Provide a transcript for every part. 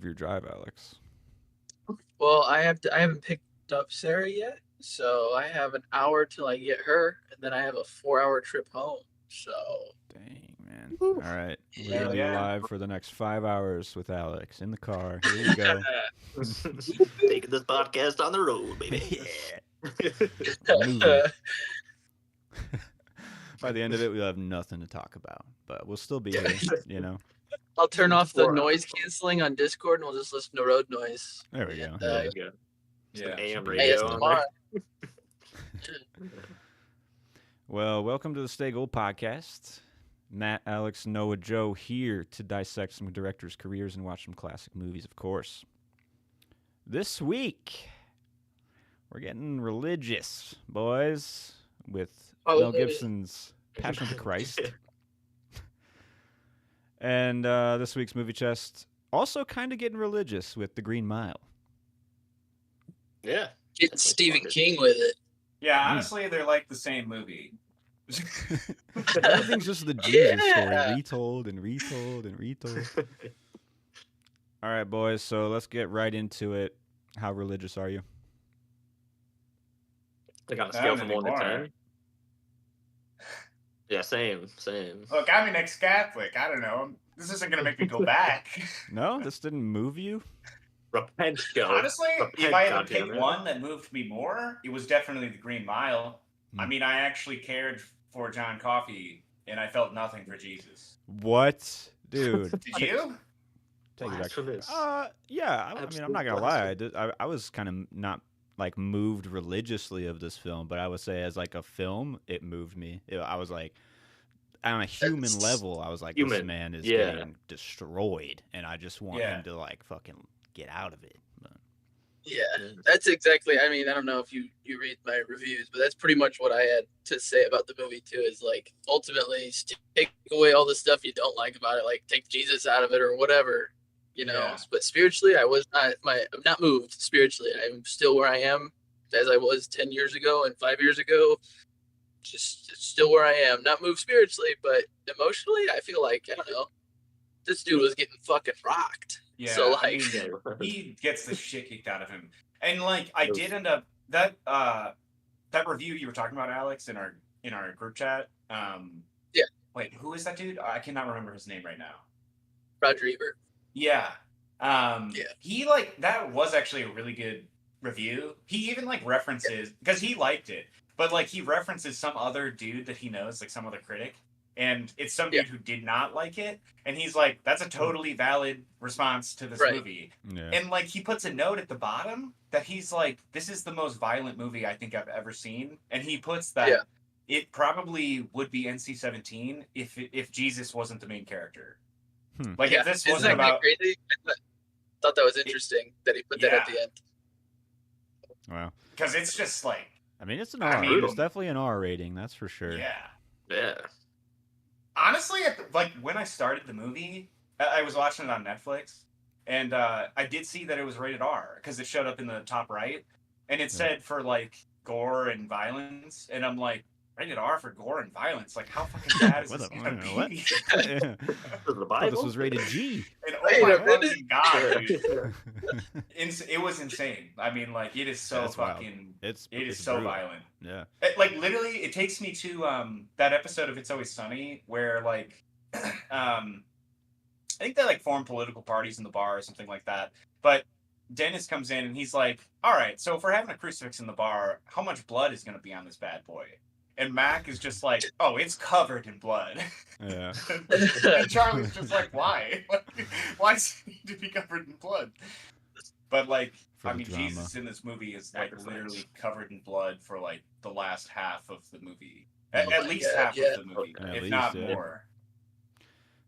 of your drive, Alex? Well, I haven't picked up Sarah yet, so I have an hour till I get her, and then I have a 4-hour trip home. So Dang, man. Woo. All right. We're yeah, going to be Yeah. live for the next 5 hours with Alex in the car. Here we go. Taking this podcast on the road, baby. We're moving. By the end of it, we'll have nothing to talk about, but we'll still be here, you know? I'll turn off the 4 noise hours. canceling on Discord, and we'll just listen to road noise. There we go. And, There you go. Yeah. Some AM Should be radio on ASMR. there. Well, welcome to the Stay Gold podcast. Matt, Alex, Noah, Joe here to dissect some directors' careers and watch some classic movies, of course. This week, we're getting religious, boys, with Mel Gibson's Passion of the Christ. And this week's movie chest also kind of getting religious with The Green Mile. Yeah. Getting Stephen King with it. Yeah, honestly, they're like the same movie. Everything's just the Jesus story, Yeah. retold and retold and retold. All right, boys, so let's get right into it. How religious are you? Like on a Not scale from 1 to anymore. 10. Yeah, same. Look, I'm an ex-Catholic. I don't know. This isn't gonna make me go back. No, this didn't move you? Repent, Joe. Honestly, Repent, if I had to pick goddammit. one that moved me more, it was definitely The Green Mile. I Hmm. mean, I actually cared for John Coffey, and I felt nothing for Jesus. What? Dude. Did you? Take it back. Blasphemous. Yeah, I mean, I'm Absolute not going to lie. blasphemy. I was kind of not, like, moved religiously of this film, but I would say as, like, a film, it moved me. I was like, on a human That's- level, I was like, this Human, man is yeah. getting destroyed, and I just want Yeah. him to, like, fucking get out of it. But, Yeah, that's exactly. I mean, I don't know if you read my reviews, but that's pretty much what I had to say about the movie too. Is like ultimately take away all the stuff you don't like about it, like take Jesus out of it or whatever, you know. Yeah. But spiritually, I'm not moved spiritually. I'm still where I am as I was 10 years ago and 5 years ago. Just still where I am. Not moved spiritually, but emotionally, I feel like I don't know. This dude was getting fucking rocked. Yeah. So I like, mean, he gets the shit kicked out of him. And like I did end up that review you were talking about, Alex, in our group chat. Yeah. Wait, who is that dude? I cannot remember his name right now. Roger Ebert. Yeah. Yeah. He like that was actually a really good review. He even like references because he liked it, but like he references some other dude that he knows, like some other critic. And it's some dude who did not like it, and he's like, "That's a totally valid response to this Right. movie." yeah. And like he puts a note at the bottom that he's like, "This is the most violent movie I think I've ever seen," and he puts that it probably would be NC-17 if Jesus wasn't the main character. Hmm. Like if this Isn't wasn't that about crazy? I thought that was interesting that he put that at the end. Wow. because it's just like I mean, it's an I R. mean- It's definitely an R rating, that's for sure. yeah. Yeah. Honestly, like when I started the movie, I was watching it on Netflix, and I did see that it was rated R because it showed up in the top right, and it said for like gore and violence, and I'm like, rated R for gore and violence? Like, how fucking bad is What this the- gonna what? be? Yeah. The I thought Bible. this was rated G. And Wait oh my a minute. fucking god, dude. It was insane. I mean, like, it is so That's wild. fucking. It's It is it's so brutal. violent. Yeah. Like literally, it takes me to that episode of It's Always Sunny where like I think they like form political parties in the bar or something like that. But Dennis comes in and he's like, "All right, so if we're having a crucifix in the bar, how much blood is going to be on this bad boy?" And Mac is just like, "Oh, it's covered in blood." Yeah. And Charlie's just like, "Why? Why does it need to be covered in blood?" But like, For I the mean, drama. Jesus in this movie is like Sacrifice. literally covered in blood for like the last half of the movie. Oh At my least God, half yeah. of the movie, At if least, not yeah. more.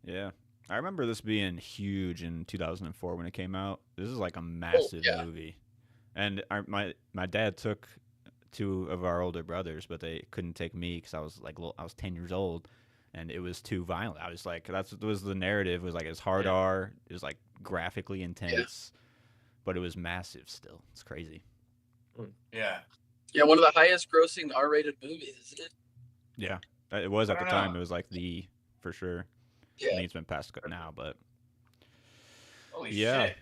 Yeah. I remember this being huge in 2004 when it came out. This is like a massive yeah. movie. And my dad took two of our older brothers, but they couldn't take me because I was like I was 10 years old, and it was too violent. I was like, that was the narrative. It was like it's hard Yeah. R. It was like graphically intense, but it was massive still. It's crazy. Yeah. Yeah, one of the highest grossing R-rated movies, isn't it? Yeah, it was I at the don't time. know. It was like for sure. I Yeah. think it's been past now, but Holy Yeah. shit.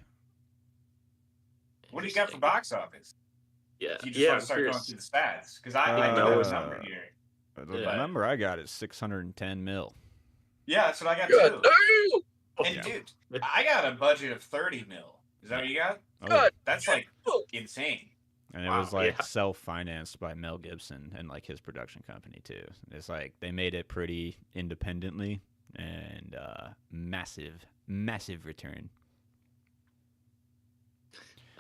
What do you got for box office? Yeah, If you just yeah. want I'm to start going curious. through the stats, because I Mel don't have was- a number here. The Yeah. number I got is 610 mil. Yeah, that's what I got God, too. no! And Yeah. dude, I got a budget of 30 mil. Is that what you got? Oh, God. That's like insane. and it Wow, was like yeah. self-financed by Mel Gibson and like his production company too. It's like they made it pretty independently and massive return.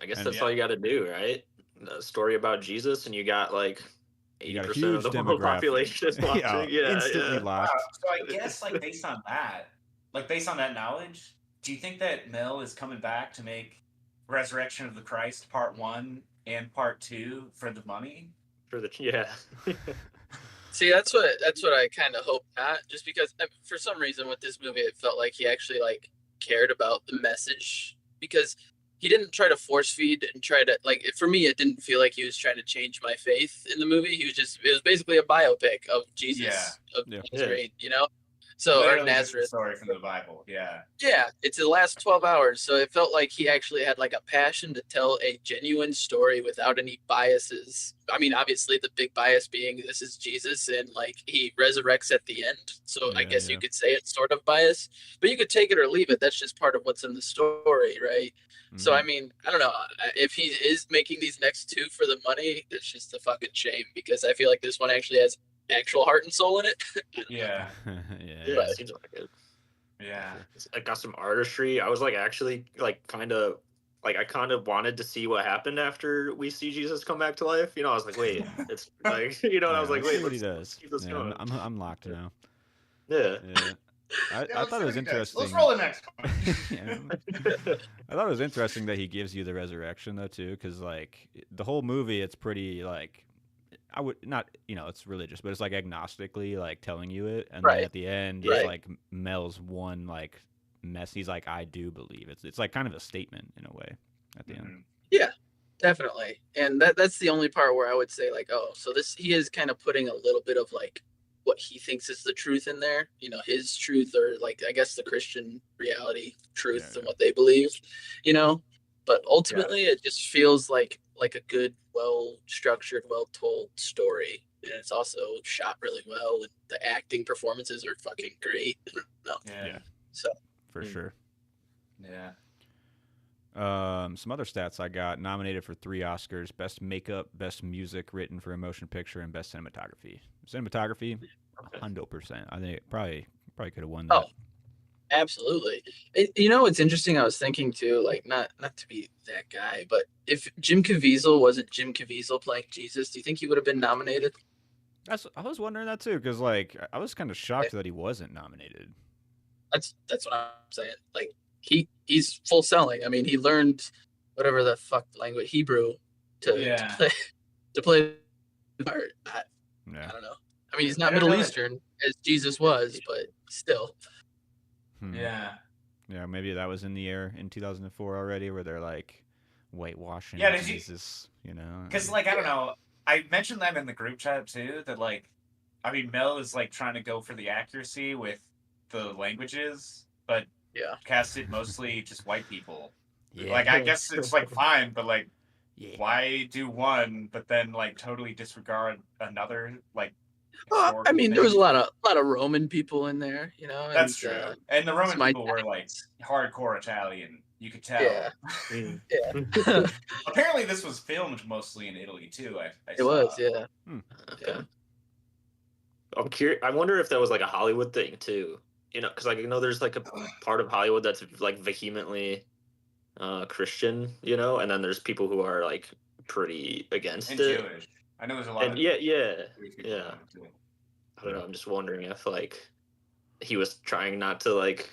I guess And- that's all you got to do, right? A story about Jesus, and you got like You got a 80% of the huge world demographic. population is watching. Yeah, instantly yeah. locked. So I guess like based on that knowledge, do you think that Mel is coming back to make Resurrection of the Christ Part 1 and Part 2 for the money? For the yeah. See, that's what I kind of hope not. Just because for some reason with this movie, it felt like he actually like cared about the message, because he didn't try to force feed and try to like. For me, it didn't feel like he was trying to change my faith in the movie. It was basically a biopic of Jesus of Yeah. Nazareth, you know. So Literally or just a Nazareth. story from the Bible. Yeah. Yeah, it's the last 12 hours. So it felt like he actually had like a passion to tell a genuine story without any biases. I mean, obviously the big bias being this is Jesus and like he resurrects at the end. So I Yeah, guess yeah. you could say it's sort of bias, but you could take it or leave it. That's just part of what's in the story, right? So Mhm. I mean, I don't know if he is making these next two for the money. It's just a fucking shame, because I feel like this one actually has actual heart and soul in it. Yeah. yeah, Yeah, it seems like it. Yeah. I got some artistry. I was like actually like kind of like I kind of wanted to see what happened after we see Jesus come back to life. You know, I was like, wait, it's like and I was like, let's see wait, what he let's does. keep this Yeah, going. I'm locked now. Yeah. Yeah. I thought it was interesting. Let's roll the next one. Yeah. I thought it was interesting that he gives you the resurrection though too, because like the whole movie, it's pretty like I would not, it's religious, but it's like agnostically like telling you it, and Right. then at the end, Right. it's like Mel's one like mess. He's like, I do believe it's like kind of a statement in a way at the end. Mhm. Definitely. And that's the only part where I would say like, oh, so he is kind of putting a little bit of like what he thinks is the truth in there, his truth, or like I guess the Christian reality truth Yeah, and what they believe, but ultimately it just feels like a good, well structured, well told story. And it's also shot really well, and the acting performances are fucking great. No. Yeah. So For sure. Yeah. Some other stats I got: nominated for 3 Oscars: Best Makeup, Best Music Written for a Motion Picture, and Best Cinematography. Cinematography, 100%. I think it probably could have won that. Oh, absolutely. It's interesting. I was thinking too, like not to be that guy, but if Jim Caviezel wasn't Jim Caviezel playing Jesus, do you think he would have been nominated? I was wondering that too, because like I was kind of shocked that he wasn't nominated. That's what I'm saying. Like he's full selling. I mean, he learned whatever the fuck language, Hebrew, Yeah. to play the part. I Yeah. don't know. I mean, he's not I don't Middle know that- Eastern as Jesus was, but still. Hmm. Yeah. Yeah, maybe that was in the air in 2004 already, where they're like whitewashing Yeah, did you- Jesus, Because, like, I don't know. I mentioned that in the group chat, too, that, like, I mean, Mel is, like, trying to go for the accuracy with the languages, but Yeah. casted mostly just white people. Yeah. Like, I guess it's, like, fine, but, like, yeah. why do one, but then, like, totally disregard another, like, Well, I mean, there was a lot of Roman people in there, That's and, true. And the Roman my people were, like, hardcore Italian. You could tell. Yeah. Mm. Yeah. Apparently, this was filmed mostly in Italy, too. I It saw. was, yeah. Okay. Yeah. I'm curious. I wonder if that was like a Hollywood thing too. Because like there's like a part of Hollywood that's like vehemently Christian, and then there's people who are like pretty against And it. Jewish. I know there's a lot And of yeah, Jewish people yeah. on it, too. I don't know. I'm just wondering if like he was trying not to like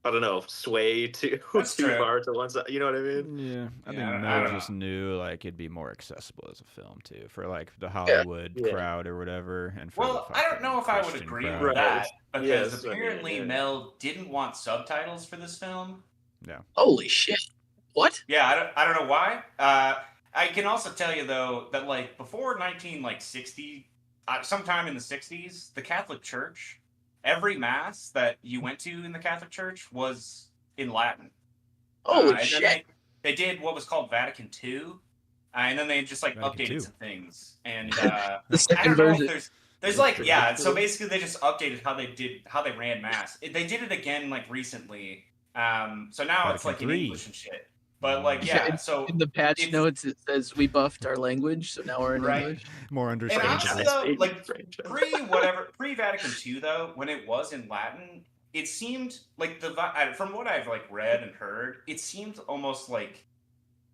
I don't know sway too That's too true. far to one side. You know what I mean? Yeah, I Yeah, think I Mel don't just know. knew like it'd be more accessible as a film too, for like the Hollywood Yeah. crowd or whatever. And for Well, the I don't fucking know if I would Christian agree crowd. with Right. that, because Yeah, that's what I mean, apparently yeah. Mel didn't want subtitles for this film. Holy shit! What? Yeah, I don't know why. I can also tell you though that like before 1960, sometime in the 60s, the Catholic Church, every mass that you went to in the Catholic Church was in Latin. Holy And then shit! they did what was called Vatican II, and then they just like Vatican II. updated some things. And The I second don't know version. if there's like so basically they just updated how they ran mass. They did it again like recently. So now it's Vatican like in III. English and shit. But like Yeah, so In the patch it's- notes, it says we buffed our language, so now we're in Right. English. More And understandable. honestly, though, like Franchise. pre Vatican II though, when it was in Latin, it seemed like from what I've like read and heard, it seemed almost like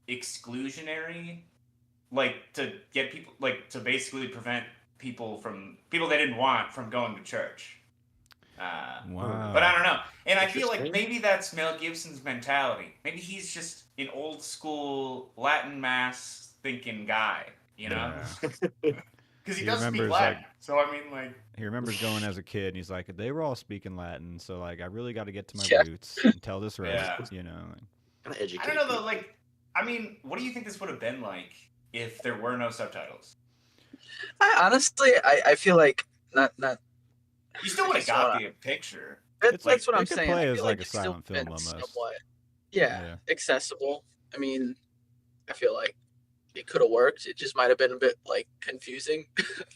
exclusionary, like to get people like to basically prevent people they didn't want from going to church. Wow. But I don't know, and I feel like Interesting. maybe that's Mel Gibson's mentality. Maybe he's just an old school Latin mass thinking guy, you know. Yeah. Because he He does speak remembers, Latin. like- So I mean, like, He remembers going as a kid, and he's like, they were all speaking Latin, so like I really got to get to my Yeah. roots and tell this right, Yeah. you know. Kinda educate I don't know though. people. Like, I mean, what do you think this would have been like if there were no subtitles? I feel like not. You still would have got the picture. It's like- That's what it I'm could saying. play I as feel like a it still silent film fits almost. somewhat. Yeah, accessible. I mean, I feel like it could have worked. It just might have been a bit like confusing.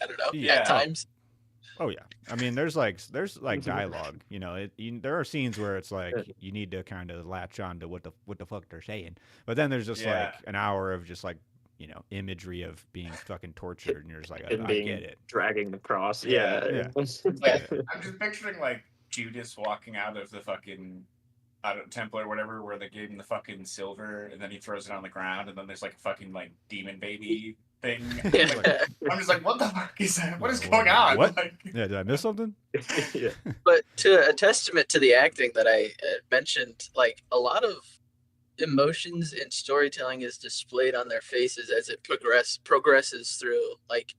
I don't know Yeah. at times. Oh yeah, I mean, there's like dialogue. You know, there are scenes where it's like you need to kind of latch on to what the fuck they're saying, but then there's just Yeah. like an hour of just like imagery of being fucking tortured, and you're just like, And I being get it. dragging the cross. Yeah. Yeah. I'm just picturing like Judas walking out of the fucking temple or whatever, where they gave him the fucking silver, and then he throws it on the ground, and then there's like a fucking like demon baby thing. Like, I'm just like, what the fuck is that? What is going on? What? Like, Yeah, did I miss something? Yeah. But to a testament to the acting that I mentioned, like a lot of emotions and storytelling is displayed on their faces as it progresses through. Like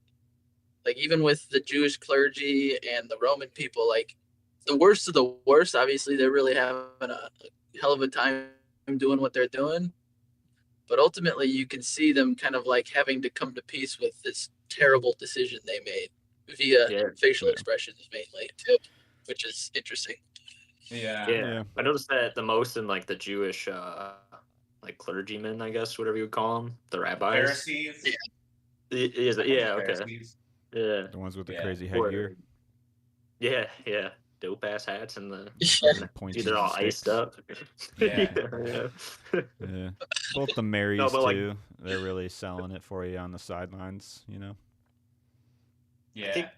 even with the Jewish clergy and the Roman people, like the worst of the worst, obviously they're really having a hell of a time doing what they're doing. But ultimately, you can see them kind of like having to come to peace with this terrible decision they made via Yeah. facial Yeah. expressions mainly, too, which is interesting. yeah. Yeah. I noticed that the most in like the Jewish like clergymen, I guess, whatever you would call them, the rabbis. Pharisees. Yeah, okay. Pharisees. Yeah. The ones with the Yeah. crazy Or- headgear, Yeah. Dope ass hats and the Yeah. pointy they're all sticks. iced up. Yeah. Yeah. Yeah, both the Marys but, like- too. They're really selling it for you on the sidelines. You know. Yeah. think-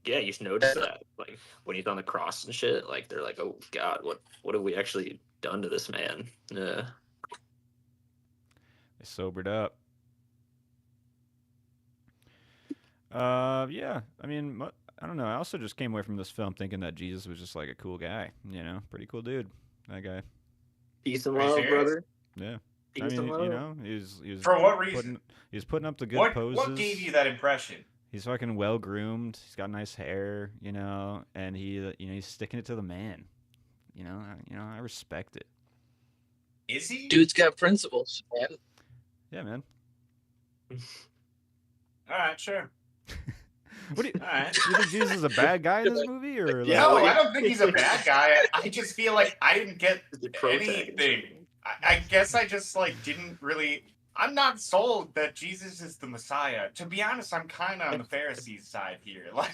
Yeah, you should notice that. Like when he's on the cross and shit, like they're like, oh God, what have we actually done to this man? Yeah. They sobered up. Yeah. I mean, I don't know. I also just came away from this film thinking that Jesus was just like a cool guy. You know, pretty cool dude. That guy. Peace and Are you love, serious? brother. Yeah. Peace I mean, and love. you know, he was For what reason? he was putting up the good What poses. what gave you that impression? He's fucking well groomed. He's got nice hair, you know, and he's sticking it to the man. You know, I respect it. Is he? Dude's got principles, man. Yeah, man. All right, sure. What do you, All right. you think Jesus is a bad guy in this movie, or like, No, I don't think he's a bad guy. I just feel like I didn't get The protagonist. anything. I guess I just like didn't really. I'm not sold that Jesus is the Messiah. To be honest, I'm kind of on the Pharisees' side here. Like,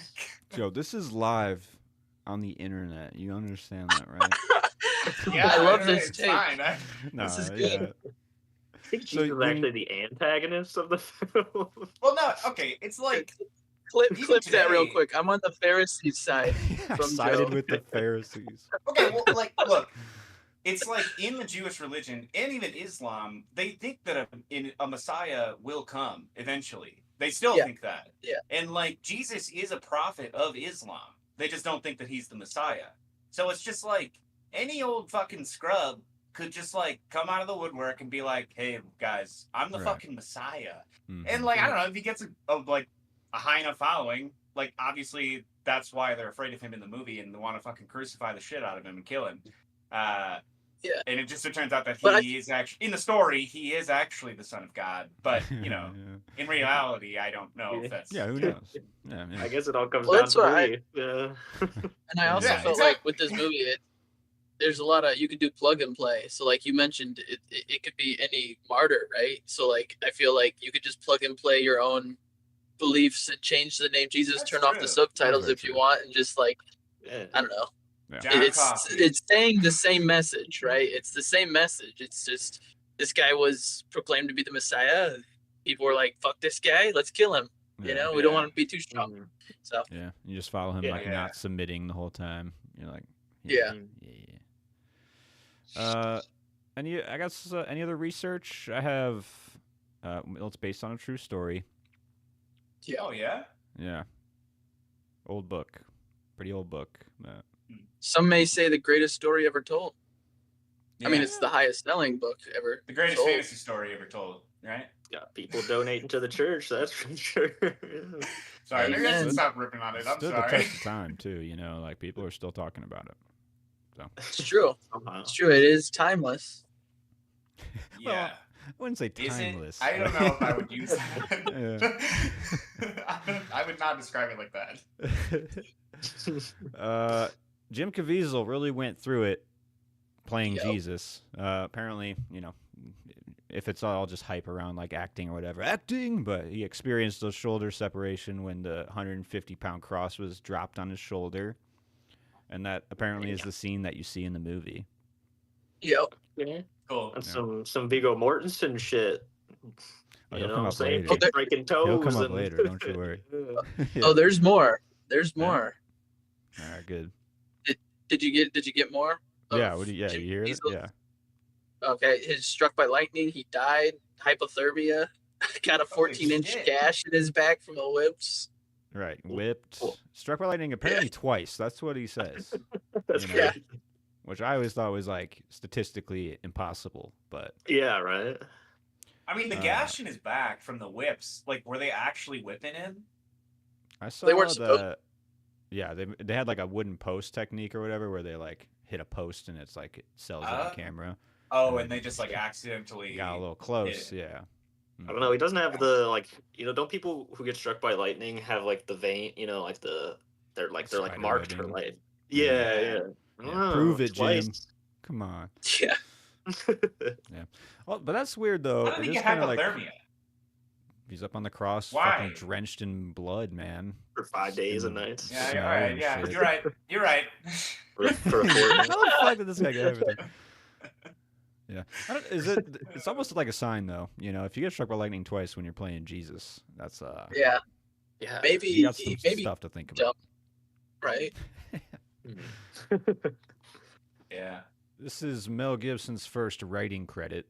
Joe, this is live on the internet. You understand that, right? yeah, I love right, this it's tape. fine. No, This is yeah. good. I think So Jesus is when- actually the antagonist of the film. Well, no, okay. It's like Clip Even that real today- quick. I'm on the Pharisees side. I From sided Joe. with the Pharisees. okay, well, like look, it's like in the Jewish religion and even Islam, they think that a Messiah will come eventually. They still Yeah. think that. Yeah. And like Jesus is a prophet of Islam. They just don't think that he's the Messiah. So it's just like any old fucking scrub could just like come out of the woodwork and be like, "Hey guys, I'm the Right. fucking Messiah." Mhm. And like I don't know if he gets a high enough following, like obviously that's why they're afraid of him in the movie and they want to fucking crucify the shit out of him and kill him. Yeah. And it turns out that But he is actually in the story he is actually the son of God, but you know in reality I don't know if that's yeah, who knows? Yeah, I guess it all comes Well, down that's to what I- me. Yeah. And I also Yeah, felt exactly. like with this movie, there's a lot of, you could do plug and play. So like you mentioned, it could be any martyr, right? So like I feel like you could just plug and play your own beliefs and change the name Jesus, That's turn off the true. subtitles Very if you true. want, and just like, Yeah. I don't know. Yeah. John It's Coffey. it's saying the same message, right? It's the same message. It's just this guy was proclaimed to be the Messiah. People were like, "Fuck this guy, let's kill him." You know, we don't Yeah. want him to be too strong. Mhm. So Yeah, you just follow him Yeah. like Yeah. not submitting the whole time. You're like, Yeah. yeah. I guess any other research I have? Well, it's based on a true story. Oh yeah. Yeah, old book, pretty old book. some may say the greatest story ever told. I mean, Yeah. it's the highest selling book ever. the greatest sold. fantasy story ever told, right? Got people donating to the church. That's for sure. Sorry, maybe I Amen. should stop ripping on it. I'm Stood the sorry. test of time too. You know, like people are still talking about it. It's true. Somehow. It's true. It is timeless. Yeah. I wouldn't say Is timeless. it? I don't know if I would use that. I would not describe it like that. Jim Caviezel really went through it playing Yep. Jesus. Apparently, you know, if it's all just hype around like acting or whatever, acting, but he experienced a shoulder separation when the 150-pound cross was dropped on his shoulder. And that apparently is the scene that you see in the movie. Yep. Yeah. Cool. That's Yeah. some Viggo Mortensen shit. Oh, You he'll know come what I'm up saying? later. Oh, there- Breaking toes. He'll come up and- later, don't you worry. Yeah. Oh, there's more. There's Yeah. more. All right, good. Did you get more? Yeah, of what do you, yeah, Jim you hear it? Caviezel? Yeah. Okay, he's struck by lightning. He died. Hypothermia. Got a Holy 14-inch shit. gash in his back from the whips. Right. Whipped. Cool. Struck by lightning apparently twice. That's what he says. That's You know. great. Yeah. Which I always thought was like statistically impossible, but Yeah, right. I mean, the gash in his back from the whips, like, were they actually whipping him? I saw They weren't supposed- the yeah, they had like a wooden post technique or whatever where they like hit a post and it's like it sells it on camera. Oh, and they just, like, accidentally... Got a little close, yeah. I don't know. He doesn't have the like. Don't people who get struck by lightning have like the vein? Like they're like Spider marked for webbing. light. Yeah, yeah. I don't know, Prove it, Jim. twice. Come on. Yeah. Well, but that's weird though. How did It he is get kinda like hypothermia? he's up on the cross, Why? fucking drenched in blood, man. For 5 days and Mm. nights. Yeah, Snow you're right. and Yeah, shit. you're right. You're right. For a How fortnight. the fuck did this guy get everything? Yeah, it's almost like a sign though. You know, if you get struck by lightning twice when you're playing Jesus, that's Yeah. Yeah. Maybe you got some maybe stuff to think dumb. about. right. Mhm. Yeah. This is Mel Gibson's first writing credit,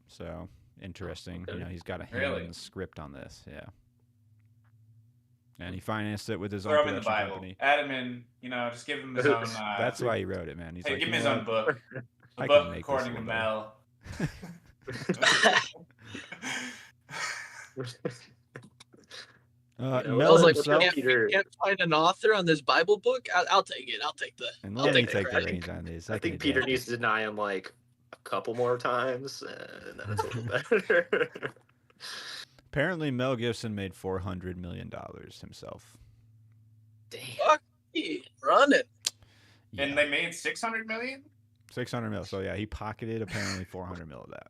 so interesting. Okay. You know, he's got a hand Really? in the script on this. Yeah, and he financed it with his Throw own him in the production Bible. company. Add him in, just give him his own... That's why he wrote it, man. He's Hey, like, give him "You his know own what? book. I The can book make this according to one Mel. Yeah, I Mel was like, himself, Peter- can't find an author on this Bible book. I'll take it. I'll take and I'll let me take the take the credit. reins on this. I think Peter needs to deny him like a couple more times, and then it's a little better. Apparently, Mel Gibson made $400 million himself. Damn. Fuck me, run it. Yeah. And they made 600 million? 600 mil. So yeah, he pocketed apparently 400 mil of that.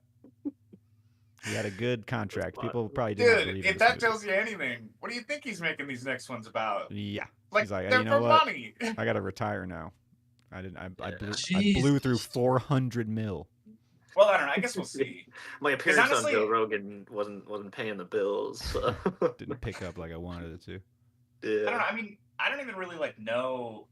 He had a good contract. People probably didn't Dude, believe if in that this movie. tells you anything, what do you think he's making these next ones about? Yeah, Like, He's like, they're you know for what? money. I gotta retire now. I didn't. I Jeez. blew through 400 mil. Well, I don't know. I guess we'll see. My appearance honestly- on Joe Rogan wasn't paying the bills. So. Didn't pick up like I wanted it to. Yeah. I don't know. I mean, I don't even really know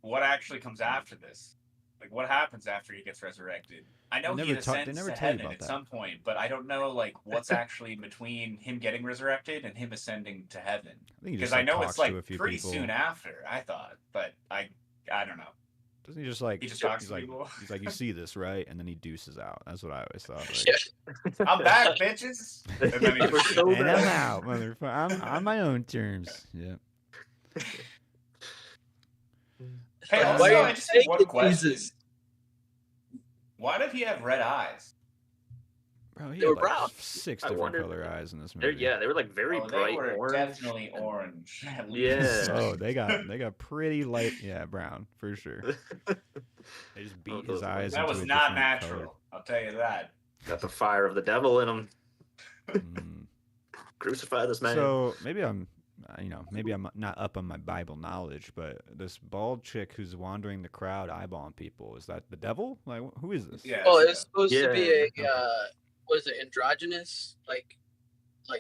what actually comes after this. Like, what happens after he gets resurrected? I know They he never they ascends never to tell you heaven about at that. some point, but I don't know like what's actually between him getting resurrected and him ascending to heaven. I think he Because just I like, know talks it's like to a few pretty people. soon after. I thought, but I don't know. Doesn't he just like? He just talks he's to like, people. He's like, you see this, right? And then he deuces out. That's what I always thought. Like, Yeah. I'm back, bitches. And then he We're just, so and I'm bad. out, motherfucker. I'm on my own terms. Yeah. Hey, Why also, are you I just have one taking question. Jesus? Why did he have red eyes? Bro, he They had were like brown. 6 I different wondered- color eyes in this They're, movie. yeah, they were like very Oh, they bright were orange. definitely orange. At least. Yeah. Oh, they got pretty light, yeah, brown for sure. They just beat his those eyes ones. That into was a not different natural. color. I'll tell you that. Got the fire of the devil in them. Mm. Crucify this man. So maybe maybe I'm not up on my Bible knowledge, but this bald chick who's wandering the crowd eyeballing people, is that the devil? Like, who is this? Yeah. Well, it's it's supposed to be Yeah, a what is it, androgynous? Like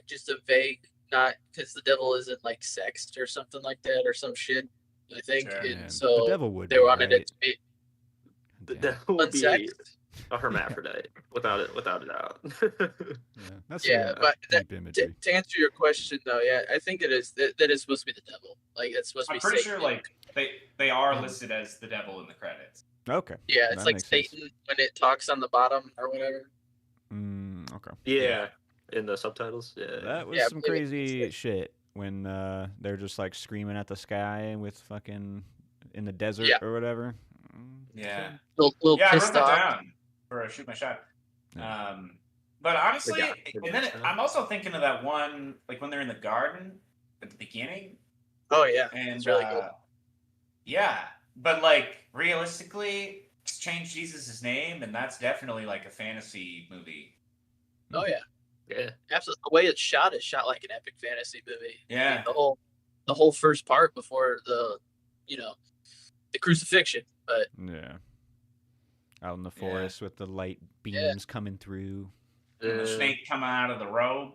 just a vague, not because the devil isn't like sexed or something like that or some shit. I think, Sure. and Man, so the devil would they be, wanted right? it to be the Damn. devil would be unsexed. a hermaphrodite, without a doubt. Yeah, that's Yeah, but deep to, imagery. to answer your question though, yeah, I think it is that is supposed to be the devil. Like it's supposed to I'm be. pretty Satan. sure like they are listed as the devil in the credits. Okay. Yeah, it's that like makes sense. Satan when it talks on the bottom or whatever. Okay. Yeah, in the subtitles. Yeah. That was Yeah, some maybe it's crazy like- shit when they're just like screaming at the sky with fucking in the desert Yeah. or whatever. Yeah. Little Yeah, I wrote pissed that off. down for a shoot my shot. Yeah. But honestly, Yeah, and then I'm also thinking of that one, like when they're in the garden at the beginning, Oh yeah, and it's really good. yeah, but like realistically, change Jesus' name, and that's definitely like a fantasy movie. Oh yeah, Yeah. absolutely. The way it's shot is shot like an epic fantasy movie. I mean, Yeah. the whole first part before the crucifixion. But Yeah. Out in the forest with the light beams Yeah. coming through. And the snake coming out of the robe.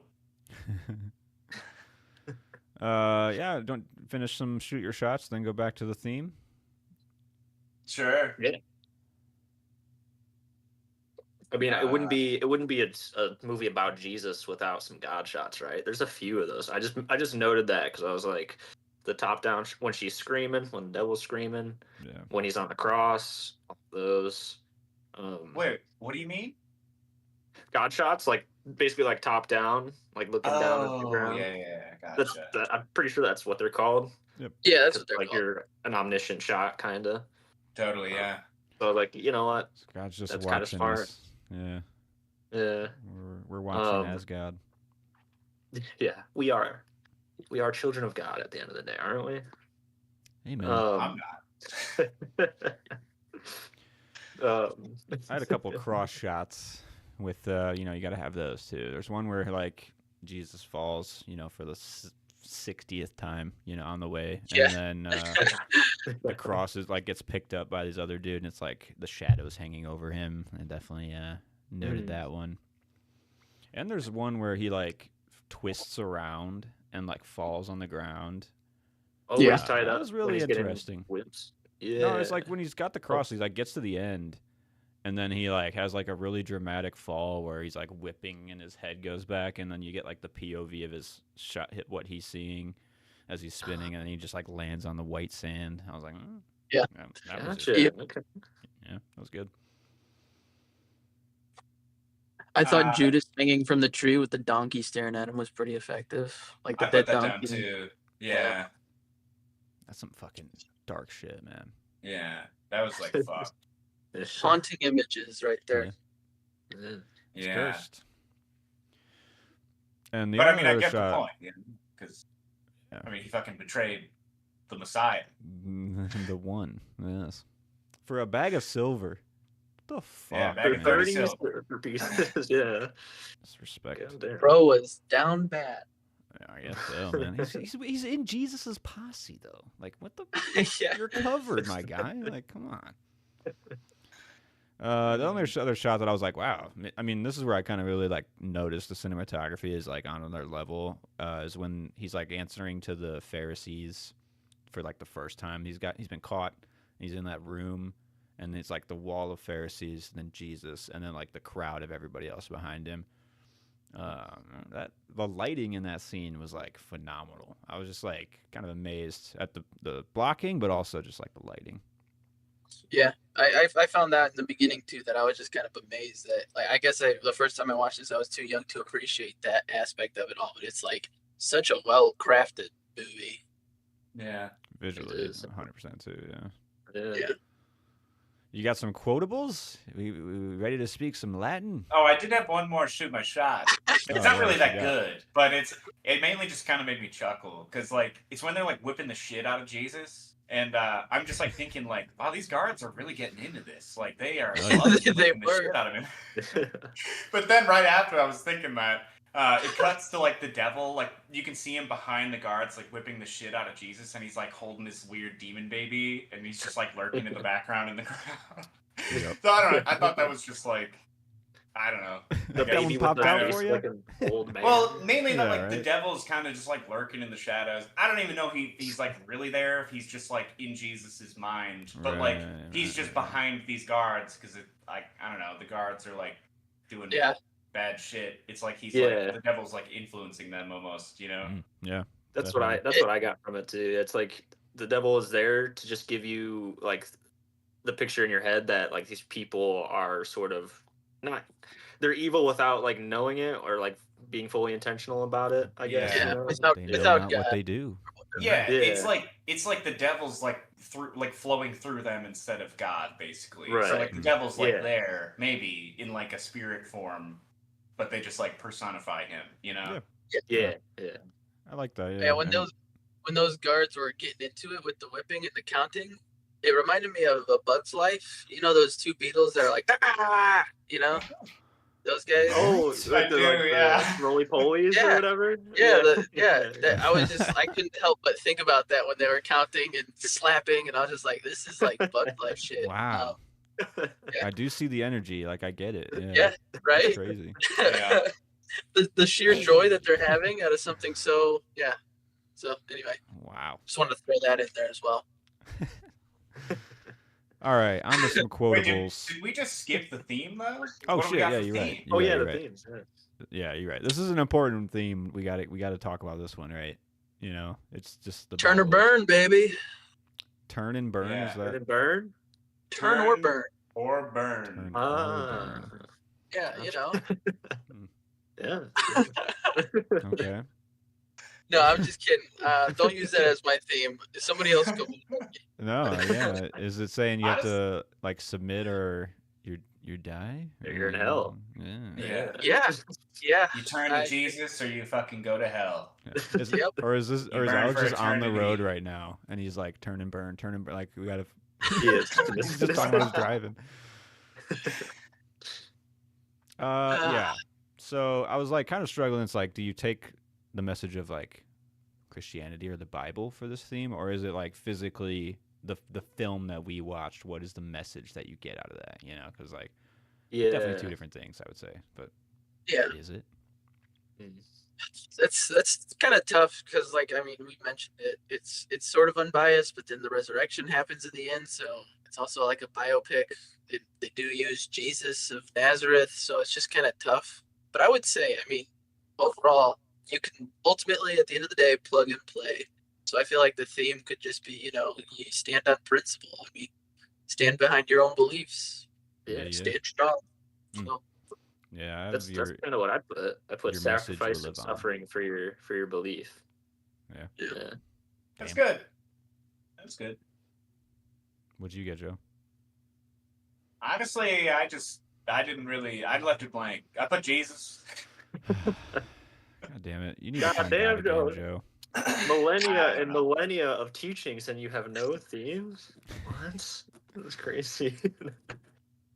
Yeah, don't finish some shoot your shots, then go back to the theme. Sure. I mean, it wouldn't be a movie about Jesus without some God shots, right? There's a few of those. I just noted that because I was like, the top down when she's screaming, when the devil's screaming, Yeah. when he's on the cross, all those. Wait, what do you mean? God shots, like basically like top down, like looking down at the Oh, ground. yeah, That's gotcha. I'm pretty sure that's what they're called. yeah, that's 'Cause, what they're like called. you're an omniscient shot, kind of. Totally, yeah. So like, you know what? God's just That's kinda watching smart. us. Yeah. Yeah, We're watching Um, as God. yeah. We are children of God at the end of the day, aren't we? Amen. I'm not. I had a couple cross shots with you got to have those too. There's one where like Jesus falls, for the 60th time, on the way, Yeah. and then the cross is like gets picked up by this other dude, and it's like the shadows hanging over him. I definitely noted Mhm. that one. And there's one where he like twists around and like falls on the ground. Oh, Yeah. he's tied That up. was when really he's getting interesting. Whips. Yeah. No, it's like when he's got the cross, he's like gets to the end, and then he like has like a really dramatic fall where he's like whipping and his head goes back, and then you get like the POV of his shot hit what he's seeing as he's spinning, and then he just like lands on the white sand. I was like, Yeah. that was Gotcha. Yeah. Okay. yeah, that was good. I thought Uh, Judas hanging from the tree with the donkey staring at him was pretty effective. Like the I dead put that down donkey. too. Yeah. That's some fucking dark shit, man. Yeah. That was like fuck. Haunting images right there. Yeah. Yeah. It's Yeah. cursed. And the But I mean, I other get the shot, point. Because, Yeah. I mean, he fucking betrayed the Messiah. the one, yes, for a bag of silver. What the fuck, Yeah, bag For of man? 30 30 silver. for pieces. Yeah. Disrespect. God damn. Bro was down bad. Yeah, I guess so, man. He's in Jesus's posse though. Like, what the? Yeah. You're covered, my guy. Like, come on. The only other shot that I was like, wow. I mean, this is where I kind of really like noticed the cinematography is like on another level. Is when he's like answering to the Pharisees for like the first time. He's been caught. He's in that room, and it's like the wall of Pharisees, and then Jesus, and then like the crowd of everybody else behind him. That the lighting in that scene was like phenomenal. I was just like kind of amazed at the blocking, but also just like the lighting. Yeah, I found that in the beginning too. That I was just kind of amazed that, like, I guess the first time I watched this, I was too young to appreciate that aspect of it all. But it's like such a well crafted movie. Yeah. Visually, is. 100% too. Yeah. Yeah. Yeah. You got some quotables? We ready to speak some Latin? Oh, I did have one more shoot my shot. It's Oh, not yeah, really what that you got? good, but it mainly just kind of made me chuckle because like it's when they're like whipping the shit out of Jesus, and I'm just like thinking like, wow, these guards are really getting into this. Like they are Oh, yeah. loving They whipping the were. shit out of him. But then right after I was thinking that. It cuts to like the devil, like you can see him behind the guards, like whipping the shit out of Jesus, and he's like holding this weird demon baby, and he's just like lurking in the background in the crowd. Yep. So I don't know. I thought that was just like, I don't know. The I guess- one baby popped with the out face for you? like an old man. Well, mainly that Yeah, like the right. devil's kind of just like lurking in the shadows. I don't even know if he's like really there, if he's just like in Jesus's mind, but like Right, he's right, just right. behind these guards because I don't know, the guards are like doing Yeah. bad shit. It's like he's Yeah. like the devil's like influencing them almost, you know? Mm, yeah. that's definitely. what I got from it too. It's like the devil is there to just give you like the picture in your head that like these people are sort of not they're evil without like knowing it or like being fully intentional about it, I guess. Yeah, you know? without- They know without not God. what they do. Yeah, Yeah. it's like the devil's like through like flowing through them instead of God, basically. So Right. like the devil's like Yeah. there, maybe in like a spirit form, but they just like personify him, you know? Yeah. Yeah. I like that. Yeah. Yeah, when and- those guards were getting into it with the whipping and the counting, it reminded me of A Bug's Life. You know those two beetles that are like, ah, you know, those guys. Oh, I like the, do, like yeah. the roly polies or Yeah. whatever. I was just I couldn't help but think about that when they were counting and slapping, and I was just like, this is like Bug's Life shit. Wow. I do see the energy. Like I get it. Yeah. Yeah, It's right. crazy. Yeah. the sheer joy that they're having out of something so yeah. So anyway, Wow. just wanted to throw that in there as well. All right. On to some Wait, quotables. did we just skip the theme though? Oh What do we shit! got Yeah, for you're right. theme? Oh yeah, you're the right. themes. Yeah. Yeah, you're right. This is an important theme. We got to talk about this one, right? You know, it's just the Turn or Bible. burn, baby. Turn and burn. Yeah. Is Burn that and burn. Turn or Turn. burn. Or burn. turn or Ah. burn? Yeah, you know. Yeah. Okay. No, I'm just kidding. Don't use that as my theme. Somebody else go. No, yeah. Is it saying you have to like submit or you die? You're in hell. Yeah. Yeah. Yeah, yeah. You turn to Jesus or you fucking go to hell. Yeah. Is, Yep. Or is this? You Or is burn Alex for just on the road eternity. right now and he's like turn and burn, turn and burn? Like we gotta. Yes. He's just talking about his driving. Yeah. So I was like kind of struggling. It's like, do you take the message of like Christianity or the Bible for this theme, or is it like physically the film that we watched? What is the message that you get out of that? You know, because like Yeah. definitely two different things, I would say. But Yeah. is it? That's kind of tough because, like, I mean, we mentioned it. It's sort of unbiased, but then the resurrection happens in the end, so it's also like a biopic. They do use Jesus of Nazareth, so it's just kind of tough. But I would say, I mean, overall, you can ultimately, at the end of the day, plug and play. So I feel like the theme could just be, you know, you stand on principle. I mean, stand behind your own beliefs, Yeah. Yeah. stand strong. Mm. So, Yeah, That's kind of what I put. I put your message will sacrifice live and on. suffering for your belief. Yeah. Yeah. That's Damn. good. That's good. What'd you get, Joe? Honestly, I left it blank. I put Jesus. God damn it! You need to God find damn, God again, Joe. Joe. Millennia don't and know. millennia of teachings, and you have no themes. What? That's crazy.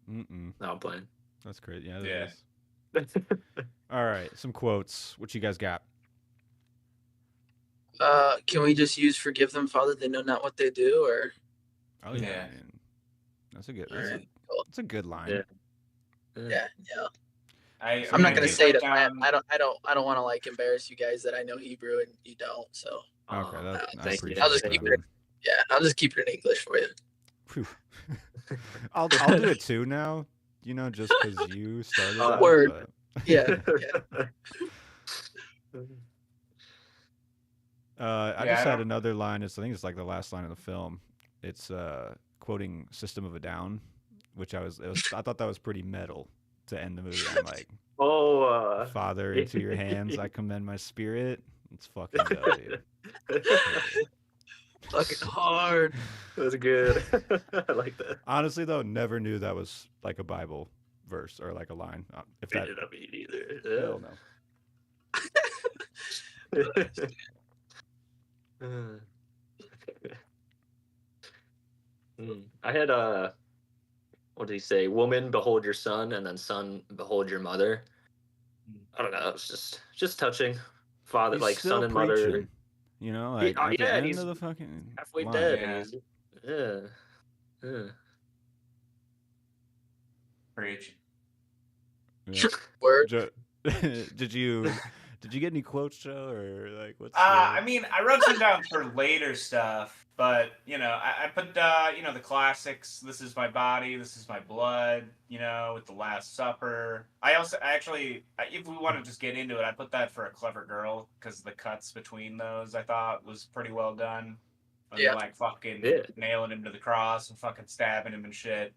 Mm-mm. No, I'm playing. That's great. Yeah. That Yeah. is. All right, some quotes. What you guys got? can we just use "Forgive them, Father; they know not what they do"? Or Oh yeah, Yeah. man. That's a good. Alright, cool. That's a good line. Yeah. yeah. I'm I'm not gonna say it. I down. don't want to like embarrass you guys that I know Hebrew and you don't. So Okay, Aw, that, I thank you. appreciate I'll just that. keep it. yeah, I'll just keep it in English for you. Phew. I'll do it too now. You know, just because you started. that, Word. but- Yeah, I Yeah, just I had don't- another line. I think it's like the last line of the film. It's quoting "System of a Down," which I thought that was pretty metal to end the movie. I'm like, Oh, Father, into your hands I commend my spirit. It's fucking dope, dude. Fucking hard. That's good. I like that. Honestly, though, never knew that was like a Bible verse or like a line. If that, Did not mean either. hell no. I had what did he say? Woman, behold your son, and then son, behold your mother. I don't know. It was just touching. Father, He's like still son and mother. preaching, you know, like at the end he's of the fucking halfway line. dead. Yeah. And he's, yeah. Preach. Yeah. Word. Did you get any quotes, Joe, or like what's? I mean, I wrote some down for later stuff, but you know, I put you know, the classics. This is my body. This is my blood. You know, with the Last Supper. I actually, if we want to just get into it, I put that for A Clever Girl because the cuts between those I thought was pretty well done. When Yeah. they're like fucking Yeah. nailing him to the cross and fucking stabbing him and shit.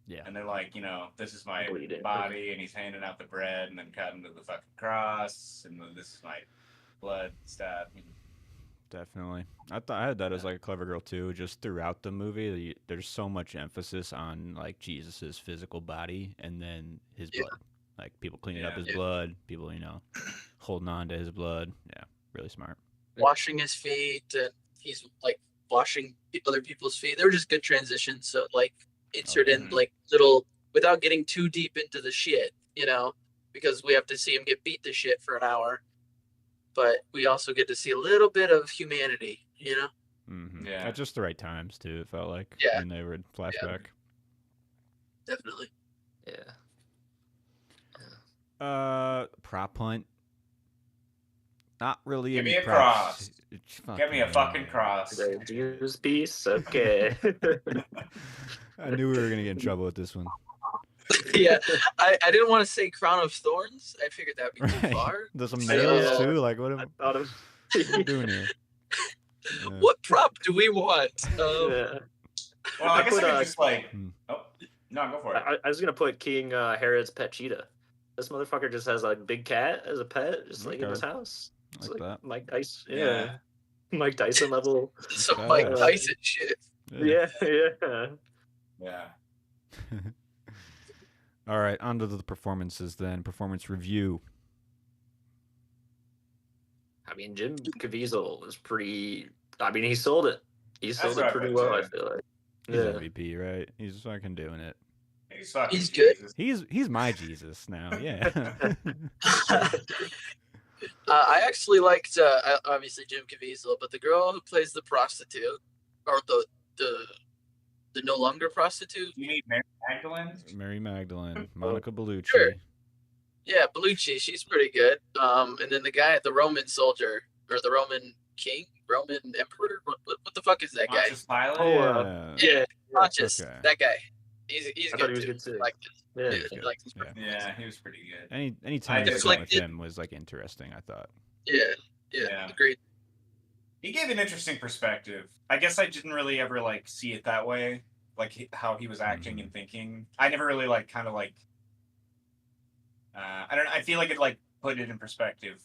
Yeah. And they're like, you know, this is my Bleeding. body, and he's handing out the bread, and then cutting to the fucking cross, and then this is my blood stuff. Definitely. I had that as like a Clever Girl too. Just throughout the movie, there's so much emphasis on like Jesus's physical body and then his Yeah. blood. Like people cleaning up Yeah. his blood, people holding on to his blood. Yeah, really smart. Washing his feet, and he's like washing other people's feet. They were just good transitions. So like insert in Mhm. like little without getting too deep into the shit, you know, because we have to see him get beat to shit for an hour. But we also get to see a little bit of humanity, you know? Mm-hmm. Yeah. At just the right times too. It felt like Yeah. when they were in flashback. Definitely. Yeah. Prop hunt. Not really. Give any me a props. Get me a fucking cross. The Jesus piece. Okay. I knew we were gonna get in trouble with this one. Yeah. I didn't want to say Crown of Thorns. I figured that would be too Right. far. There's some So- nails too. Like what I am thought of. I doing here? Yeah. What prop do we want? Yeah. Well, I I guess put, I could uh, just like. Hmm. Oh, no, go for it. I was gonna put King Herod's pet cheetah. This motherfucker just has a big cat as a pet, just like in his Okay. house. It's Like like that. Mike Tyson. Yeah. Yeah. Mike Tyson level. Some badass. Mike Tyson shit. Yeah, yeah. Yeah. All right, on to the performances then. Performance review. I mean, Jim Caviezel was pretty. I mean, he sold it. He sold what I it pretty put, well. I too. feel like. He's Yeah. MVP, right? He's fucking doing it. He's fucking He's good. Jesus. He's my Jesus now. Yeah. I actually liked obviously Jim Caviezel, but the girl who plays the prostitute, or the no longer prostitute. You need Mary Magdalene. Mary Magdalene, Monica Bellucci. Sure. Yeah, Bellucci, she's pretty good. And then the guy, the Roman soldier or the Roman king, Roman emperor. What the fuck is that guy? Pontius Pilate. Oh, Yeah. Yeah, Pontius. okay. That guy. He's I thought good he was too. good too. Like this. Yeah. Yeah, good. like this. Yeah. Yeah, he was pretty good. Any time you just spent like with it. him was like interesting. I thought. Yeah, Yeah. agreed. He gave an interesting perspective. I guess I didn't really ever like see it that way, like how he was acting and thinking. I never really like kind of like. I don't know. I feel like it like put it in perspective,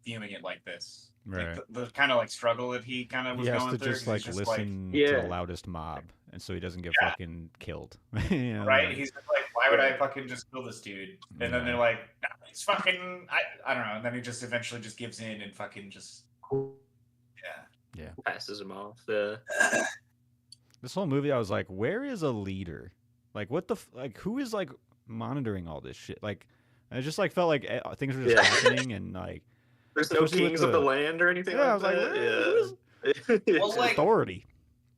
viewing it like this. Right. Like the kind of like struggle that he kind of was He has going to through. just 'cause like he's listen to Yeah. the loudest mob, and so he doesn't get Yeah. fucking killed. You know, right? like- He's just like, why would I fucking just kill this dude? And then Yeah. they're like, nah, it's fucking. I don't know. And then he just eventually just gives in and fucking just. Yeah. Passes him off. Yeah. This whole movie, I was like, where is a leader? Like, what the like? Who is like monitoring all this shit? Like, I just like felt like things were just Yeah. happening, and like, There's no Especially with kings of the the- land or anything yeah, I like was like, that. who is Well, like- authority?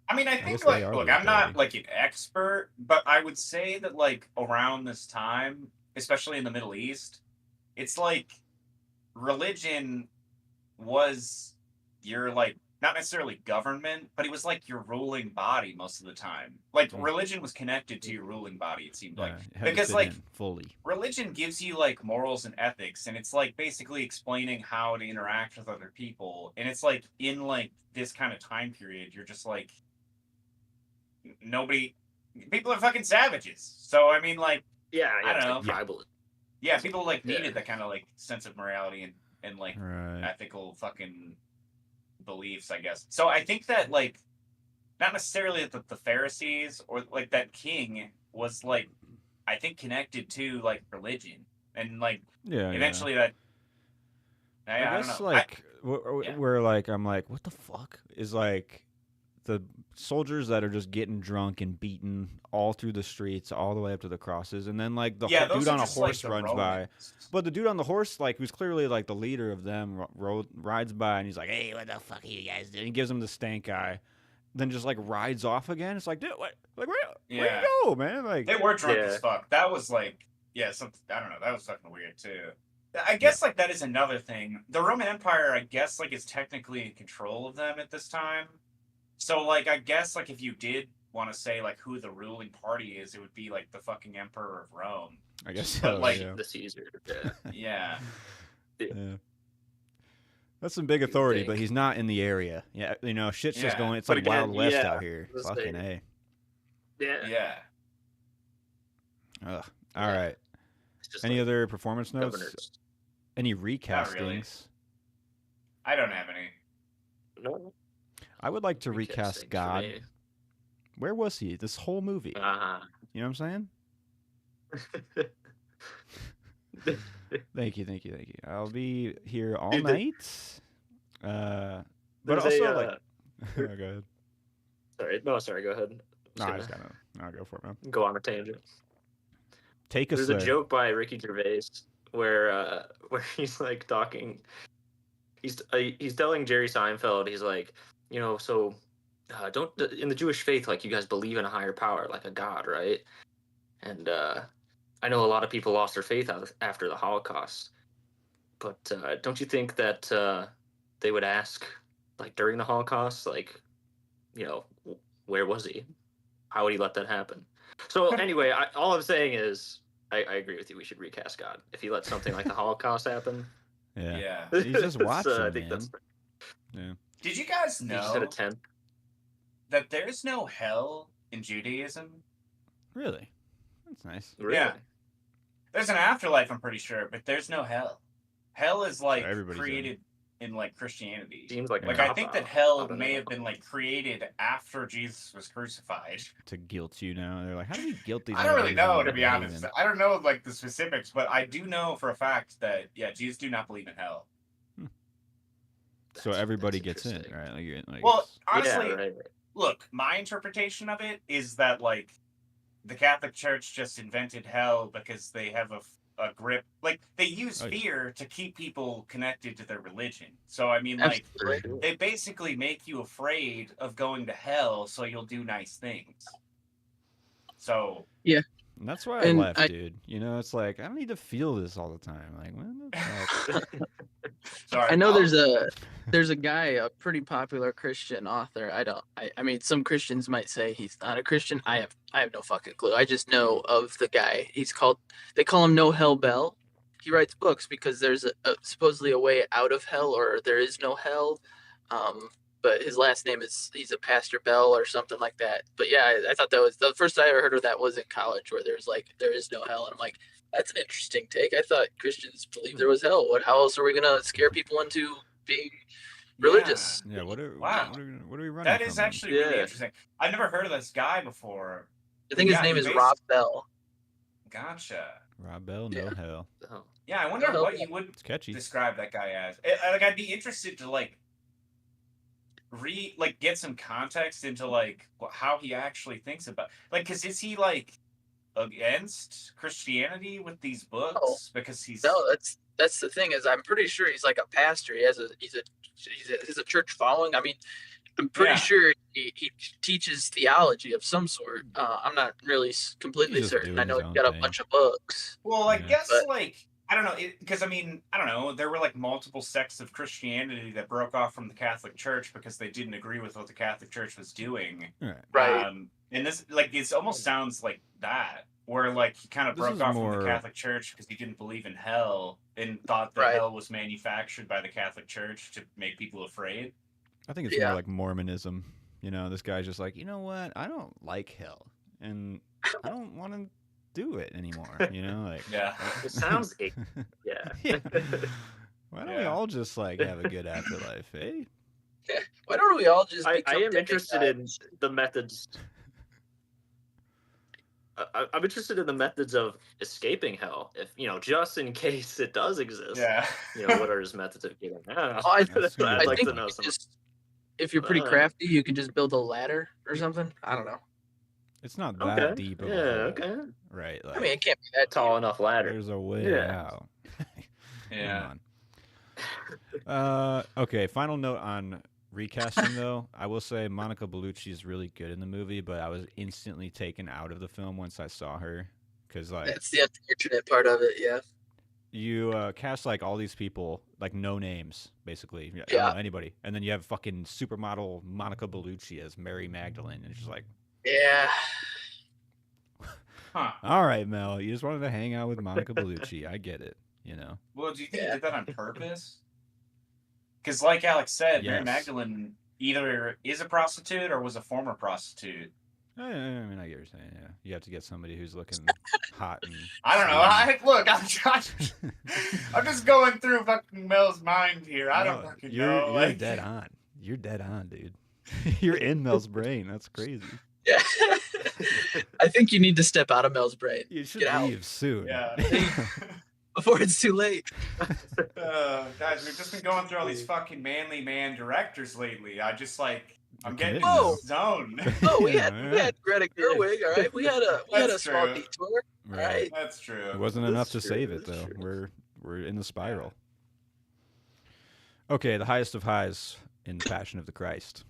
I mean, I guess think they like, are look, the I'm not authority. like an expert, but I would say that like around this time, especially in the Middle East, it's like religion was your like not necessarily government, but it was like your ruling body most of the time. Like Mm. religion was connected to your ruling body. It seemed like Yeah, it had to because fit like in fully. religion gives you like morals and ethics, and it's like basically explaining how to interact with other people, and it's like in like this kind of time period you're just like nobody people are fucking savages, so I mean like Yeah, I don't it's know. like tribal. yeah, people like Yeah. needed that kind of like sense of morality and like Right. ethical fucking beliefs, I guess. So I think that like not necessarily that the Pharisees or like that king was like, I think connected to like religion and like Yeah, eventually that. I I don't guess know. like yeah. we're like I'm like, what the fuck is like the soldiers that are just getting drunk and beaten all through the streets all the way up to the crosses, and then like the Yeah, those dude are on a just like horse the runs by. Romans. But the dude on the horse, like, who's clearly like the leader of them, rides by and he's like, "Hey, what the fuck are you guys doing?" He gives him the stank eye, then just like rides off again. It's like, dude, what? Like, where Yeah. you go, man? Like, They were drunk Yeah. as fuck. That was like, yeah, something. I don't know. That was fucking weird too. I guess like that is another thing. The Roman Empire, I guess, like is technically in control of them at this time. So like, I guess like if you did want to say like who the ruling party is, it would be like the fucking Emperor of Rome. I guess But, so. like, yeah. The Caesar. Yeah. Yeah. Yeah. That's some big authority, think. but he's not in the area. Yeah, you know, shit's just Yeah. going. It's But like again, Wild West yeah, out here. let's Fucking say- A. Yeah. Yeah. Ugh. All Yeah. right. It's just Any like other performance notes? governors. Any really. recastings? I don't have any. No. I would like to Recasting recast for God. me. Where was he this whole movie? Ah. You know what I'm saying? Thank you. I'll be here all Dude, night. But There's also, a, like, go ahead. sorry, go ahead. No, Just I just gonna gotta. I'll go for it, man. go on a tangent. Take us There's there. a joke by Ricky Gervais where he's like talking. He's telling Jerry Seinfeld. He's like, you know, so don't in the Jewish faith, like you guys believe in a higher power, like a god, right? And I know a lot of people lost their faith after the Holocaust, but don't you think that they would ask, like during the Holocaust, like, you know, where was he? How would he let that happen? So anyway, all I'm saying is, I agree with you. We should recast God. If he let something like the Holocaust happen, Yeah. Yeah. He's just watching, I think man. that's Yeah. Did you guys he just had a know 10. that there's no hell in Judaism? Really? That's nice. Really? Yeah. There's an afterlife, I'm pretty sure, but there's no hell. Hell is like everybody's in. created in like Christianity. Seems like a Like I cop think that out. hell I don't may know. have been like created after Jesus was crucified. To guilt you now. They're like, how do we guilt these? I don't really individuals know, into to be honest. believing? I don't know like the specifics, but I do know for a fact that Jesus do not believe in hell. So That's everybody gets in, interesting. right? Like, Well, it's- honestly, Yeah, right. look, my interpretation of it is that like the Catholic Church just invented hell because they have a grip, like they use Oh, yeah. fear to keep people connected to their religion. So I mean, like Absolutely. they basically make you afraid of going to hell, so you'll do nice things. So And that's why And I left, I- dude. You know, it's like I don't need to feel this all the time. Like, what the fuck? sorry, I know Paul. there's a guy, a pretty popular Christian author. I mean, some Christians might say he's not a Christian. I have no fucking clue. I just know of the guy. They call him No Hell Bell. He writes books because there's supposedly a way out of hell, or there is no hell. But his last name he's a Pastor Bell or something like that. But yeah, I thought that was the first I ever heard of that was in college, where there's like there is no hell, and I'm like, that's an interesting take. I thought Christians believed there was hell. How else are we gonna scare people into being religious? Yeah, what are Wow. what are we running That from is then? actually really Yeah. interesting. I've never heard of this guy before. I think his Yeah, name he is basi- Rob Bell. Gotcha. Rob Bell, no Yeah. hell. Oh. Yeah, I wonder No, what you would It's catchy. describe that guy as. Like, I'd be interested to like get some context into like how he actually thinks about, like, because is he like against Christianity with these books? Oh. Because he's No, that's the thing is I'm pretty sure he's like a pastor. He's a church following. I mean, I'm pretty Yeah. sure he teaches theology of some sort. I'm not really completely He's just certain. doing I know his he's own got a thing. bunch of books. Well, I Yeah. guess But- like I don't know, because I mean I don't know. There were like multiple sects of Christianity that broke off from the Catholic Church because they didn't agree with what the Catholic Church was doing. Right. Right. And this like it almost sounds like that, where like he kind of This broke is off from more- the Catholic Church because he didn't believe in hell and thought that Right. hell was manufactured by the Catholic Church to make people afraid. I think it's Yeah. more like Mormonism. You know, this guy's just like, you know what? I don't like hell, and I don't want to do it anymore. You know, like Yeah. It sounds icky. Yeah. Yeah. Why don't we Yeah. all just like have a good afterlife, eh? Why don't we all just I become am interested in demigods? the methods. I'm interested in the methods of escaping hell. If just in case it does exist. Yeah. What are his methods of getting out? Oh, I That's gonna I'd be like think to you know could some. just, if you're pretty Uh, crafty, you can just build a ladder or something. I don't know. It's not that Okay. deep of Yeah. a hole, Okay. right? Like, I mean, it can't be that Tall deep. enough ladder. there's a way Yeah. out. Yeah. Come on. Okay, final note on recasting though. I will say Monica Bellucci is really good in the movie, but I was instantly taken out of the film once I saw her because like That's the unfortunate part of it. Yeah. you cast like all these people like no names basically. I don't Yeah. know anybody, and then you have fucking supermodel Monica Bellucci as Mary Magdalene, and it's just like, Yeah. Huh. all right, Mel, you just wanted to hang out with Monica Bellucci. I get it, you know. Well, do you think Yeah. he did that on purpose? Because, like Alex said, Mary Yes. Magdalene either is a prostitute or was a former prostitute. I mean, I get what you're saying. Yeah, you have to get somebody who's looking hot and. I don't know. I'm just going through fucking Mel's mind here. I don't No, fucking you're, know. You're like- dead on. You're dead on, dude. You're in Mel's brain. That's crazy. Yeah. I think you need to step out of Mel's brain You should Get out. leave soon. Yeah. before it's too late. Guys, we've just been going through all these fucking manly man directors lately. I'm You're getting in Whoa. this zone. Oh, we Yeah, had Greta Gerwig. All right, we had a That's small true. detour. All right. That's true. It wasn't enough to That's true, save it that's though. true. We're in the spiral. Okay, the highest of highs in the Passion of the Christ.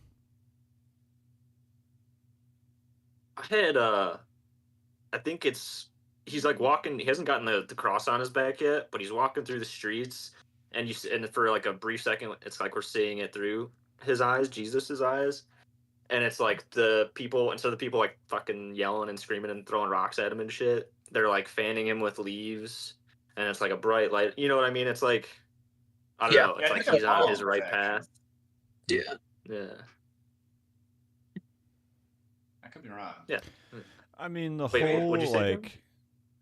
I had I think he's like walking. He hasn't gotten the cross on his back yet, but he's walking through the streets, and and for like a brief second, it's like we're seeing it through his eyes, Jesus's eyes, and it's like the people instead of the people like fucking yelling and screaming and throwing rocks at him and shit, they're like fanning him with leaves, and it's like a bright light. You know what I mean? It's like I don't Yeah. know. Yeah, It's I like think he's I'm on following his right this, path. Yeah. Yeah. I could be wrong. Yeah. I mean, the Wait, whole what'd you say, Jim? like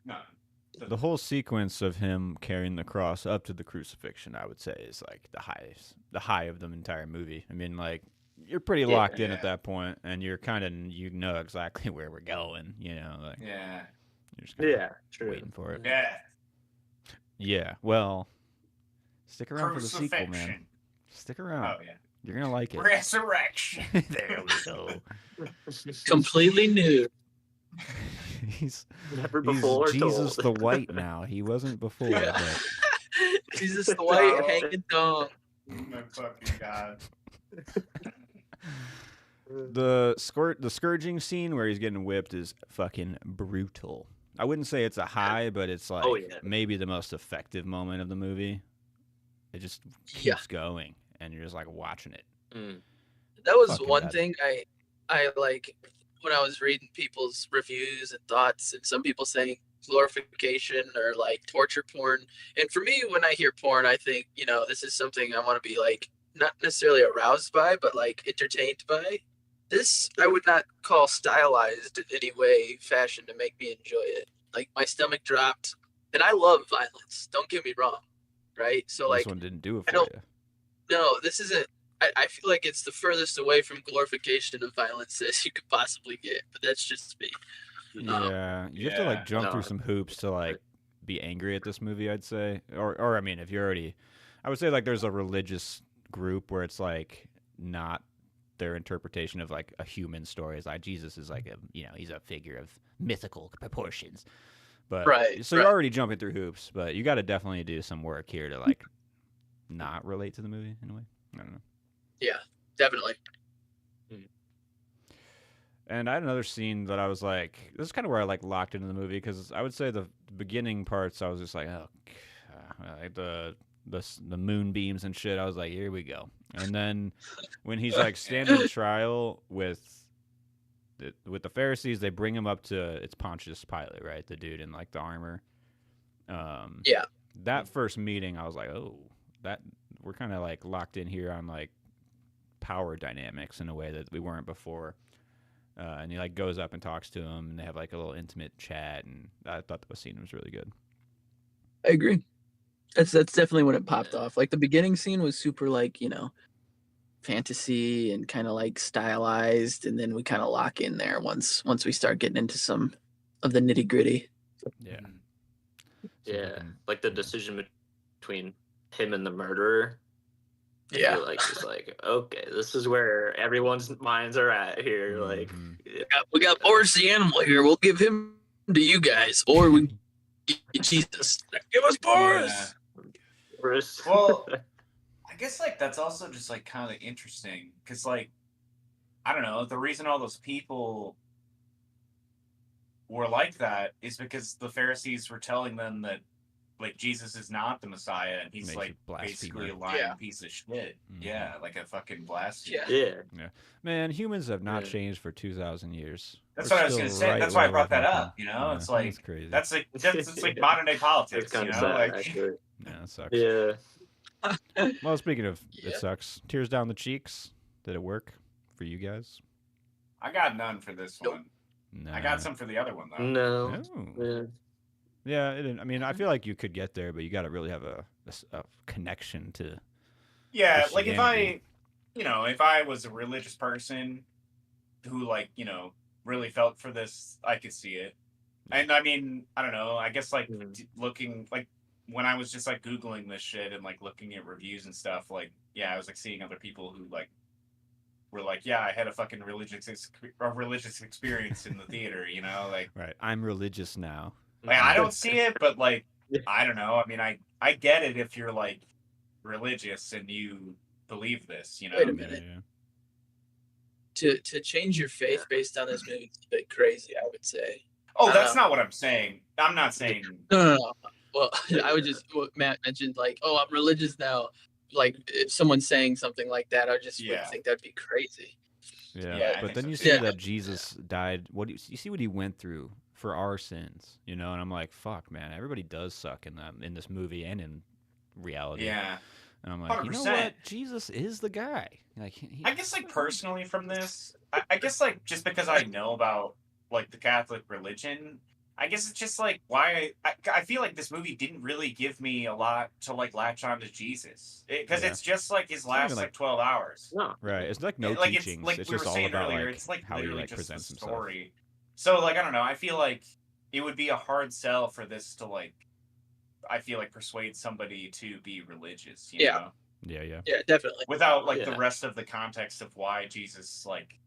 No. the whole sequence of him carrying the cross up to the crucifixion, I would say, is like the high of the entire movie. I mean, like you're pretty Yeah. locked in Yeah. at that point, and you're kind of you know exactly where we're going. You know, like Yeah. you're just kinda Yeah. True. waiting for it. Yeah. Yeah. Well, stick around for the sequel, man. Crucifixion. Stick around. Oh yeah. You're gonna like it. Resurrection. There we go. Completely new. he's Never he's before Jesus told. the White now. He wasn't before, Yeah. but Jesus the White No. hanging dong. My fucking god. the scourging scene where he's getting whipped is fucking brutal. I wouldn't say it's a high, but it's like Oh, yeah. maybe the most effective moment of the movie. It just keeps Yeah. going, and you're just like watching it. Mm. That was Fucking one bad. thing I like when I was reading people's reviews and thoughts, and some people saying glorification or like torture porn. And for me, when I hear porn, I think, this is something I want to be like not necessarily aroused by, but like entertained by. This I would not call stylized in any way, fashion to make me enjoy it. Like my stomach dropped, and I love violence. Don't get me wrong, right? So like This one didn't do it I for don't- you. no, this isn't. I feel like it's the furthest away from glorification of violence as you could possibly get, but that's just me. Yeah, you have to Yeah. like jump No. through some hoops to like be angry at this movie, I'd say. Or I mean, if you're already, I would say like there's a religious group where it's like not their interpretation of like a human story is like Jesus is like he's a figure of mythical proportions. But Right, so you're right. already jumping through hoops, but you got to definitely do some work here to like not relate to the movie in a way. I don't know. Yeah, definitely. And I had another scene that I was like, this is kind of where I like locked into the movie because I would say the beginning parts I was just like, oh, like the moonbeams and shit. I was like, here we go. And then when he's like standing trial with the Pharisees, they bring him up to it's Pontius Pilate, right? The dude in like the armor. Yeah. That first meeting, I was like, oh, that we're kind of like locked in here on like power dynamics in a way that we weren't before. And he like goes up and talks to him, and they have like a little intimate chat, and I thought the scene was really good. I agree. That's definitely when it popped off. Like the beginning scene was super like, fantasy and kind of like stylized, and then we kind of lock in there once we start getting into some of the nitty gritty. Yeah. Mm. Yeah, fucking- like the decision between him and the murderer. I Yeah, feel like it's like, okay, this is where everyone's minds are at here. Like, Mhm. we got Boris the animal here. We'll give him to you guys, or we Jesus, give us Boris. Boris. Well, I guess like that's also just like kind of interesting because like I don't know, the reason all those people were like that is because the Pharisees were telling them that like Jesus is not the Messiah and he's Makes like you blasphemer. basically a lying Yeah. piece of shit. Mhm. Yeah, like a fucking blasphemer. Yeah. Yeah. Man, humans have not Yeah. changed for 2,000 years. That's We're what I was still gonna say. right That's why I where brought we that fucking- up. You know, it's Yeah, like that's crazy. that's like it's like modern day It's politics. kind You of know, sad, like actually. Yeah, that sucks. Yeah. Well, speaking of Yeah. it sucks, tears down the cheeks. Did it work for you guys? I got none for this Nope. one. No. I got some for the other one though. No. Oh. Yeah. Yeah, it didn't, I mean, I feel like you could get there, but you got to really have a connection to. Yeah, like if Christianity. if I was a religious person who like, really felt for this, I could see it. And I mean, I don't know, I guess like looking like when I was just like Googling this shit and like looking at reviews and stuff, like, yeah, I was like seeing other people who like were like, yeah, I had a fucking religious experience in the theater, like Right. I'm religious now. I don't see it, but like Yeah. I don't know. I mean, I get it if you're like religious and you believe this, Wait a Yeah, minute. yeah. To change your faith based on this movie is a bit crazy, I would say. Oh, that's not what I'm saying. I'm not saying. No. Well, I would just what Matt mentioned, like, oh, I'm religious now. Like, if someone's saying something like that, I just Yeah. would think that'd be crazy. Yeah, Yeah, I but think then so you too. see Yeah. that Jesus died. You see what he went through for our sins, and I'm like, fuck, man, everybody does suck in this movie and in reality. Yeah, and I'm like, you know 100%. what? Jesus is the guy. Like, I guess like personally from this, I guess like just because I know about like the Catholic religion, I guess it's just like why I feel like this movie didn't really give me a lot to like latch on to Jesus because Yeah. it's just like his not last even, like like- 12 hours. No. right. It's like no like teachings. it's like It's we were just all saying about earlier, like it's like how he literally like just presents the himself. story. So like I don't know, I feel like it would be a hard sell for this to like I feel like persuade somebody to be religious, you Yeah. know? Yeah. Yeah, definitely. Without like the Yeah. rest of the context of why Jesus like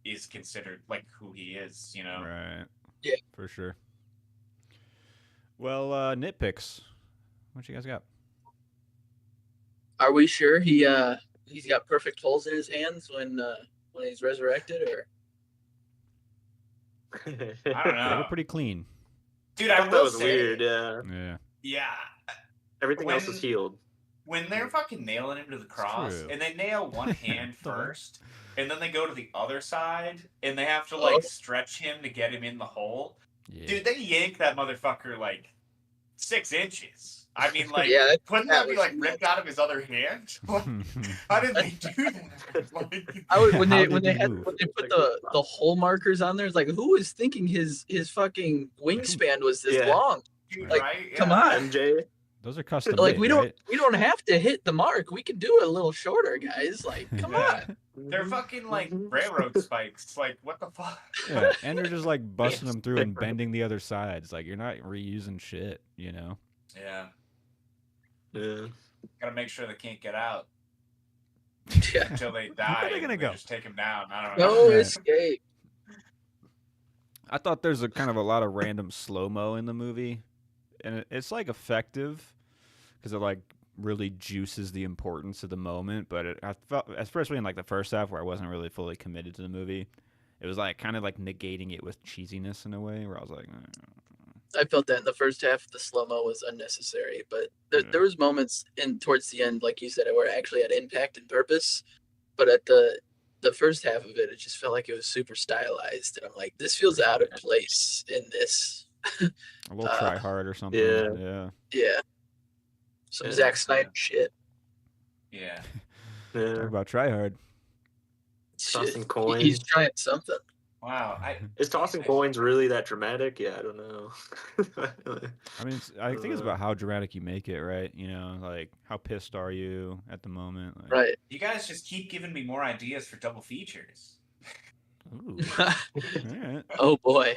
is considered like who he is, Right. Yeah. For sure. Well, nitpicks. What you guys got? Are we sure he's got perfect holes in his hands when he's resurrected, or I don't They know. were pretty clean. Dude, I I thought that will was say, weird. Yeah. Yeah. yeah, Everything else is When- healed. when they're fucking nailing him to the cross true. and they nail one hand The one- first and then they go to the other side and they have to Oh. like stretch him to get him in the hole. Yeah. Dude, they yank that motherfucker like 6 inches. I mean, like, Yeah, couldn't that that be was like ripped out of his other hand? Like, how did they do that? Like, I would when How they did when they he had move? when they put the hole markers on there, it's like, who was thinking his fucking wingspan was this Yeah. long? dude, Like, right? come Yeah. on. MJ. Those are custom Like made, we don't right? we don't have to hit the mark. We can do it a little shorter, guys. Like, come Yeah. on. They're fucking like Mhm. railroad spikes. Like, what the fuck? Yeah, and they're just like busting them through and bending the other sides. Like you're not reusing shit, Yeah. Yeah. Gotta make sure they can't get out Yeah. until they are die. they and gonna they go? Just take him down. I don't know. No Yeah. escape. I thought there's a kind of a lot of random slow mo in the movie, and it's like effective because it like really juices the importance of the moment. But I felt, especially in like the first half where I wasn't really fully committed to the movie, it was like kind of like negating it with cheesiness in a way where I was like, I felt that in the first half, the slow mo was unnecessary, but Yeah. there was moments in towards the end, like you said, where it actually had impact and purpose. But at the first half of it, it just felt like it was super stylized, and I'm like, this feels out of place in this. a little try hard or something. yeah. Yeah. Yeah, some Yeah. Zack Snyder shit. Yeah. Talk Yeah. about try hard. Toss some Shit. coins. He's trying something. Wow. Is tossing coins really that dramatic? Yeah, I don't know. I mean, I think it's about how dramatic you make it, right? You know, like how pissed are you at the moment? Like, Right. You guys just keep giving me more ideas for double features. ooh, all right. Oh boy.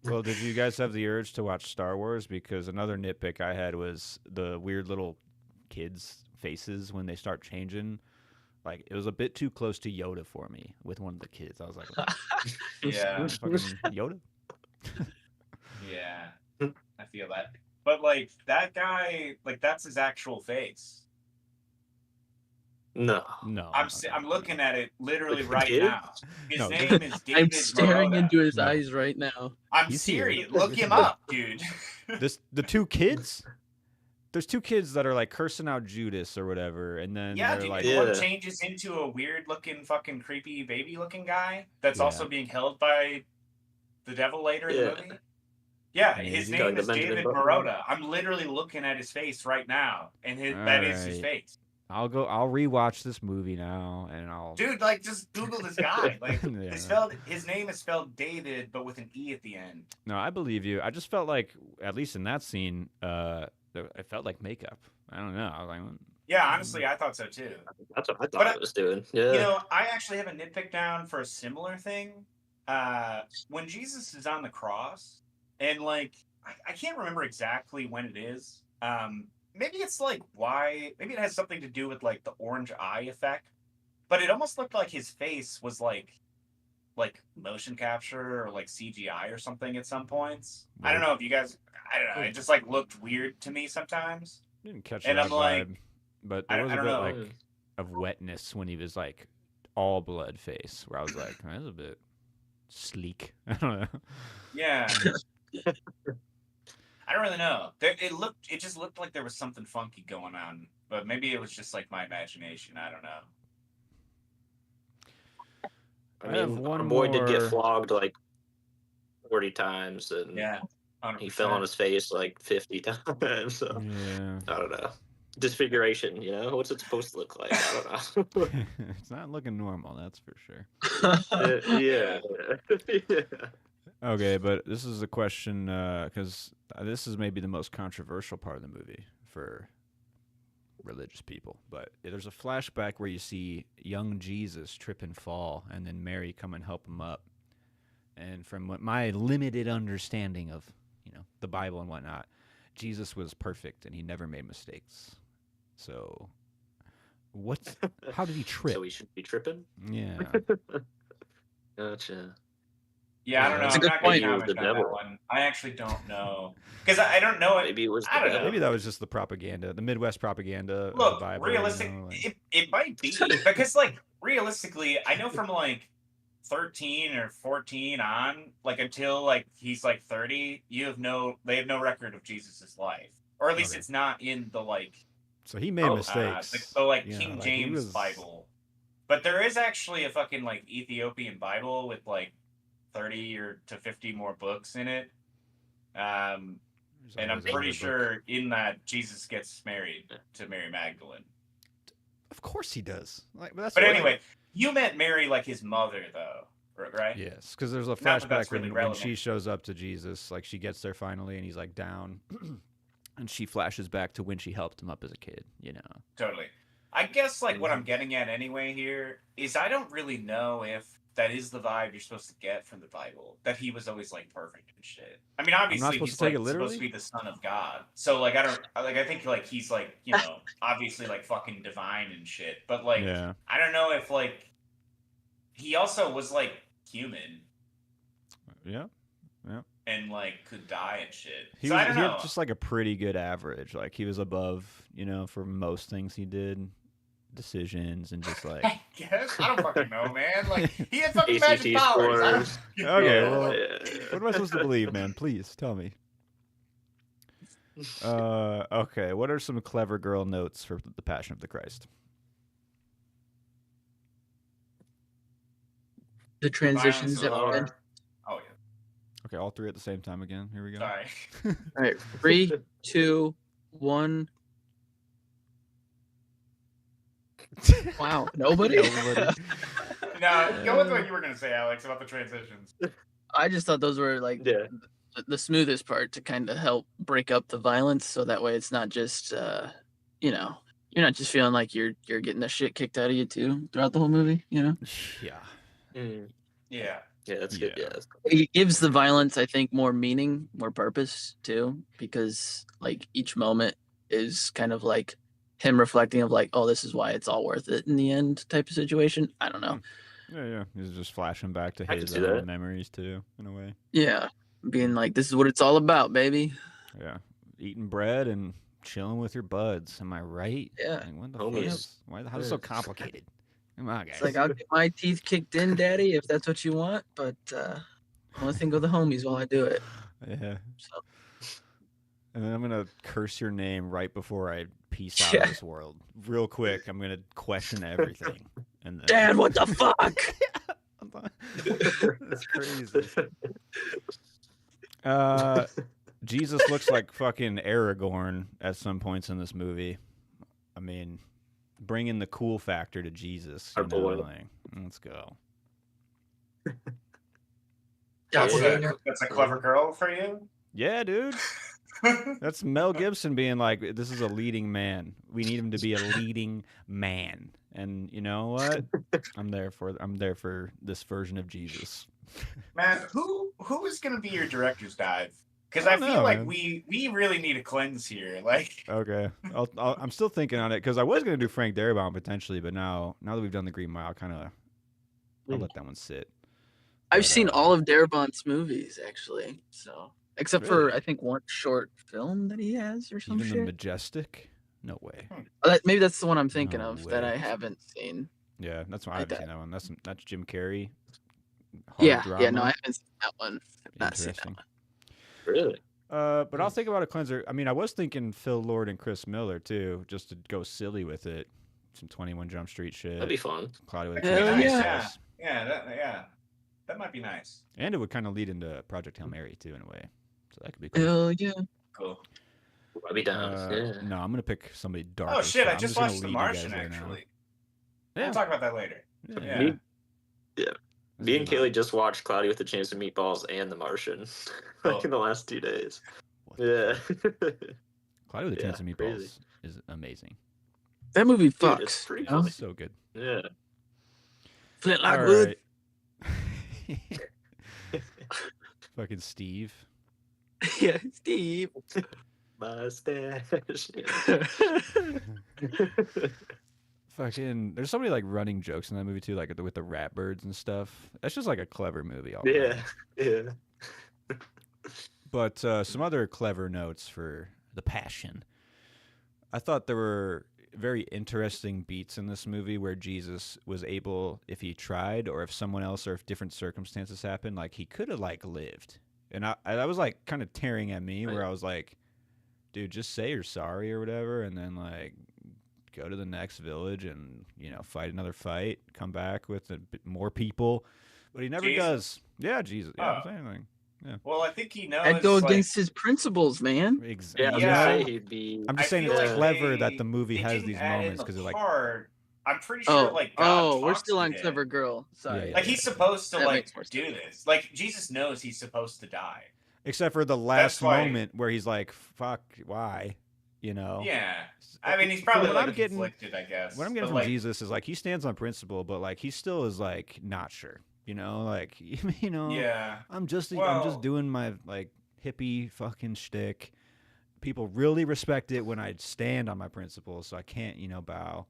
Well, did you guys have the urge to watch Star Wars? Because another nitpick I had was the weird little kids' faces when they start changing. Like, it was a bit too close to Yoda for me with one of the kids. I was like, Yeah. fucking Yoda? Yeah. I feel that. But like that guy, like that's his actual face. No. No. I'm looking at it literally right Kid? now. His No. name is David I'm staring Morota. into his No. eyes right now. I'm He's here. serious. Look him up, dude. The two kids? There's two kids that are like cursing out Judas or whatever, and then Yeah, they're dude. like, One Yeah. changes into a weird looking fucking creepy baby looking guy that's Yeah. also being held by the devil later in Yeah. the movie. Yeah, his Maybe. name Like is the Benjamin David Button. Morota. I'm literally looking at his face right now, and that is his Alright. face. I'll rewatch this movie now, and I'll. Dude, like just Google this guy. Like Yeah. his name is spelled David, but with an E at the end. No, I believe you. I just felt like, at least in that scene, it felt like makeup. I don't know. I was like, Yeah, honestly, I thought so too. That's what I thought But it was doing. Yeah. You know, I actually have a nitpick down for a similar thing. When Jesus is on the cross, and like I can't remember exactly when it is. Maybe it's like maybe it has something to do with like the orange eye effect. But it almost looked like his face was like motion capture or like CGI or something at some points. I don't know if you guys I don't know, it just like looked weird to me sometimes. didn't catch And that I'm like, vibe. But I there was a don't bit know. like of wetness when he was like all blood face, where I was like, that's a bit sleek. I don't know. Yeah. I don't really know. It just looked like there was something funky going on, but maybe it was just like my imagination. I don't know. I have mean, one our boy did more- get flogged like 40 times, and Yeah. 100%. he fell on his face like 50 times. So Yeah. I don't know. Disfiguration, you know? What's it supposed to look like? I don't know. It's not looking normal, that's for sure. Yeah. Yeah. Okay, but this is a question because this is maybe the most controversial part of the movie for religious people. But there's a flashback where you see young Jesus trip and fall, and then Mary come and help him up. And from what my limited understanding of, the Bible and whatnot, Jesus was perfect and he never made mistakes. So, how did he trip? So we should be tripping? Yeah. Gotcha. Yeah, I don't know. That's a I'm good not going point. to comment The on that devil. one. I actually don't know because I don't know it. Maybe it was I don't know. Maybe that was just the propaganda, the Midwest propaganda of the Look, Bible. realistic. like- It might be because like realistically, I know from like 13 or 14 on, like until like he's like 30, they have no record of Jesus's life, or at least Okay. it's not in the like So he made mistakes. King he James was- Bible. But there is actually a fucking like Ethiopian Bible with like 30 or to 50 more books in it. And I'm always pretty another book. sure in that Jesus gets married to Mary Magdalene. Of course he does. Like, but But anyway, you meant Mary like his mother though, right? yes, because there's a Not that flashback that's really when relevant. she shows up to Jesus, like she gets there finally, and he's like down, and she flashes back to when she helped him up as a kid. Totally. I guess like what I'm getting at anyway here is I don't really know if that is the vibe you're supposed to get from the Bible, that he was always like perfect and shit. I mean, obviously supposed he's to take like it supposed literally? to be the son of God. So like I think like he's like, obviously like fucking divine and shit. But like Yeah, I don't know if like he also was like human yeah. and like could die and shit. He So was I don't he know. had just like a pretty good average. Like he was above, for most things he did, decisions and just like. I guess I don't fucking know, man. Like he had fucking magic ACT powers. I don't scores. fucking Okay, know. well, Yeah. What am I supposed to believe, man? Please tell me. Okay. What are some clever girl notes for the Passion of the Christ? The transitions Violence at galore. the end. Oh yeah. Okay, all three at the same time again. Here we go. Sorry. All right, 3, 2, 1. Wow, nobody. Nobody. No, go with what you were gonna say, Alex, about the transitions. I just thought those were like Yeah. the smoothest part to kind of help break up the violence, so that way it's not just you're not just feeling like you're getting the shit kicked out of you too throughout the whole movie. Yeah. Mm. Yeah. Yeah, that's good. Yeah. Yeah. That's It gives the violence, I think, more meaning, more purpose too, because like each moment is kind of like him reflecting of like, oh, this is why it's all worth it in the end type of situation. I don't know. Yeah. He's just flashing back to I can his see own that. memories too, in a way. Yeah, being like, this is what it's all about, baby. Yeah. Eating bread and chilling with your buds. Am I right? Yeah. Like, what the Homies. fuck? Why? How's it so complicated? Come on, guys. It's like, I'll get my teeth kicked in, daddy, if that's what you want, but I want to think of the homies while I do it. Yeah. So And then I'm gonna curse your name right before I peace out Yeah. of this world. Real quick, I'm gonna question everything. And then Dad, what the fuck? That's crazy. Jesus looks like fucking Aragorn at some points in this movie. I mean, bringing the cool factor to Jesus. Our boy. Like, let's go. That's a clever girl for you. Yeah, dude. That's Mel Gibson being like, this is a leading man. We need him to be a leading man. And you know what? I'm there for this version of Jesus. Man, who is gonna be your director's dive? Because I I don't feel know, like man. we really need a cleanse here. Like, Okay, I'm still thinking on it because I was gonna do Frank Darabont potentially, but now that we've done the Green Mile, I'll let that one sit. I've But, seen all of Darabont's movies, actually. So, except for, Really? I think, one short film that he has or some even the shit. Majestic. No way. Maybe that's the one I'm thinking No of that way. I haven't seen. Yeah, that's why I Like haven't seen that one. That's Jim Carrey. Hard Yeah, drama. yeah, no, I haven't seen that one. I've not seen that Interesting. one. Really? But I'll think about a cleanser. I mean, I was thinking Phil Lord and Chris Miller too, just to go silly with it. Some 21 Jump Street shit. That'd be fun. Cloudy with Hell Chemistry yeah. Sauce. that might be nice. And it would kind of lead into Project Hail Mary too, in a way. So that could be cool. Hell yeah. Cool. I'd be down. Yeah. No, I'm gonna pick somebody dark. Oh shit! I I'm just gonna watched The lead you guys Martian. right now. Actually, Yeah. we'll talk about that later. Yeah. Me, That's me and good. Kaylee just watched Cloudy with a Chance of Meatballs and The Martian, Cool. like in the last 2 days. What Yeah. Cloudy with a Yeah, Chance of Meatballs crazy. is amazing. That movie Dude, fucks. it's pretty you know? funny. So good. Yeah. Flintlock All Wood. right. Fucking Steve. Yeah, Steve. Mustache. Fucking, there's so many like running jokes in that movie too, like with the rat birds and stuff. That's just like a clever movie. All Yeah. around. Yeah. But some other clever notes for The Passion. I thought there were very interesting beats in this movie where Jesus was able, if he tried or if someone else or if different circumstances happened, like he could have like lived. And I was like kind of tearing at me where Right. I was like, dude, just say you're sorry or whatever, and then like go to the next village and fight another fight, come back with more people. But he never Jesus? does. Yeah, Jesus. Yeah, Oh. same thing. Well, I think he knows. I'd go like, against his principles, man. Yeah, I was Yeah. gonna say he'd be. I'm just I saying feel it's like clever that they- the movie they has didn't these add in moments the because they're like, part. I'm pretty sure, like, God we're talks still to on him. Clever Girl. Sorry. Yeah, Like he's supposed to That like makes more do sense. this. Like Jesus knows he's supposed to die. except for the last why- moment where he's like, fuck, why? Yeah. I mean, he's From probably what like I'm getting- conflicted, I guess. What I'm getting but, from like, Jesus is like he stands on principle, but like he still is like not sure. Like Yeah. I'm just Well- doing my like hippie fucking shtick. People really respect it when I stand on my principles, so I can't bow.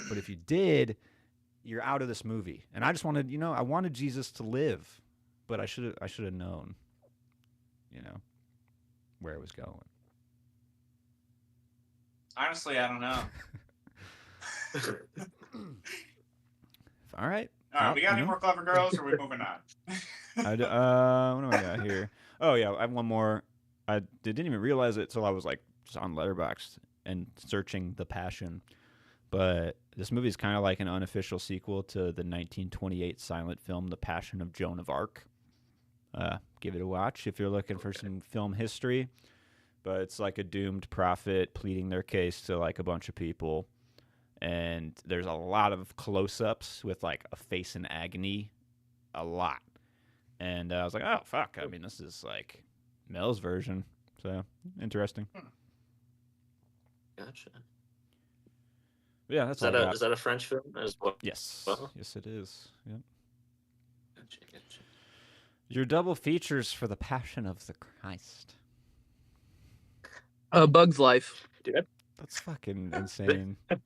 But if you did, you're out of this movie. And I just wanted I wanted Jesus to live, but I should have known, where it was going. Honestly, I don't know. All right. All right, Well, we got any you know. more clever girls, or are we moving on? What do I got here? Oh yeah, I have one more. I didn't even realize it till I was like just on Letterboxd and searching The Passion. But this movie is kind of like an unofficial sequel to the 1928 silent film The Passion of Joan of Arc. Give it a watch if you're looking for some film history. But it's like a doomed prophet pleading their case to like a bunch of people. and there's a lot of close-ups with like a face in agony, a lot. And I was like, oh fuck! I mean, this is like Mel's version, so interesting. Gotcha. Yeah, that's all I got. Is that a French film as well? Yes, Well. yes, it is. Yep. Gotcha. Your double features for the Passion of the Christ. Bug's Life. Dude, That's fucking insane. I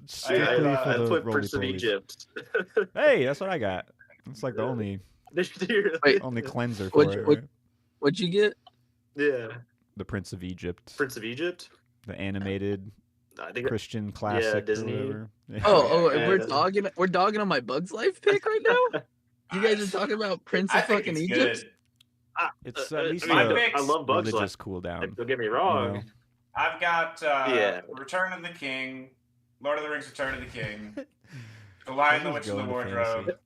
Strictly for I the put roly Prince of polies. Egypt. Hey, that's what I got. It's like the only Wait. cleanser for it. Right? What'd you get? Yeah, The Prince of Egypt, Prince of Egypt. the animated I think Christian classic. Disney. Or whatever. Yeah. Oh, Yeah. we're dogging on my Bug's Life pick right now. You guys are talking about Prince I of think fucking it's Egypt. good. It's I at least mean, a I love Bugs religious Life. cool down. Don't get me wrong. know? I've got Yeah. Return of the King, Lord of the Rings: Return of the King, The Lion, the Witch, and the Wardrobe.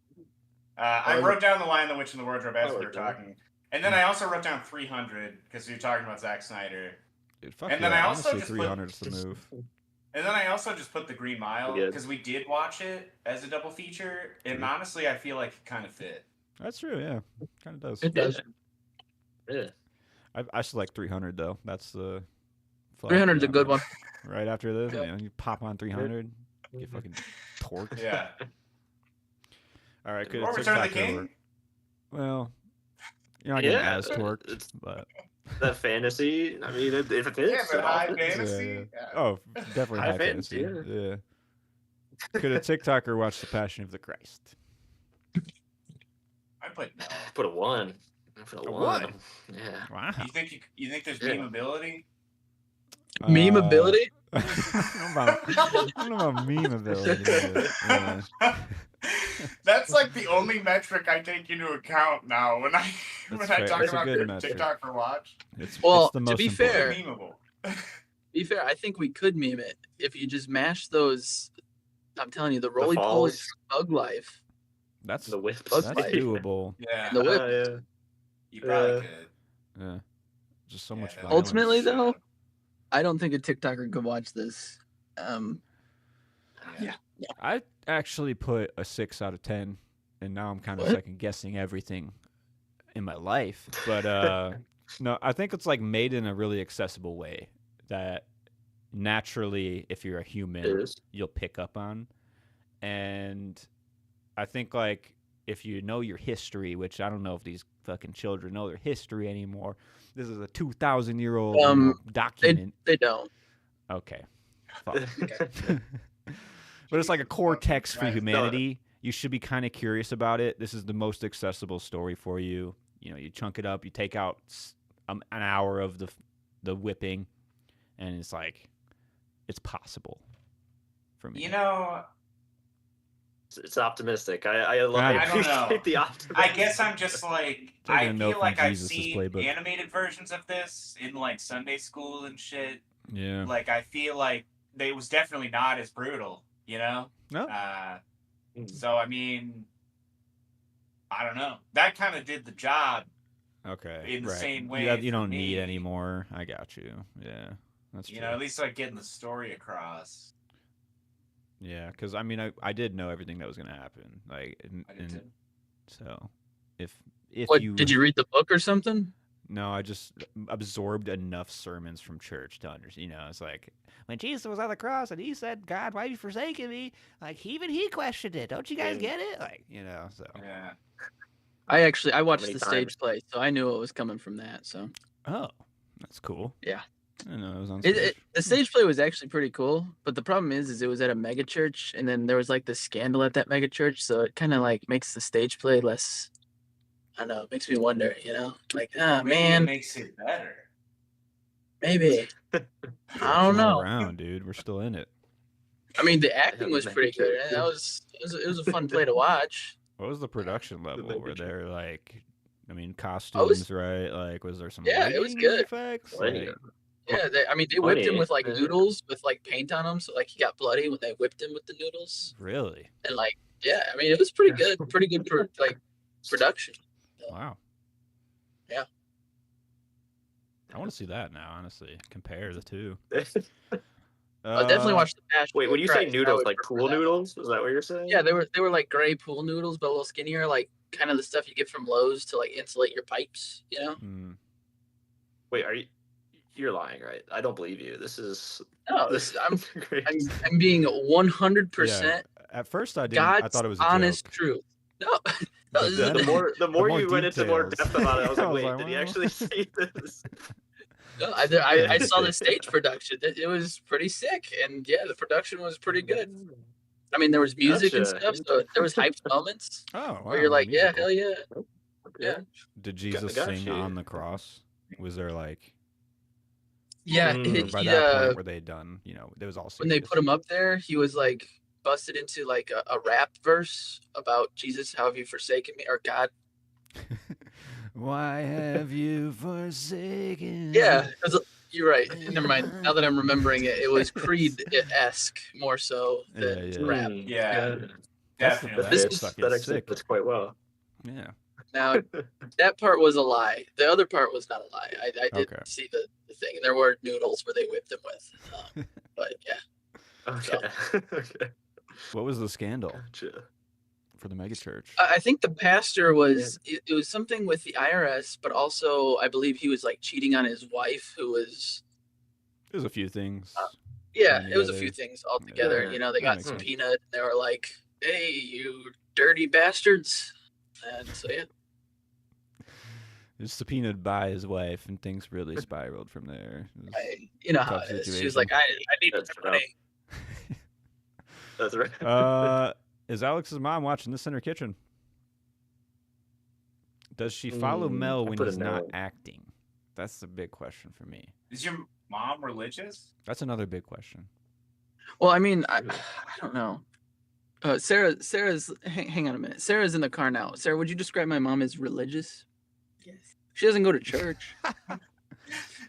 I wrote down The Lion, the Witch, and the Wardrobe as we were talking. And then I also wrote down 300 because you're talking about Zack Snyder. Dude, fuck And yeah, then I also honestly, just put- 300 is the move. And then I also just put The Green Mile Good. because we did watch it as a double feature. And True. honestly, I feel like it kind of fit. That's true, yeah. Kind of does. It does. Yeah. I select 300 though. That's the. 300 is a good one. Right after this, Yeah. you pop on 300, get fucking torqued. Yeah. All right, good. Or Return of the TikTok King. work. Well, you're not getting Yeah, as torqued, it's- but That fantasy. I mean, if it Yeah, is. but high I'll- fantasy. Yeah. Oh, definitely High high fantasy, fantasy. Yeah. Could a TikToker watch The Passion of the Christ? I put no. Put a 1. I put a A 1. one? Yeah. Wow. You think there's Yeah. memeability? Meme ability? I don't know about meme ability. But, yeah. That's like the only metric I take into account now when I That's when I fair. talk That's a about good your metric. TikTok for watch. Well, it's the to most be important. fair- It's memeable. Be fair, I think we could meme it if you just mash those. I'm telling you, the roly poly falls. Bug Life. That's The whip. Bug that's Life. doable. Yeah, The whip. Yeah. you probably Yeah. could. Yeah. Just so much Yeah, violence. Ultimately, though, I don't think a TikToker could watch this. Yeah. I actually put a 6 out of 10, and now I'm kind of What? second guessing everything in my life. But no, I think it's like made in a really accessible way that naturally, if you're a It human, is. you'll pick up on. And I think like if you know your history, which I don't know if these fucking children know their history anymore. This is a 2,000-year-old document. They don't. Okay. Fuck. But it's like a core text for Right. humanity. You should be kind of curious about it. This is the most accessible story for you. You know, you chunk it up, you take out an hour of the whipping, and it's like, it's possible for me. You know, It's optimistic. I love. I I don't know. appreciate the optimism. I guess I'm just like Taking I a note feel like from I've Jesus' seen playbook. animated versions of this in like Sunday school and shit. Yeah. Like I feel like it was definitely not as brutal, you know. No. So I mean, I don't know. That kind of did the job. Okay. in the right. same way You for don't need me. anymore. I got you. Yeah. That's true. You know, at least like getting the story across. Yeah, because I mean, I did know everything that was gonna happen. Like, I did too. so if What you did you read the book or something? No, I just absorbed enough sermons from church to understand. You know, it's like when Jesus was on the cross and he said, "God, why have you forsaken me?" Like even he questioned it. Don't you guys And- get it? Like you know, so Yeah. I watched many the times? stage play, so I knew it was coming from that. So oh, that's cool. Yeah. I didn't know it was on it, stage. the stage play was actually pretty cool, but the problem is it was at a mega church, and then there was like this scandal at that mega church, so it kind of like makes the stage play less. I don't know, it makes me wonder, you know, like Maybe it man, makes it better. maybe I don't We're know. around, dude. We're still in it. I mean, the acting the was mega pretty good. church, That yeah. it was a fun play to watch. What was the production level? mega Were church. there like, I mean, costumes, right? Like, was there some Yeah, it was lighting good. effects? Lighting. Like, Yeah, I mean, they whipped him Funny, with like yeah. noodles with like paint on them, so like he got bloody when they whipped him with the noodles, really? and like yeah, I mean, it was pretty good production. Wow. Yeah. I want to see that now. Honestly, compare the two. I definitely watched The Passion. Wait, of when you the say Christ, I noodles, would like prefer pool that. noodles? Is that what you're saying? Yeah, they were like gray pool noodles, but a little skinnier, like kind of the stuff you get from Lowe's to like insulate your pipes. You know? Mm. Wait, are you? You're lying, right? I don't believe you. This is. No, This I'm great. I'm being 100% At first, I didn't. I God's thought it was a honest joke. truth. No, But this is then- The more more you went into more details. depth about it, I was I like, was wait, like, did he well. actually say this? no, I saw the stage production. It was pretty sick, and yeah, the production was pretty good. I mean, there was music and Gotcha. stuff, so there was hyped moments Oh, wow. where you're like, yeah, musical. hell yeah. Yeah. Did Jesus got sing you. on the cross? Was there like Yeah, Mm. by that point were they done? You know, it was all when they serious. put him up there, he was like busted into like a rap verse about Jesus, how have you forsaken me, or God. Why have you forsaken? Yeah, you're right. Never mind. Now that I'm remembering it, it was Creed-esque more so than Yeah. rap. Yeah, That's the definitely. best. This That is- fucking that actually sick. fits quite well. Yeah. Now, that part was a lie. The other part was not a lie. I did Okay. see the thing, and there were noodles where they whipped him with. But yeah, Okay. Okay. What was the scandal Gotcha. for the megachurch? I think the pastor was. It was something with the IRS, but also I believe he was like cheating on his wife, who was. There's a few things. Yeah, Coming it was a together. few things all together. Yeah, You know, they that got makes sense. subpoenaed. And they were like, "Hey, you dirty bastards!" And so yeah. He was subpoenaed by his wife, and things really spiraled from there. It was- You know how Tough it is. She situation. was like, I need That's the money. That's right. Is Alex's mom watching this in her kitchen? Does she follow Mel I when put a he's not no. acting? That's the big question for me. Is your mom religious? That's another big question. Well, I mean, I don't know. Sarah's hang on a minute. Sarah's in the car now. Sarah, would you describe my mom as religious? Yes. She doesn't go to church.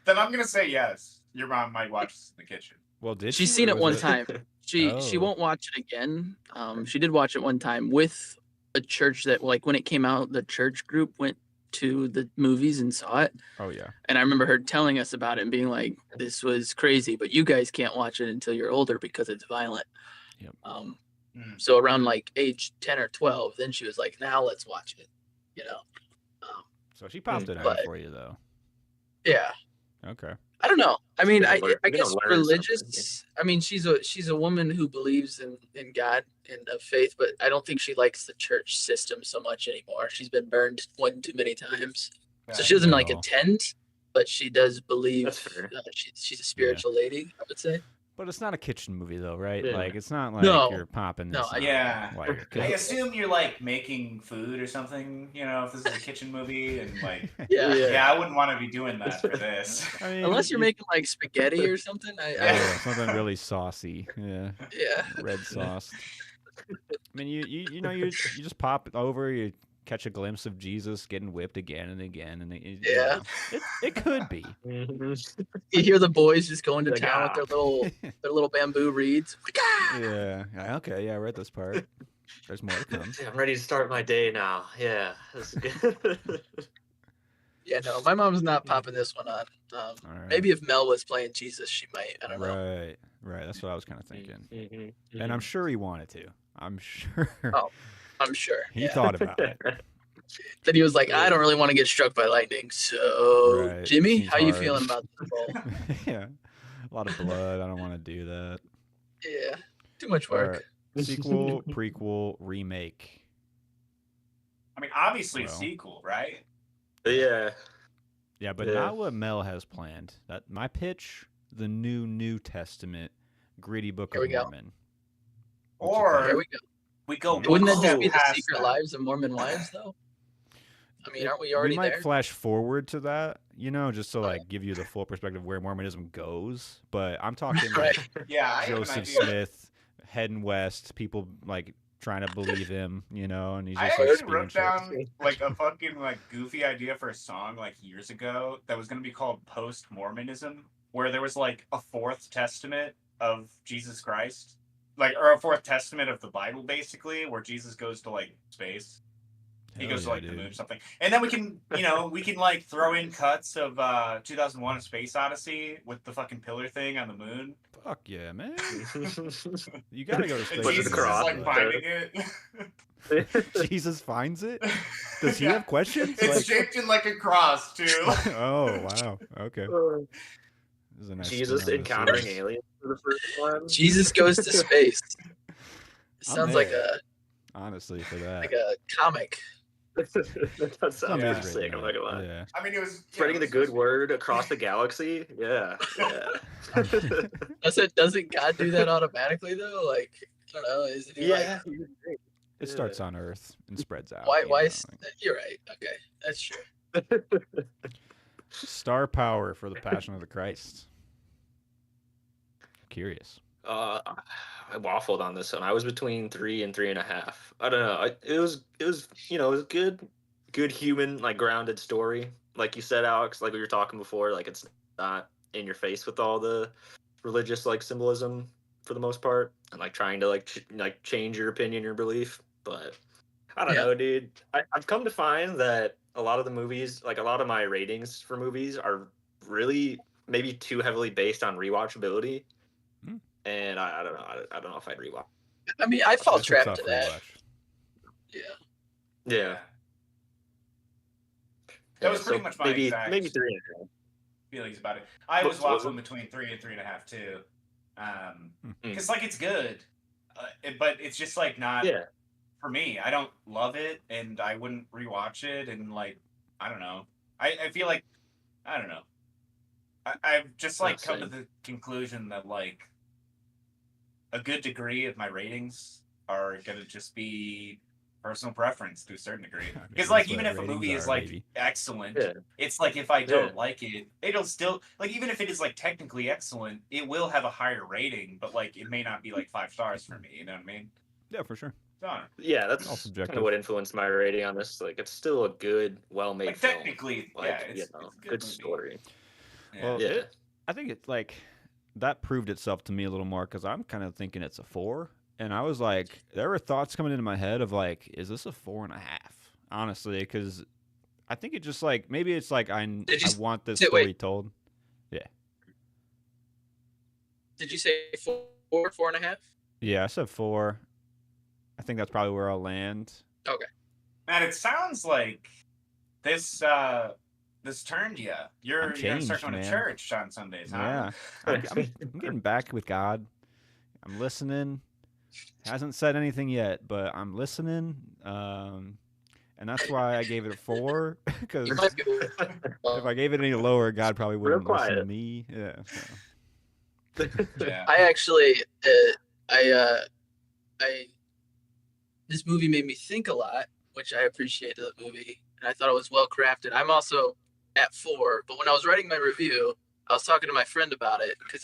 Then I'm gonna say yes. Your mom might watch this in the kitchen. Well, did She's she, seen or it was one time. She Oh. won't watch it again. She did watch it one time with a church that, like, when it came out, the church group went to the movies and saw it. Oh yeah. And I remember her telling us about it and being like, "This was crazy, but you guys can't watch it until you're older because it's violent." Yep. So around like age 10 or 12, then she was like, "Now let's watch it." You know. So she popped it out But- for you though. Yeah. Okay. I don't know. I mean, You're I gonna guess learn religious. I mean, she's a woman who believes in God and of faith, but I don't think she likes the church system so much anymore. She's been burned one too many times, so she doesn't like Well. attend, but she does believe. That's fair. She's a spiritual lady, I would say. But it's not a kitchen movie though, right? Yeah. Like it's not like No. you're popping No, this. out, Yeah. Like, I assume you're like making food or something, you know, if this is a kitchen movie and like Yeah. yeah, I wouldn't want to be doing that for this. I mean, Unless you're making like spaghetti or something. yeah, something really saucy. Yeah. Yeah. Red sauce. I mean, you know you just pop it over, you catch a glimpse of Jesus getting whipped again and again, and Yeah. it could be. Mhm. You hear the boys just going to Like, town with their little bamboo reeds. Yeah. Okay. Yeah. I read this part. There's more to come. I'm ready to start my day now. Yeah. This is good. Yeah, no, my mom's not popping this one on. All right. Maybe if Mel was playing Jesus, she might. I don't know. Right. Right. That's what I was kind of thinking. Mhm, And I'm sure he wanted to. I'm sure Oh, I'm sure. he Yeah. thought about it. Then he was like, I don't really want to get struck by lightning. So, Right, Jimmy, seems how you hard. feeling about this role? Yeah. A lot of blood. I don't want to do that. Yeah, too much All work. right. Sequel, prequel, remake. I mean, obviously Well. a sequel, right? Yeah. Yeah, but Yeah. not what Mel has planned. That my pitch, the New Testament, gritty Book Here of we go. Mormon. Or There we go. we go. Wouldn't that just one be the past secret that. lives of Mormon wives, though? I mean, aren't we already we might there? flash forward to that, just to like give you the full perspective of where Mormonism goes. But I'm talking Right. like Yeah, I have an Joseph idea. Smith heading west, people like trying to believe him, and he's I just like actually spewing wrote shit. down like a fucking like goofy idea for a song like years ago that was gonna be called Post Mormonism, where there was like a fourth testament of Jesus Christ, like or a fourth testament of the Bible, basically, where Jesus goes to like space. He Hell goes to yeah, like the dude. moon or something, and then we can like throw in cuts of 2001: A Space Odyssey with the fucking pillar thing on the moon. Fuck yeah, man. You gotta go to And Steak Push it Jesus is across. like finding it. Jesus finds it? Does he Yeah. have questions? It's Like, shaped in like a cross too. oh, wow. Okay. This is a nice spin Jesus on this encountering series. aliens for the first one. Jesus goes to space. It I'm sounds like there. a Honestly, for that. like a comic. that sounds Somebody's Yeah. sick. written I'm not that. gonna lie. Yeah. I mean, it was Spreading it the was good supposed word across the galaxy. Yeah. Doesn't God do that automatically though? Like I don't know. Isn't he like It starts on Earth and spreads out. why? you Why? know, You're right. Okay, that's true. star power for the Passion of the Christ. Curious. I waffled on this one. I was between 3 and 3.5. I don't know. It was it was good human like grounded story. Like you said, Alex, like we were talking before, like it's not in your face with all the religious like symbolism for the most part, and like trying to like change your opinion or belief. But I don't Yeah. know, dude. I've come to find that a lot of the movies, like a lot of my ratings for movies, are really maybe too heavily based on rewatchability. Hmm. And I don't know. I don't know if I'd rewatch. I mean, I fall That's a trapped tough to that. rewatch. Yeah. Yeah. That was pretty so much my maybe exact maybe 3.5. feelings about it. I was Was waffling it? between 3 and 3.5 too, Hmm. because like it's good, but it's just like not Yeah. for me. I don't love it, and I wouldn't rewatch it. And like I don't know. I feel like I don't know. I've just like come to Same. the conclusion that like a good degree of my ratings are gonna just be personal preference to a certain degree. I mean, Because that's like what even if a ratings movie is are, like baby. excellent, Yeah. it's like if I don't Yeah. like it, it'll still like even if it is like technically excellent, it will have a higher rating, but like it may not be like 5 stars for me. You know what I mean? Yeah, for sure. So, I don't know. Yeah, All that's kind subjective. of what influenced my rating on this. Like, it's still a good, well-made Like film. technically, Like, yeah, it's you know, it's a good movie. story. Yeah. Well, Yeah. I think it's like that proved itself to me a little more because I'm kind of thinking it's a 4, and I was like, there were thoughts coming into my head of like, is this a 4.5? Honestly, because I think it just like maybe it's like I Did you want this say- story wait. told. Did you say 4.5? Yeah, I said 4. I think that's probably where I'll land. Man, it sounds like this this turned you. You're gonna changed, start going man. to church on Sundays, huh? Yeah, I'm getting back with God. I'm listening. Hasn't said anything yet, but I'm listening. And that's why I gave it a 4 because You might be. if I gave it any lower, God probably Real wouldn't listen to quiet. me. Yeah. So. Yeah. I actually, this movie made me think a lot, which I appreciated the movie, and I thought it was well crafted. I'm also at 4, but when I was writing my review, I was talking to my friend about it because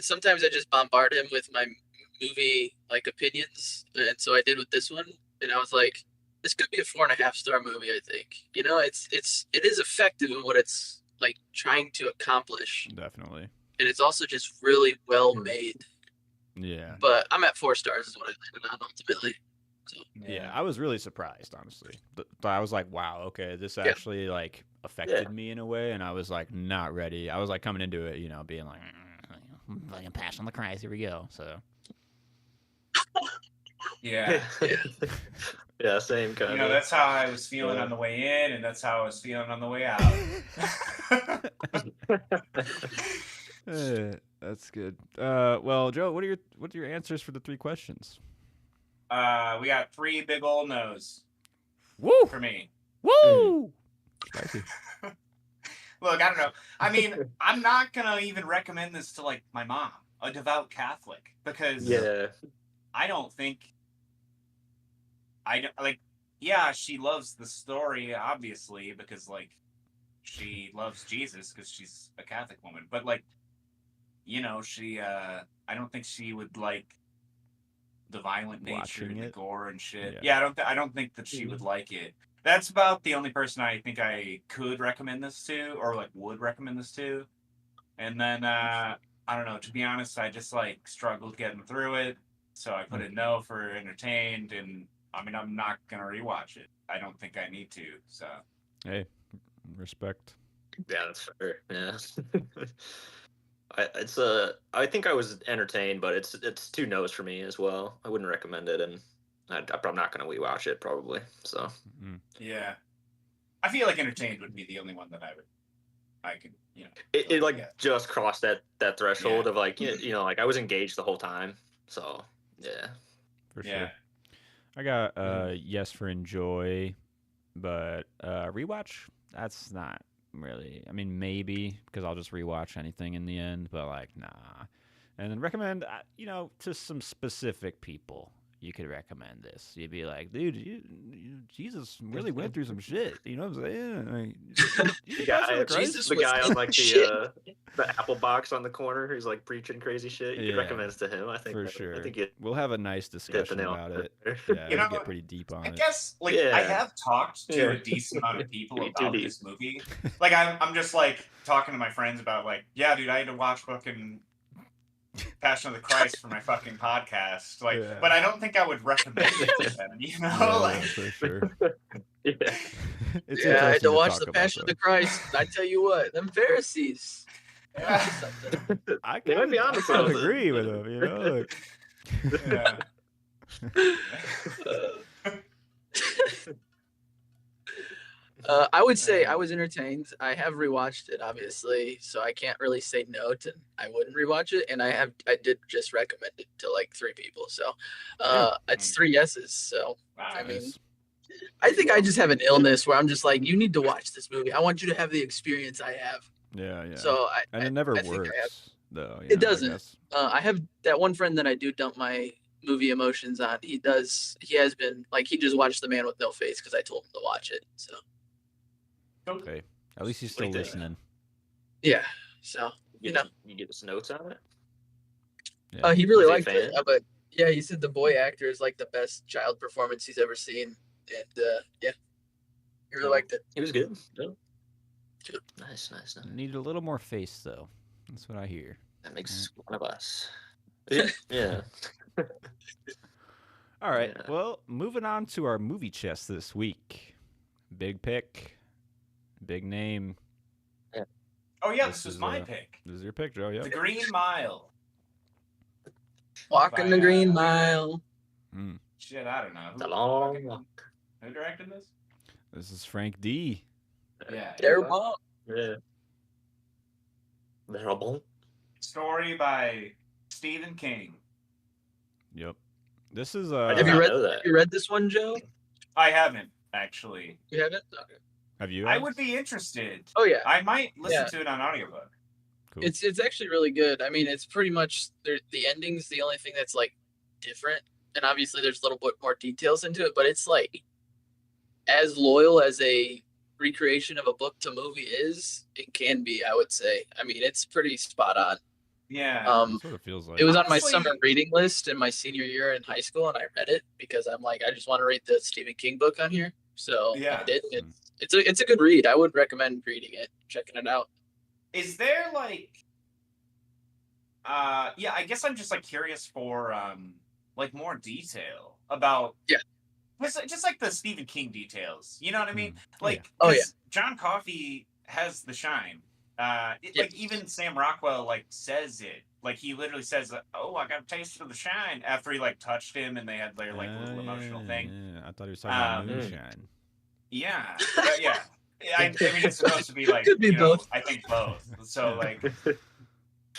sometimes I just bombard him with my movie like opinions, and so I did with this one, and I was like, this could be a 4.5-star movie. I think it is effective in what it's like trying to accomplish, Definitely. and it's also just really well made. Yeah. But I'm at 4 stars is what I landed on ultimately. So Yeah, I was really surprised, honestly. I was like, "Wow, okay, this actually like affected me in a way," and I was like, not ready. I was like coming into it, being like, "Fucking Passion of the Christ, here we go." So Yeah. Yeah, same kind You know, of. that's how I was feeling on the way in, and that's how I was feeling on the way out. that's good. Well, Joe, what are your answers for the 3 questions? We got 3 big old no's Woo! for me. Woo! Spicy. Look, I don't know. I mean, I'm not gonna even recommend this to like my mom, a devout Catholic, because Yeah. I don't think I don't like. Yeah, she loves the story, obviously, because like she loves Jesus because she's a Catholic woman. But like, she I don't think she would like the violent nature Watching and the it? gore and shit. Yeah. Yeah, I don't think that she would like it. That's about the only person I think I could recommend this to, or like would recommend this to. And then I don't know. To be honest, I just like struggled getting through it, so I put a no for entertained. And I mean, I'm not gonna rewatch it. I don't think I need to. So Hey, respect. Yeah, that's fair. Yeah. I think I was entertained, but it's 2 no's for me as well. I wouldn't recommend it, and I'm not gonna rewatch it probably. So Mm. Yeah. I feel like Entertained would be the only one that I could, it like yeah. just crossed that threshold Yeah. of like like I was engaged the whole time. So yeah, For Yeah. sure. I got yes for enjoy, but rewatch, that's not really. I mean, maybe because I'll just rewatch anything in the end, but like, nah. And then recommend, to some specific people. You could recommend this. You'd be like, dude, Jesus really went through some shit. You know what I'm saying? Like, you the guys are guy, the Christ? Jesus the was guy on like shit. the Apple box on the corner who's like preaching crazy shit. You Yeah, could recommend this to him. I think for I sure. think you We'll have a nice hit the discussion nail about on it. it. Yeah, You we know, get pretty deep on I it. guess I Yeah. have talked to Yeah. a decent amount of people Me too, about deep. this movie. Like I'm just like talking to my friends about like, yeah, dude, I had to watch fucking Passion of the Christ for my fucking podcast. Like, Yeah. but I don't think I would recommend it to them. Yeah, Like, for sure. Yeah. It's Yeah, I had interesting to watch talk the about, Passion of though. the Christ. And I tell you what, them Pharisees. yeah. Something. I They might be kinda- onto I kinda something. agree with him. Like, I would say I was entertained. I have rewatched it, obviously, so I can't really say no to. I wouldn't rewatch it, and I did just recommend it to like 3 people. So, it's 3 yeses. So I mean, nice. I think I just have an illness where I'm just like, you need to watch this movie. I want you to have the experience I have. Yeah, yeah. So and it never I think I have- works, though. It doesn't. guess. I have that one friend that I do dump my movie emotions on. He has been like, he just watched The Man with No Face because I told him to watch it. So Okay. At least he's What do still you think? listening. yeah. So You know. get his notes on it. Yeah. he really Was he a liked it. fan? But yeah, he said the boy actor is like the best child performance he's ever seen. And yeah, he really liked it. He was good. Yeah. Good. Nice. Needed a little more face, though. That's what I hear. That makes one of us. Yeah. All right. Yeah. Well, moving on to our movie chest this week. Big pick. Big name. Oh yeah, This this was is, my pick. This is your pick, Joe. The Yep. Green Mile. Walking the Green Mile. Mm. Shit, I don't know. It's a long fucking- walk. Who directed this? This is Frank D. Yeah. Terrible. Yeah. Terrible. Story by Stephen King. Yep. This is I Have did you not read? know that. Have you read this one, Joe? I haven't actually. You haven't? Okay. Have you? I Alex? would be interested. Oh yeah. I might listen Yeah. to it on audiobook. Cool. It's actually really good. I mean, it's pretty much the ending's the only thing that's like different, and obviously there's a little bit more details into it, but it's like as loyal as a recreation of a book to movie is. It can be, I would say. I mean, it's pretty spot on. Yeah. That's what it feels like. It was on my Honestly- summer reading list in my senior year in high school, and I read it because I'm like, I just want to read the Stephen King book on here. So Yeah. I did. It's a good read. I would recommend reading it, checking it out. Is there like yeah, I guess I'm just like curious for like more detail about Yeah. just like the Stephen King details. You know what I mean? Oh, Like Oh, yeah. 'cause John Coffey has the shine. Like Yes. even Sam Rockwell like says it. Like he literally says, "Oh, I got a taste of the shine" after he like touched him and they had their like little emotional thing. Yeah. I thought he was talking about Um, moonshine. Yeah, yeah. I mean, it's supposed to be like Could be both. I think both. So like,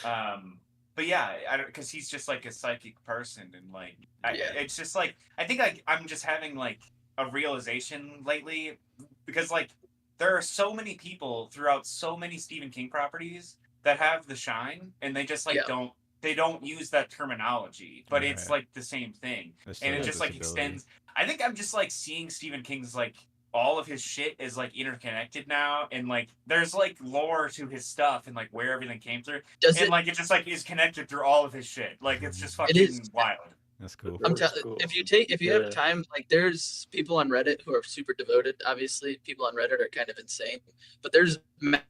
but yeah, because he's just like a psychic person, and like, Yeah. it's just like I think like I'm just having like a realization lately because like there are so many people throughout so many Stephen King properties that have the shine, and they just like Yeah. they don't use that terminology, but it's Right. like the same thing, That's and still it a just like disability. extends. I think I'm just like seeing Stephen King's like all of his shit is like interconnected now, and like there's like lore to his stuff and like where everything came through, Does and it? like it just like is connected through all of his shit. Like it's just fucking is. wild. That's cool. I'm That's telling. cool. If you Yeah. have time, like there's people on Reddit who are super devoted. Obviously, people on Reddit are kind of insane, but there's map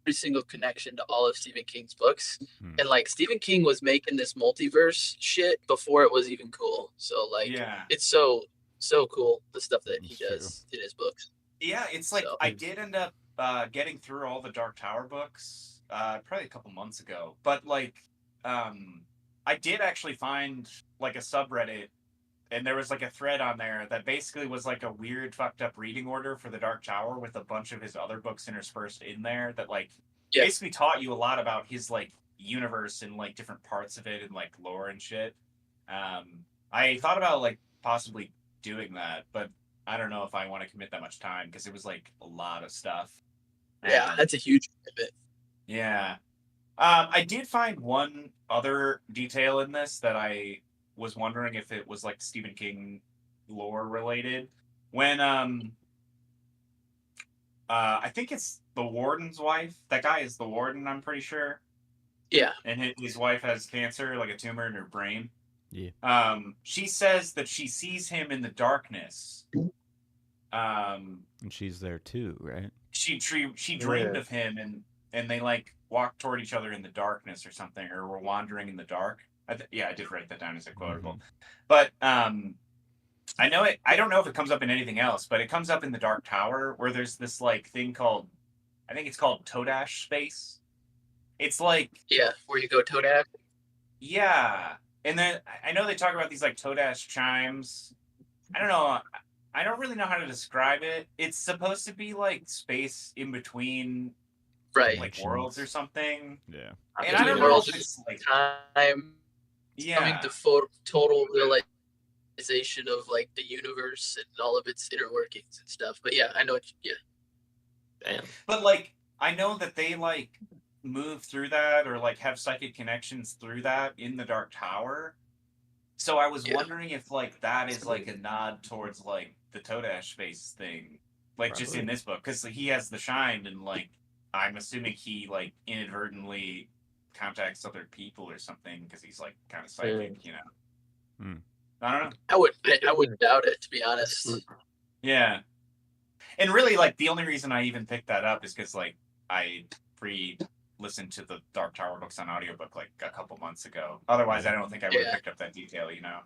every single connection to all of Stephen King's books, Hmm. and like Stephen King was making this multiverse shit before it was even cool. So like, Yeah, it's so cool the stuff that he That's does in his books. yeah. It's like So- I did end up getting through all the Dark Tower books, probably a couple months ago. But like, I did actually find like a subreddit, and there was like a thread on there that basically was like a weird, fucked up reading order for The Dark Tower with a bunch of his other books interspersed in there that like Yeah. basically taught you a lot about his like universe and like different parts of it and like lore and shit. I thought about like possibly doing that, but I don't know if I want to commit that much time because it was like a lot of stuff. Yeah, that's a huge commitment. Yeah. I did find one other detail in this that I was wondering if it was like Stephen King lore related. When I think it's the warden's wife. That guy is the warden, I'm pretty sure. Yeah. And his wife has cancer, like a tumor in her brain. Yeah. She says that she sees him in the darkness. And she's there too, right? She dreamed of him, and they like walked toward each other in the darkness or something, or were wandering in the dark. I did write that down as a quotable. Mhm. But I know it. I don't know if it comes up in anything else, but it comes up in the Dark Tower where there's this like thing called, I think it's called Todash space. It's like, Yeah, where you go Todak. yeah. And then I know they talk about these like Todash chimes. I don't know. I don't really know how to describe it. It's supposed to be like space in between Right. like worlds or something. Yeah. And I don't know Worlds if is it's like, Time coming yeah. to total realization of like the universe and all of its inner workings and stuff. But yeah, I know. Damn. But like, I know that they like move through that or like have psychic connections through that in the Dark Tower. So I was Yeah. wondering if like that is like a nod towards like the Todash space thing, like just in Probably. this book, because he has the shine and like I'm assuming he like inadvertently contacts other people or something because he's like kind of psychic, you know. Hmm. I don't know. I wouldn't doubt it, to be honest. Yeah. And really, like, the only reason I even picked that up is because, like, I listened to the Dark Tower books on audiobook, like, a couple months ago. Otherwise, I don't think I would have Yeah. picked up that detail, you know?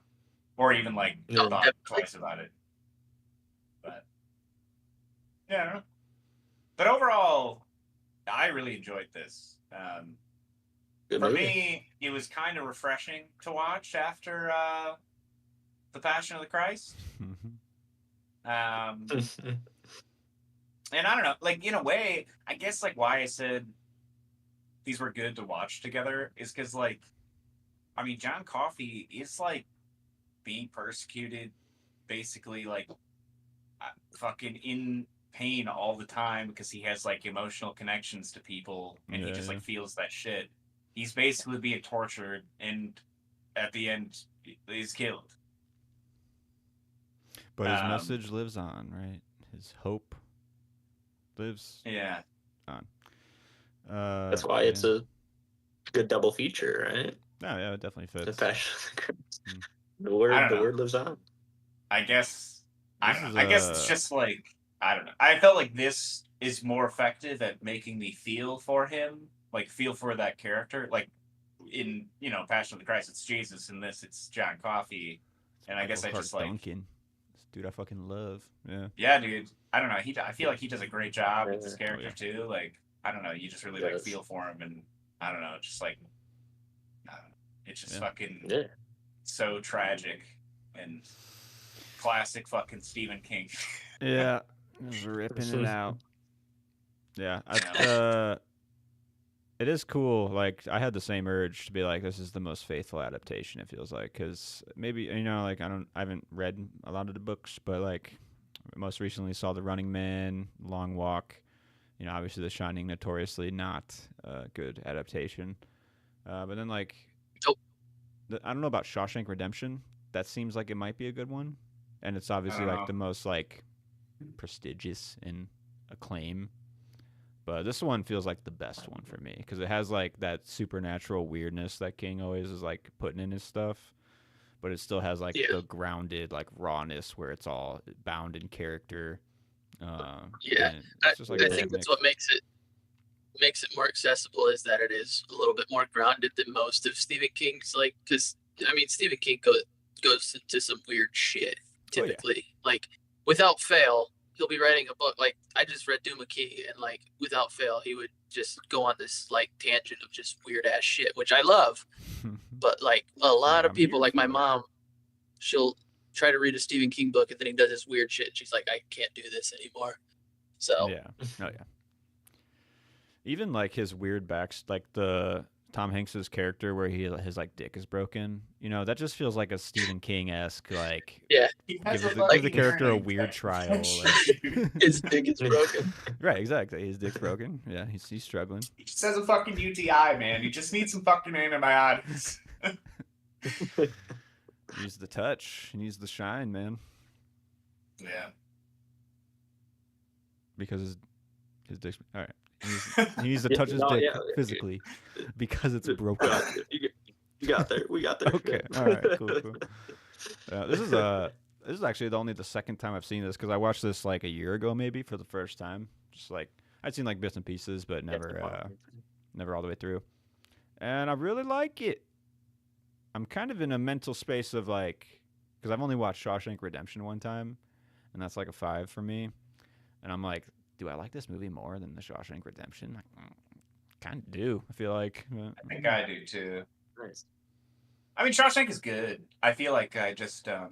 Or even, like, No, thought definitely. twice about it. But, yeah, I don't know. But overall, I really enjoyed this. Good For movie. me, it was kind of refreshing to watch after The Passion of the Christ. Mhm. And I don't know, like in a way, I guess like why I said these were good to watch together is because like, I mean, John Coffey is like being persecuted, basically like fucking in pain all the time because he has like emotional connections to people and he Yeah, just yeah. like feels that shit. He's basically being tortured and at the end he's killed. But his Um, message lives on, right? His hope lives Yeah. on. That's why it's a good double feature, right? No, yeah, it definitely The fits. Passion of the Christ. Mm. The I word, don't the know. word lives on. I guess I This don't is, know. I guess it's just like I don't know. I felt like this is more effective at making me feel for him, like feel for that character. Like in Passion of the Christ, it's Jesus. In this, it's John Coffey, and I guess I Michael just Clark like Duncan. This dude I fucking love. Yeah. yeah, dude. I don't know. I feel like he does a great job with his Yeah. character yeah. too. Like I don't know. You just really He like does. feel for him, and I don't know. Just like I don't know. It's just Yeah. fucking Yeah. so tragic and classic fucking Stephen King. Yeah. Just ripping it out. Yeah. It is cool. Like I had the same urge to be like, this is the most faithful adaptation. It feels like because maybe like I haven't read a lot of the books, but like most recently saw The Running Man, Long Walk. Obviously The Shining, notoriously not a good adaptation. But then like, Nope. I don't know about Shawshank Redemption. That seems like it might be a good one, and it's obviously like the most like prestigious in acclaim. But this one feels like the best one for me because it has like that supernatural weirdness that King always is like putting in his stuff, but it still has like the grounded like rawness where it's all bound in character. Yeah, and I it's just like a think perfect that's mix. what makes it more accessible is that it is a little bit more grounded than most of Stephen King's. Like, because I mean, Stephen King goes into some weird shit Oh, yeah. typically. Like, without fail, he'll be writing a book. Like I just read Duma Key, and like without fail, he would just go on this like tangent of just weird ass shit, which I love. But like a lot of I'm people, here like my for it. mom, she'll try to read a Stephen King book, and then he does this weird shit. And she's like, I can't do this anymore. So Yeah. Oh yeah. Even like his weird backs, like the Tom Hanks's character where his like dick is broken. You know, that just feels like a Stephen King esque like yeah, He has give a the fucking character a hearing weird infection. trial. Like, his dick is broken. right, exactly. His dick's broken. Yeah, he's struggling. He just has a fucking UTI, man. He just needs some fucking antibiotics. He needs the touch. He needs the shine, man. Yeah. Because his dick's all right. He needs to touch his no, dick yeah, yeah. physically because it's broken. You got there. We got there. Okay. All right. Cool. This is actually only the second time I've seen this because I watched this like a year ago, maybe for the first time. Just like I'd seen like bits and pieces, but never all the way through. And I really like it. I'm kind of in a mental space of like, because I've only watched Shawshank Redemption one time, and that's like a 5 for me. And I'm like, do I like this movie more than The Shawshank Redemption? Like, kind of do. I feel like. I think I do too. Nice. I mean, Shawshank is good. I feel like I just, I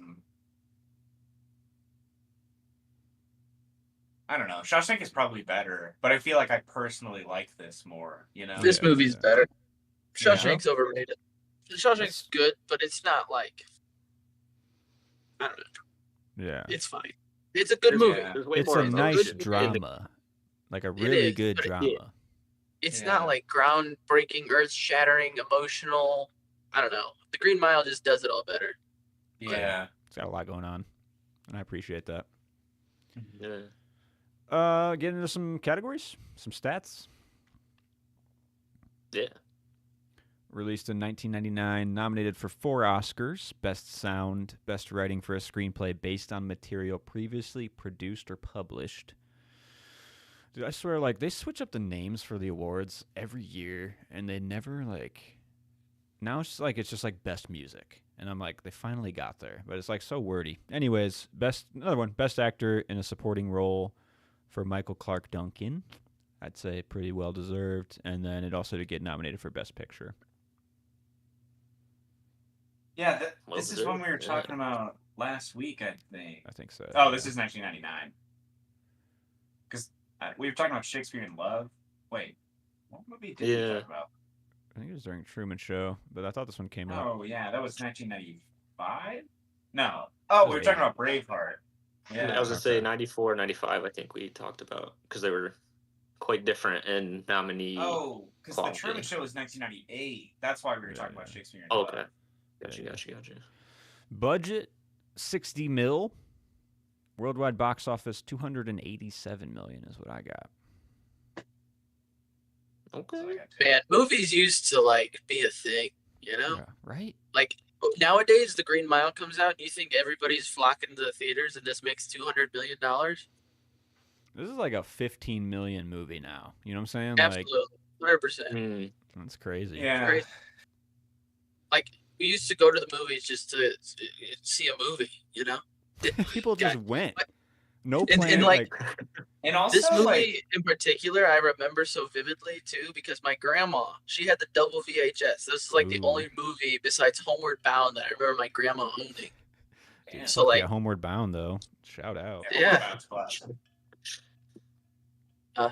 don't know. Shawshank is probably better, but I feel like I personally like this more, you know? This Yeah, movie's yeah. better. Yeah. Shawshank's overrated. Shawshank's good, but it's not like I don't know. Yeah. It's fine. It's a good movie. Yeah. There's way It's more a emotion nice in the- drama. Like a really is, good but it- drama. It's Yeah. not like groundbreaking, earth-shattering, emotional. I don't know. The Green Mile just does it all better. Yeah. It's got a lot going on, and I appreciate that. Yeah. Get into some categories, some stats. Yeah. Released in 1999, nominated for 4 Oscars: Best Sound, Best Writing for a Screenplay based on material previously produced or published. Dude, I swear, like, they switch up the names for the awards every year, and they never, like... Now it's just like Best Music. And I'm like, they finally got there. But it's, like, so wordy. Anyways, another one, Best Actor in a Supporting Role for Michael Clarke Duncan. I'd say pretty well-deserved. And then it also did get nominated for Best Picture. Yeah, Well this is one we were deserved, talking about last week, I think. I think so. Oh, this is 1999. Because we were talking about Shakespeare in Love. Wait, what movie did we Yeah. talk about? I think it was during Truman Show, but I thought this one came out. Oh, yeah, that was 1995? No. Oh, we were talking about Braveheart. Yeah. I was gonna say okay. 94, 95. I think we talked about because they were quite different in nominee. Oh, because the quality. Truman Show was 1998. That's why we were talking Yeah. about Shakespeare in Oh, Love. okay. Yeah. Gotcha. Budget, 60 mil. Worldwide box office, 287 million is what I got. So I Okay. got two. Man, movies used to like be a thing, you know? Yeah, right? Like nowadays, The Green Mile comes out, and you think everybody's flocking to the theaters, and this makes $200 million? This is like a 15 million movie now. You know what I'm saying? Absolutely, 100%. Hmm. Like, that's crazy. Yeah. Great. Like we used to go to the movies just to see a movie, you know? People just went. No And- plan. and, like, And also, This movie like, in particular, I remember so vividly too, because my grandma, she had the double VHS. This is like the Ooh. only movie besides Homeward Bound that I remember my grandma owning. damn. So like, yeah, Homeward Bound though. Shout out. Yeah. Bounce Clash.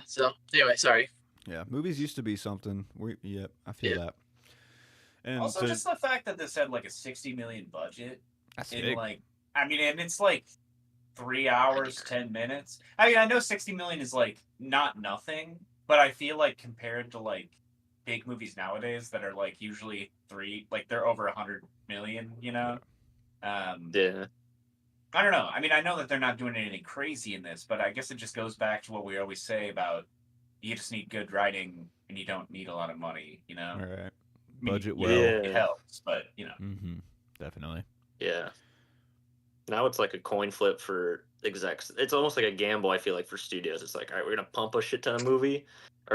so anyway, sorry. Yeah, movies used to be something. Yep, I feel Yeah. that. And Also, so just the fact that this had like a 60 million budget, that's and big. like, I mean, and it's like 3 hours, 10 minutes. I mean, I know 60 million is like not nothing, but I feel like compared to like big movies nowadays that are like usually they're over 100 million, you know? Yeah. I don't know. I mean, I know that they're not doing anything crazy in this, but I guess it just goes back to what we always say about you just need good writing and you don't need a lot of money, you know? All right. I mean, Budget yeah, well. it helps, but you know. Mm-hmm. Definitely. Yeah. Now it's like a coin flip for execs. It's almost like a gamble, I feel like, for studios. It's like, all right, we're gonna pump a shit ton of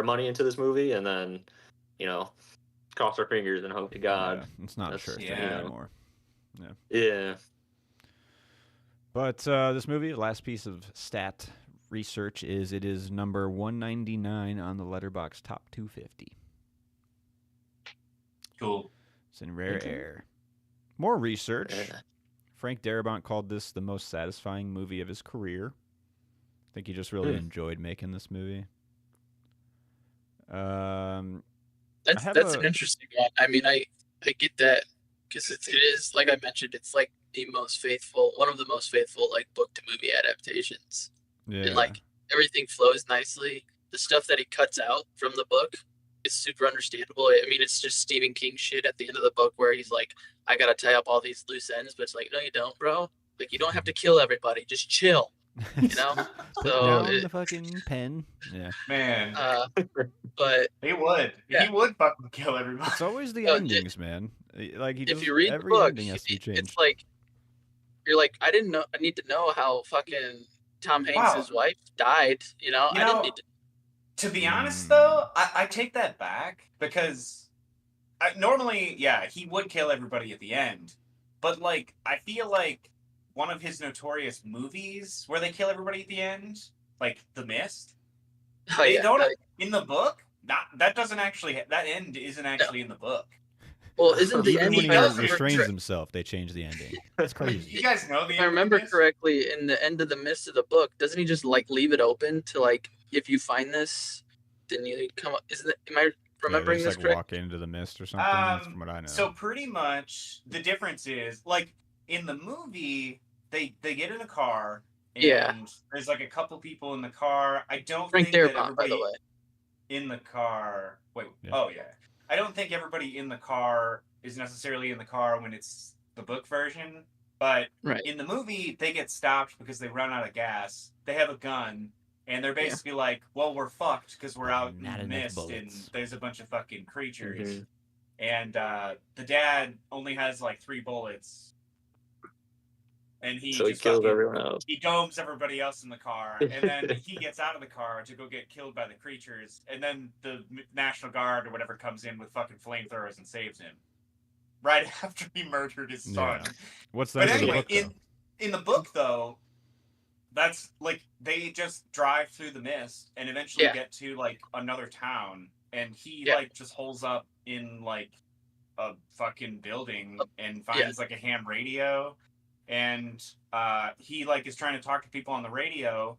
money into this movie, and then, you know, cross our fingers and hope to God. Yeah, it's not a That's- sure thing yeah. anymore. Yeah. But this movie, last piece of stat research is it is number 199 on the Letterboxd Top 250. Cool. It's in rare Okay. air. More research. Yeah. Frank Darabont called this the most satisfying movie of his career. I think he just really enjoyed making this movie. That's have that's a- an interesting one. I mean, I get that because it is like I mentioned, it's like one of the most faithful like book to movie adaptations. Yeah. And like everything flows nicely. The stuff that he cuts out from the book is super understandable. I mean, it's just Stephen King shit at the end of the book where he's like, I gotta tie up all these loose ends, but it's like, no, you don't, bro. Like, you don't have to kill everybody. Just chill. You know? Put So down it- the fucking pen. Yeah. Man, But he would. yeah. He would fucking kill everybody. It's always the No, endings, man. Like he if just you read the every book, ending has to be changed. it's like you're like, I didn't know. I need to know how fucking Tom Hanks' Wow. wife died. You know, You I didn't know, need to. To be honest, Mm. though, I take that back because normally, yeah, he would kill everybody at the end. But, like, I feel like one of his notorious movies where they kill everybody at the end, like The Mist, Oh, they yeah. don't, like, in the book, that doesn't actually, that end isn't actually in the book. well, isn't the Even end? when he if I remember restrains correct- himself, they change the ending. It's crazy. You guys know the If end I of The remember Mist? correctly, in the end of the Mist of the book, doesn't he just like leave it open to like, if you find this, then you come up? Isn't it? Am I remembering yeah, they this just, like, correct? walk into the mist or something. That's Um, from what I know. So pretty much the difference is like in the movie they get in a car and Yeah. there's like a couple people in the car. I don't Frank think that Darabont, by the everybody way. in the car. Wait, Yeah. oh yeah. I don't think everybody in the car is necessarily in the car when it's the book version, but Right. in the movie they get stopped because they run out of gas. They have a gun. And they're basically like, well, we're fucked because we're out in Not the enough mist and bullets. there's a bunch of fucking creatures. Mhm. And the dad only has like 3 bullets. And he So he just kills fucking, everyone else. he domes everybody else in the car. And then he gets out of the car to go get killed by the creatures. And then the National Guard or whatever comes in with fucking flamethrowers and saves him. Right after he murdered his son. Yeah. What's But that in the anyway, book, though? in the book though, that's like they just drive through the mist and eventually Yeah. get to like another town, and he Yeah. like just holes up in like a fucking building and finds like a ham radio, and he like is trying to talk to people on the radio,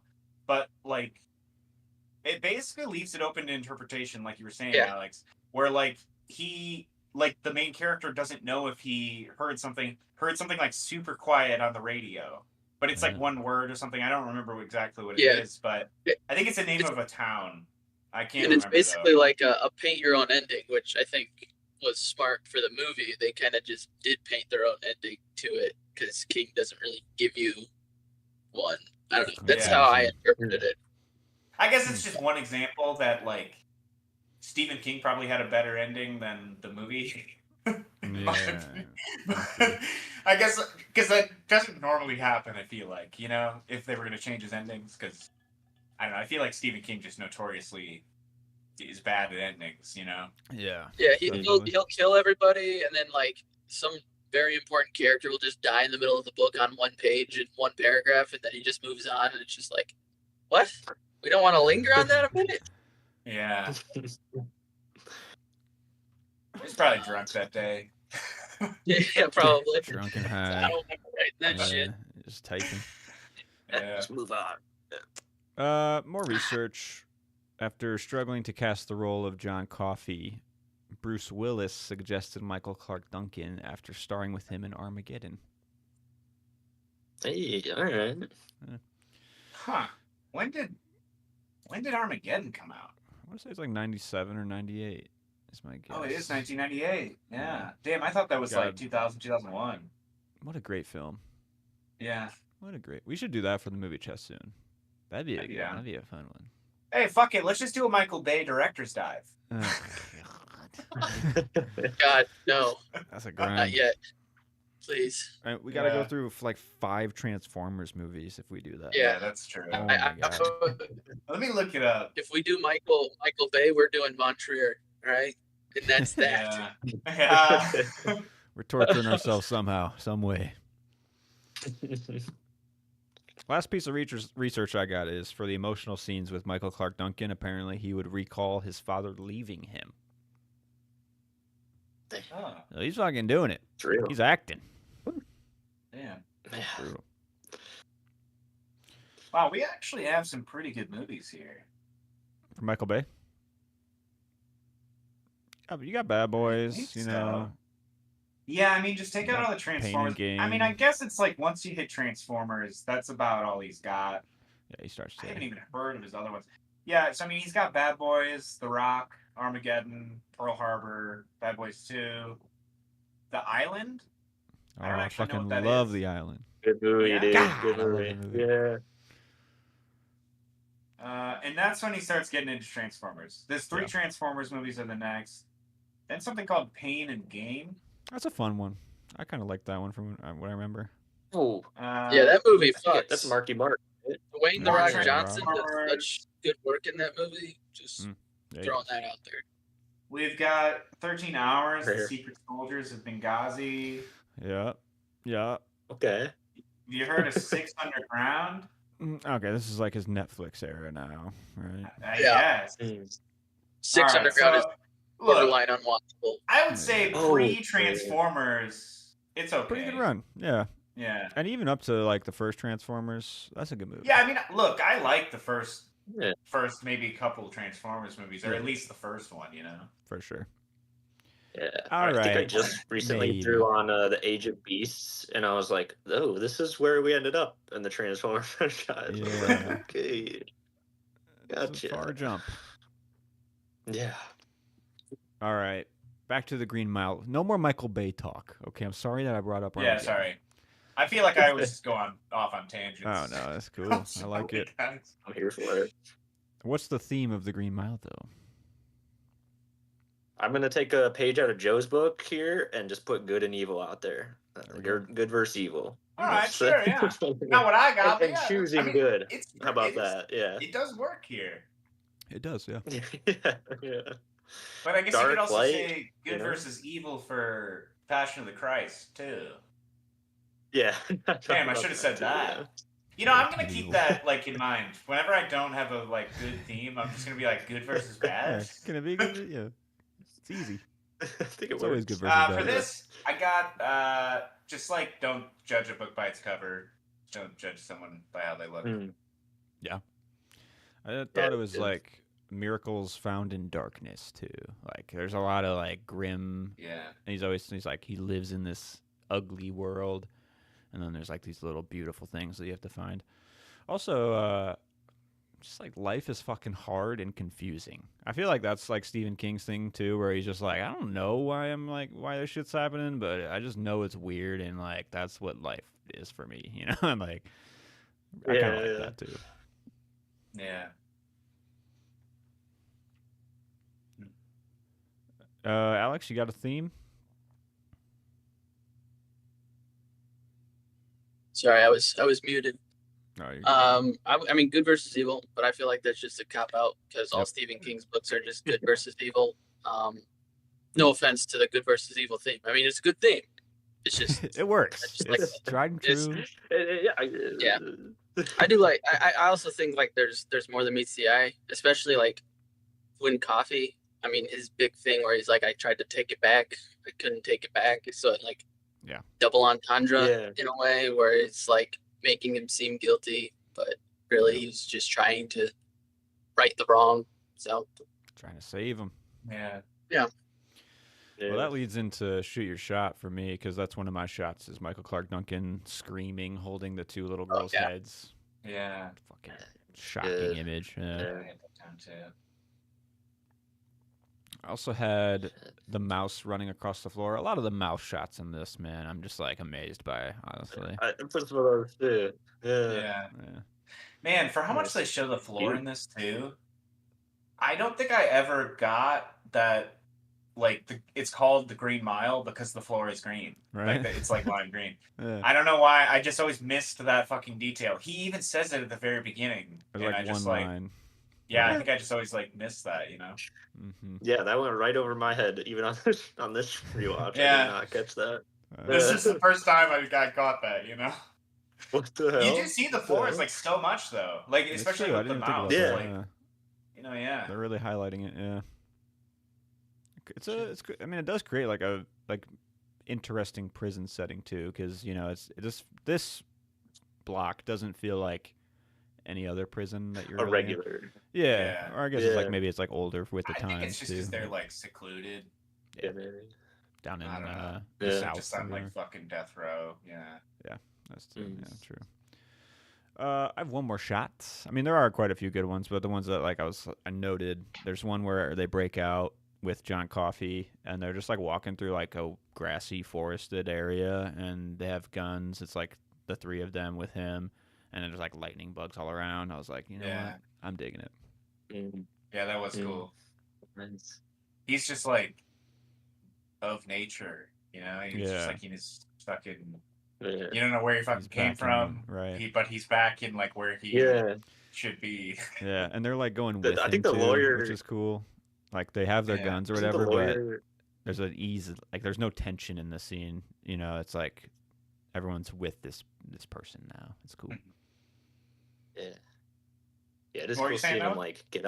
but like it basically leaves it open to interpretation, like you were saying, Yeah. Alex, where like he like the main character doesn't know if he heard something like super quiet on the radio, but it's like Yeah. one word or something. I don't remember exactly what Yeah. it is, but It- I think it's the name of a town. I can't And it's remember. basically though. like a paint your own ending, which I think was smart for the movie. They kind of just did paint their own ending to it because King doesn't really give you one. I don't know. That's Yeah. how I interpreted it. I guess it's just one example that like Stephen King probably had a better ending than the movie. in my Yeah. opinion. I guess because that doesn't normally happen. I feel like, you know, if they were going to change his endings, because I don't know. I feel like Stephen King just notoriously is bad at endings. You know. Yeah. Yeah, Definitely. he'll kill everybody, and then like some very important character will just die in the middle of the book on one page in one paragraph, and then he just moves on, and it's just like, what? We don't want to linger on that a minute. Yeah. He's probably drunk that day. Yeah, probably. Drunk and I high. don't remember writing that Yeah, shit. just typing. Yeah. Let's move on. More research. After struggling to cast the role of John Coffey, Bruce Willis suggested Michael Clark Duncan after starring with him in Armageddon. Hey, all right. Huh. When did Armageddon come out? I want to say it's like 97 or 98 is my guess. Oh, it is 1998. Yeah. Damn, I thought that was God. like 2000, 2001. What a great film. Yeah. What a great. We should do that for the movie chest soon. That'd be Yeah. that'd be a fun one. Hey, fuck it. Let's just do a Michael Bay director's dive. Oh, God. God, no, That's a not grind. yet. Please. All right, we gotta go Yeah. through like 5 Transformers movies if we do that. Yeah. That's true. Oh my God. Let me look it up. If we do Michael Bay, we're doing Von Trier, right? And that's that. Yeah. Yeah. We're torturing ourselves somehow, some way. Last piece of research I got is for the emotional scenes with Michael Clark Duncan. Apparently, he would recall his father leaving him. Oh, So he's fucking doing it. It's real. He's acting. damn. Yeah. Brutal. Wow, we actually have some pretty good movies here. For Michael Bay. Yeah, but you got Bad Boys, think you so. know. Yeah, I mean, just take out Got all the Transformers. Pain and I mean, I Gain. guess it's like once you hit Transformers, that's about all he's got. Yeah, he starts I haven't to. even heard of his other ones. Yeah, so I mean, he's got Bad Boys, The Rock, Armageddon, Pearl Harbor, Bad Boys 2, The Island. Oh, I don't I actually know fucking what that love is. The Island. Good movie, Yeah? dude. God, Good I love movie. that movie. Yeah. And that's when he starts getting into Transformers. There's 3 Yeah. Transformers movies are the next. Then something called Pain and Gain. That's a fun one. I kind of like that one from what I remember. Oh, Yeah, that movie fucks. that's Marky Mark. Dwayne the More Rock Transformers. Johnson did such good work in that movie. Just Yeah, throwing that out there. We've got 13 Hours, The Rare. Secret Soldiers of Benghazi. yeah. Yeah. Okay. Have you heard of Six Underground? Okay, this is like his Netflix era now, right? I Yeah. guess. Mm. Six All right, Underground is so, look, borderline unwatchable. I would say Oh, pre-Transformers, it's okay. Pretty good run. Yeah. Yeah. And even up to like the first Transformers, that's a good movie. Yeah, I mean, look, I like the first Yeah. maybe couple Transformers movies, or at least the first one, you know? For sure. Yeah. All I think I right. just recently Maybe. threw on the Age of Beasts, and I was like, oh, this is where we ended up in the Transformers franchise. Yeah. Okay. It's a Gotcha. far jump. Yeah. All right. Back to the Green Mile. No more Michael Bay talk. Okay, I'm sorry that I brought up Yeah, Armageddon. sorry. I feel like I always just go off on tangents. Oh no, that's cool. I'm I like sorry, it. guys. I'm here for it. What's the theme of the Green Mile though? I'm going to take a page out of Joe's book here and just put good and evil out there. There we Good versus evil. All right, That's, sure, yeah. Not what I got, but and yeah, choosing I mean, good. It's, How about it's- that? Yeah. It does work here. It does, yeah. Yeah. But I guess you Dark could also light, say good you know? versus evil for Passion of the Christ, too. Yeah. Damn, I should have said that. You know, I'm gonna keep that like in mind. Whenever I don't have a like good theme, I'm just gonna be like good versus Yeah, bad. can it be good? Yeah. It's easy. I think it It's always works. good versus bad. For this, I got just like don't judge a book by its cover. Don't judge someone by how they look. Mm. I thought it was yeah. like miracles found in darkness too. Like there's a lot of like grim. Yeah. And he's like he lives in this ugly world, and then there's like these little beautiful things that you have to find. Also, just like life is fucking hard and confusing. I feel like that's like Stephen King's thing too, where he's just like, I don't know why this shit's happening, but I just know it's weird, and like that's what life is for me, you know. And like I kind Yeah, of like yeah. that too. Yeah. Alex, you got a theme? Sorry, I was muted. No, you're good. I mean, good versus evil, but I feel like that's just a cop out because all Yep. Stephen King's books are just good versus evil. No offense to the good versus evil theme. I mean, it's a good theme. It's just It works. just like It's tried and it's- true. Yeah. I do like. I also think like there's more than meets the eye, especially like Win Coffee. I mean, his big thing where he's like, I tried to take it back, I couldn't take it back. So it like, Yeah. double entendre Yeah. in a way where it's like making him seem guilty, but really he's just trying to right the wrong. So Trying to save him. Yeah. Well, that leads into shoot your shot for me because that's one of my shots. Is Michael Clark Duncan screaming, holding the two little girls' yeah. heads. Yeah. Fucking shocking Good. image. I Yeah. had that time too. I also had the mouse running across the floor. A lot of the mouse shots in this, man. I'm just like amazed by, honestly. I put some of those too. Yeah. Yeah. Yeah. Man, for how much Nice. they show the floor Cute. in this too, I don't think I ever got that. Like it's called the Green Mile because the floor is green. Right. Like it's like lime green. Yeah. I don't know why. I just always missed that fucking detail. He even says it at the very beginning, There's and like I just one like, line. yeah, I think I just always like missed that. You know. Mm-hmm. Yeah, that went right over my head, even on this rewatch. I Yeah. did not catch that. This is the first time I caught that. You know. What the hell? You do see the floors like so much though, like That's especially true, I with the didn't even think mouse. about Yeah. that. Like, you know, yeah. They're really highlighting it. Yeah. It's I mean, it does create like a interesting prison setting too, because this block doesn't feel like any other prison that you're A really in. regular. Yeah. Yeah. Or I guess it's like Yeah. maybe it's like older with the I think times it's just too. because they're like secluded, Yeah, maybe. Down in I don't know. the Yeah. south. just on or like whatever. fucking death row. Yeah. That's true. Mm. Yeah, true. I have one more shot. I mean, there are quite a few good ones, but the ones that I noted. There's one where they break out with John Coffey, and they're just like walking through like a grassy, forested area, and they have guns. It's like the three of them with him, and then there's like lightning bugs all around. I was like, you know Yeah. what? I'm digging it. Mm, Yeah, that was Mm. cool. nice. He's just like of nature, you know. He's Yeah. just like he's fucking. Yeah. You don't know where he fucking He's came back from. right? But he's back in like where he Yeah. should be. Yeah, and they're like going The- with I him think the too, lawyer- which is cool. Like they have their Yeah. guns or Isn't the whatever, but lawyer- there's an ease. Like there's no tension in the scene. You know, it's like everyone's with this person now. It's cool. Yeah. Yeah, it is What were cool you saying, seeing him Noah? like get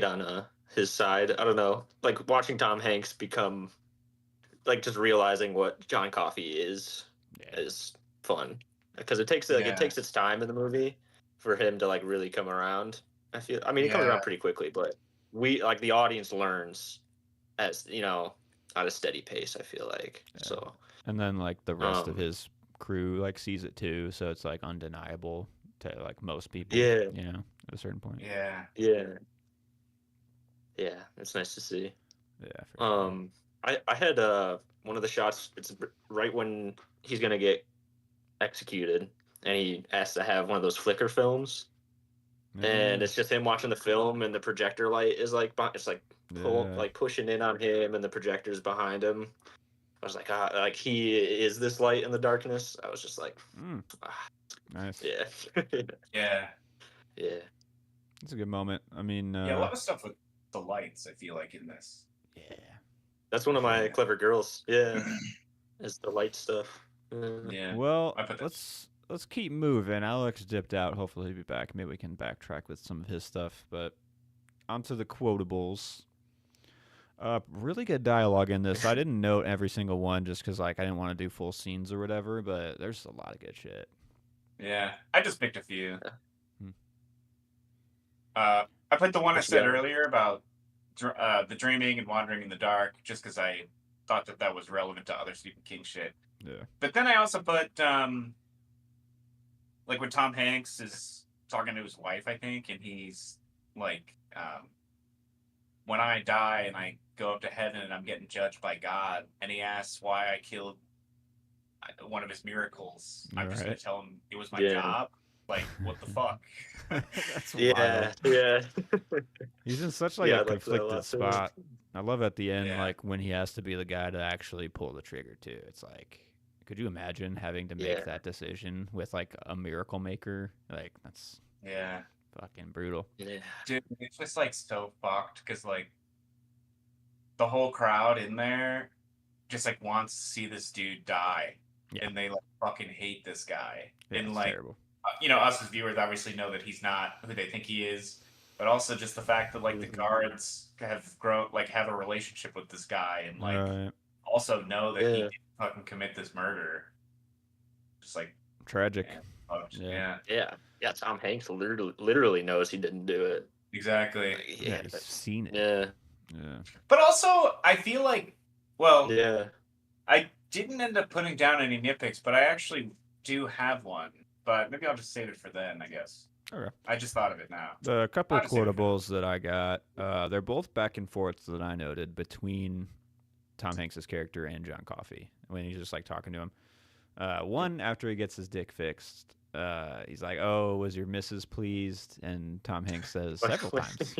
on his side. I don't know. Like watching Tom Hanks become like just realizing what John Coffey is Yeah. is fun. Because it takes Yeah. its time in the movie for him to like really come around. I mean he comes Yeah. around pretty quickly, but we like the audience learns as at a steady pace, I feel like. Yeah. So And then like the rest of Um, his crew like sees it too, so it's like undeniable to like most people. Yeah. You know, at a certain point. Yeah. yeah, it's nice to see. Yeah. For sure. I had one of the shots. It's right when he's gonna get executed, and he has to have one of those flicker films, and it's just him watching the film, and the projector light is like it's like Yeah. pushing in on him, and the projector's behind him. I was like, like he is this light in the darkness. I was just like, Mm, nice. yeah, Yeah. yeah, It's a good moment. I mean, Yeah. A lot of stuff with the lights, I feel like, in this. yeah. that's one of my Yeah. clever girls. Yeah, is the light stuff. Yeah. Well, I put that- let's keep moving. Alex dipped out. Hopefully he'll be back. Maybe we can backtrack with some of his stuff. But onto the quotables. Really good dialogue in this. I didn't note every single one just because like I didn't want to do full scenes or whatever. But there's a lot of good shit. Yeah. I just picked a few. Hmm. I put the one I What you said got? earlier about the dreaming and wandering in the dark, just because I thought that was relevant to other Stephen King shit. Yeah. But then I also put like when Tom Hanks is talking to his wife, I think, and he's like, when I die and I go up to heaven and I'm getting judged by God, and he asks why I killed one of his miracles, I'm just gonna Right. tell him it was my Yeah. job. Like, what the fuck? That's Yeah, wild. yeah. He's in such like Yeah, a I like that a conflicted lot, too. spot. I love at the end, Yeah. like when he has to be the guy to actually pull the trigger too. It's like, could you imagine having to make Yeah. that decision with like a miracle maker? Like that's Yeah. fucking brutal. Yeah. Dude, it's just like so fucked because like the whole crowd in there just like wants to see this dude die, Yeah. and they like fucking hate this guy. Yeah, And it's like, terrible. you know, us as viewers obviously know that he's not who they think he is, but also just the fact that like the Mhm. guards have grown, like have a relationship with this guy, and like Right. also know that he Yeah. didn't fucking commit this murder. Just like Tragic. Yeah. fucked. Yeah. Yeah, Yeah, Tom Hanks literally knows he didn't do it. exactly. Like, Yeah, yeah, he's that's- seen it. yeah, Yeah. But also, I feel like, well, yeah. I didn't end up putting down any nitpicks, but I actually do have one. But maybe I'll just save it for then, I guess. Okay. I just thought of it now. The couple I'll of just save it for quotables that I got, they're both back and forths that I noted between Tom Hanks's character and John Coffey when he's just like talking to him. One after he gets his dick fixed, he's like, "Oh, was your missus pleased?" And Tom Hanks says several times.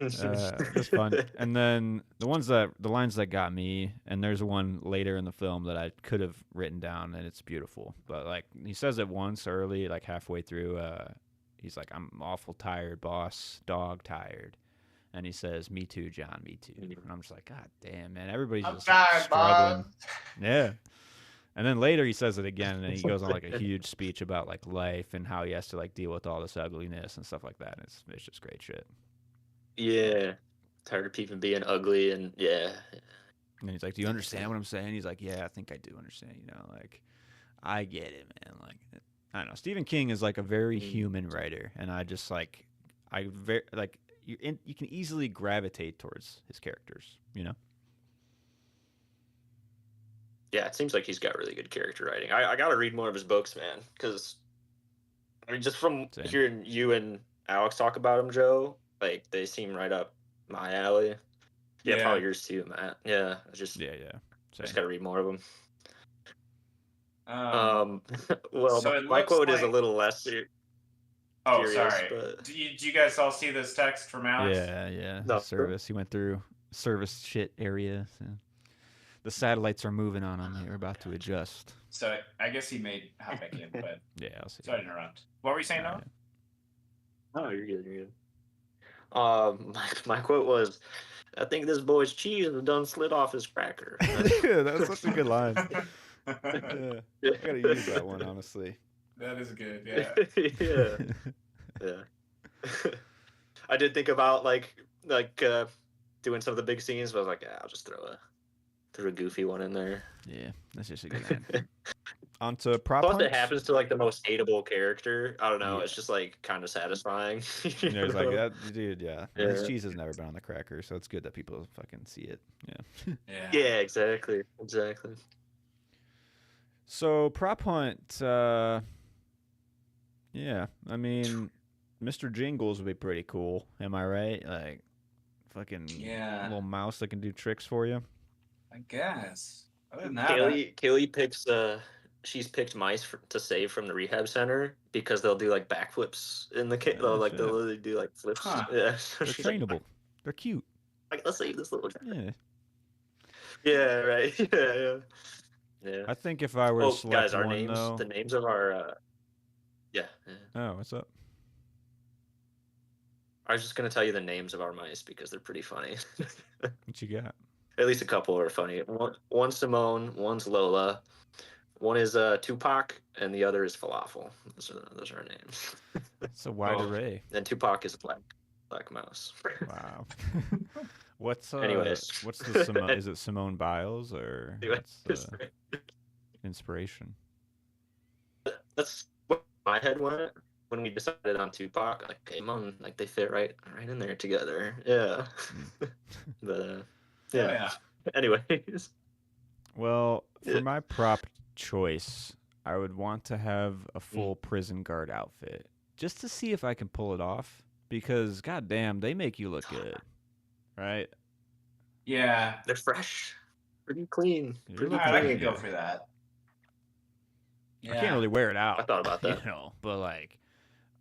Just fun. And then the lines that got me, and there's one later in the film that I could have written down, and it's beautiful. But like he says it once early, like halfway through, he's like, "I'm awful tired, boss, dog tired," and he says, "Me too, John, me too." And I'm just like, God damn, man, everybody's I'm just like, tired, struggling. Bob. Yeah. And then later he says it again, and then he goes on like a huge speech about like life and how he has to like deal with all this ugliness and stuff like that. And it's just great shit. Yeah. Tired of people being ugly and yeah. And he's like, "Do you understand what I'm saying?" He's like, "Yeah, I think I do understand. You know, like I get it, man. Like I don't know. Stephen King is like a very human writer, and I just like you can easily gravitate towards his characters. You know." Yeah, it seems like he's got really good character writing. I got to read more of his books, man, because I mean, just from Same. hearing you and Alex talk about him, Joe, like they seem right up my alley. Yeah, Yeah. probably yours too, Matt. Yeah, I just Yeah. got to read more of them. Um, Well, so it my looks quote is a like- little less oh, serious, sorry. but Do you guys all see this text from Alex? Yeah. No. Service. He went through service shit area. So. The satellites are moving on him. They're about to adjust. So I guess he may hop back in, but Yeah, I'll see. sorry to interrupt. What were you saying, Noah? oh, you're good. You're good. My quote was, "I think this boy's cheese has done slid off his cracker." Yeah, that was such a good line. Yeah, I gotta use that one, honestly. That is good. Yeah. Yeah. I did think about like doing some of the big scenes, but I was like, yeah, I'll just throw a goofy one in there. Yeah, that's just a good line. On to prop Plus, hunts. it happens to like the most hateable character. I don't know. Yeah. It's just like kind of satisfying. You know, it's like that, dude. Yeah, his Yeah. cheese has never been on the cracker, so it's good that people fucking see it. Yeah. Yeah. Yeah, exactly. So prop hunt. Yeah, I mean, Mr. Jingles would be pretty cool. Am I right? Like, fucking Yeah. little mouse that can do tricks for you. I guess. Other than that, Kaylee picks she's picked mice to save from the rehab center because they'll do like backflips in the kit. Oh, They'll shit. literally do like flips. Huh. Yeah, They're she's like, trainable. They're cute. let's save this little guy. Yeah. Yeah, right. Yeah. I think if I were Oh, to select guys, our one, names, though. the names of our yeah. Oh, what's up? I was just gonna tell you the names of our mice because they're pretty funny. What you got? At least a couple are funny. One's Simone, one's Lola, one is Tupac, and the other is Falafel. Those are our names. It's a wide Oh. array. And Tupac is a black mouse. Wow. What's Anyways. what's the Simone? Is it Simone Biles or Anyways, what's the inspiration? that's what my head went when we decided on Tupac. Like, okay, Simone, like they fit right in there together. Yeah. But yeah. Anyways. Well, for Yeah. my prop choice, I would want to have a full prison guard outfit just to see if I can pull it off. Because goddamn, they make you look good, right? yeah. They're fresh. Pretty clean. You're Pretty looking I good. can clean. go for that. I can't really wear it out. I thought about that. You know, but like,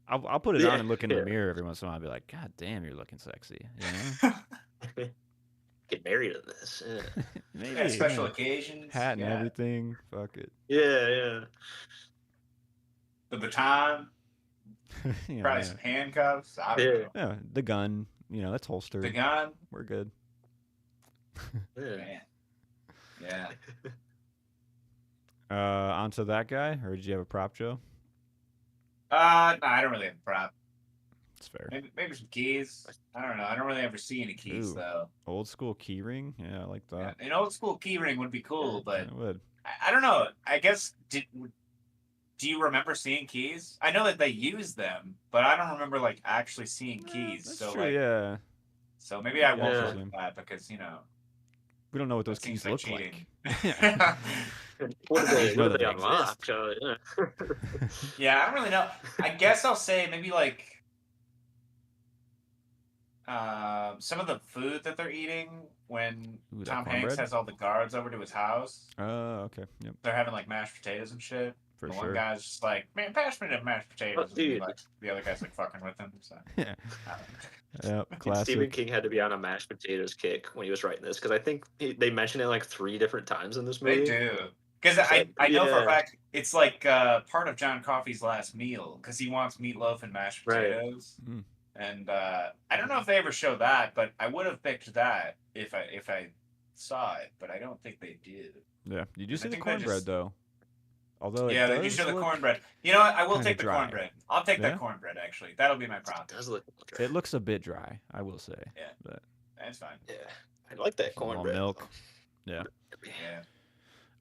I'll put it Yeah, on and look in the yeah. mirror every once in a while. And be like, God damn, you're looking sexy. You know? Get married to this. Yeah. Maybe Yeah, special yeah. occasions. Hat and yeah. everything. Fuck it. Yeah. The baton, You know, probably yeah. some handcuffs. I don't Yeah. know. Yeah, the gun. You know, that's holstered. The gun. We're good. Yeah. Man. Yeah. Onto that guy, or did you have a prop, Joe? No, I don't really have a prop. It's fair. Maybe some keys. I don't know. I don't really ever see any keys Ooh. though. Old school key ring. Yeah, I like Yeah, that. an old school key ring would be cool, but I would. I don't know. I guess do you remember seeing keys? I know that they use them, but I don't remember like actually seeing keys. That's So true. like, yeah, so maybe I won't Yeah. look at that because we don't know what those that seems keys look cheating. like. What do they, Know what do that they they unlock? Yeah. Yeah, I don't really know. I guess I'll say maybe like some of the food that they're eating when Ooh, that Tom Hanks cornbread? has all the guards over to his house. Okay. Yep. They're having like mashed potatoes and shit. For the sure. one guy's just like, man, pass me the mashed potatoes. And dude. like, the other guy's like fucking with him. So, Yeah. I don't know. Yep. Stephen Classic. King had to be on a mashed potatoes kick when he was writing this because I think they mention it like 3 different times in this movie. They do. Because I know for a fact it's like part of John Coffey's last meal because he wants meatloaf and mashed Right. potatoes. Mm. And I don't know if they ever show that, but I would have picked that if I saw it, but I don't think they did. Yeah. Did you see I the think they cornbread just- though? Although Yeah, it you does show the look, cornbread. You know what? I will kinda take the dry. cornbread. I'll take Yeah? that cornbread, actually. That'll be my prop. It does look. it looks a bit dry, I will say. Yeah. But That's fine. Yeah, I like that some more cornbread. milk. Yeah. Yeah.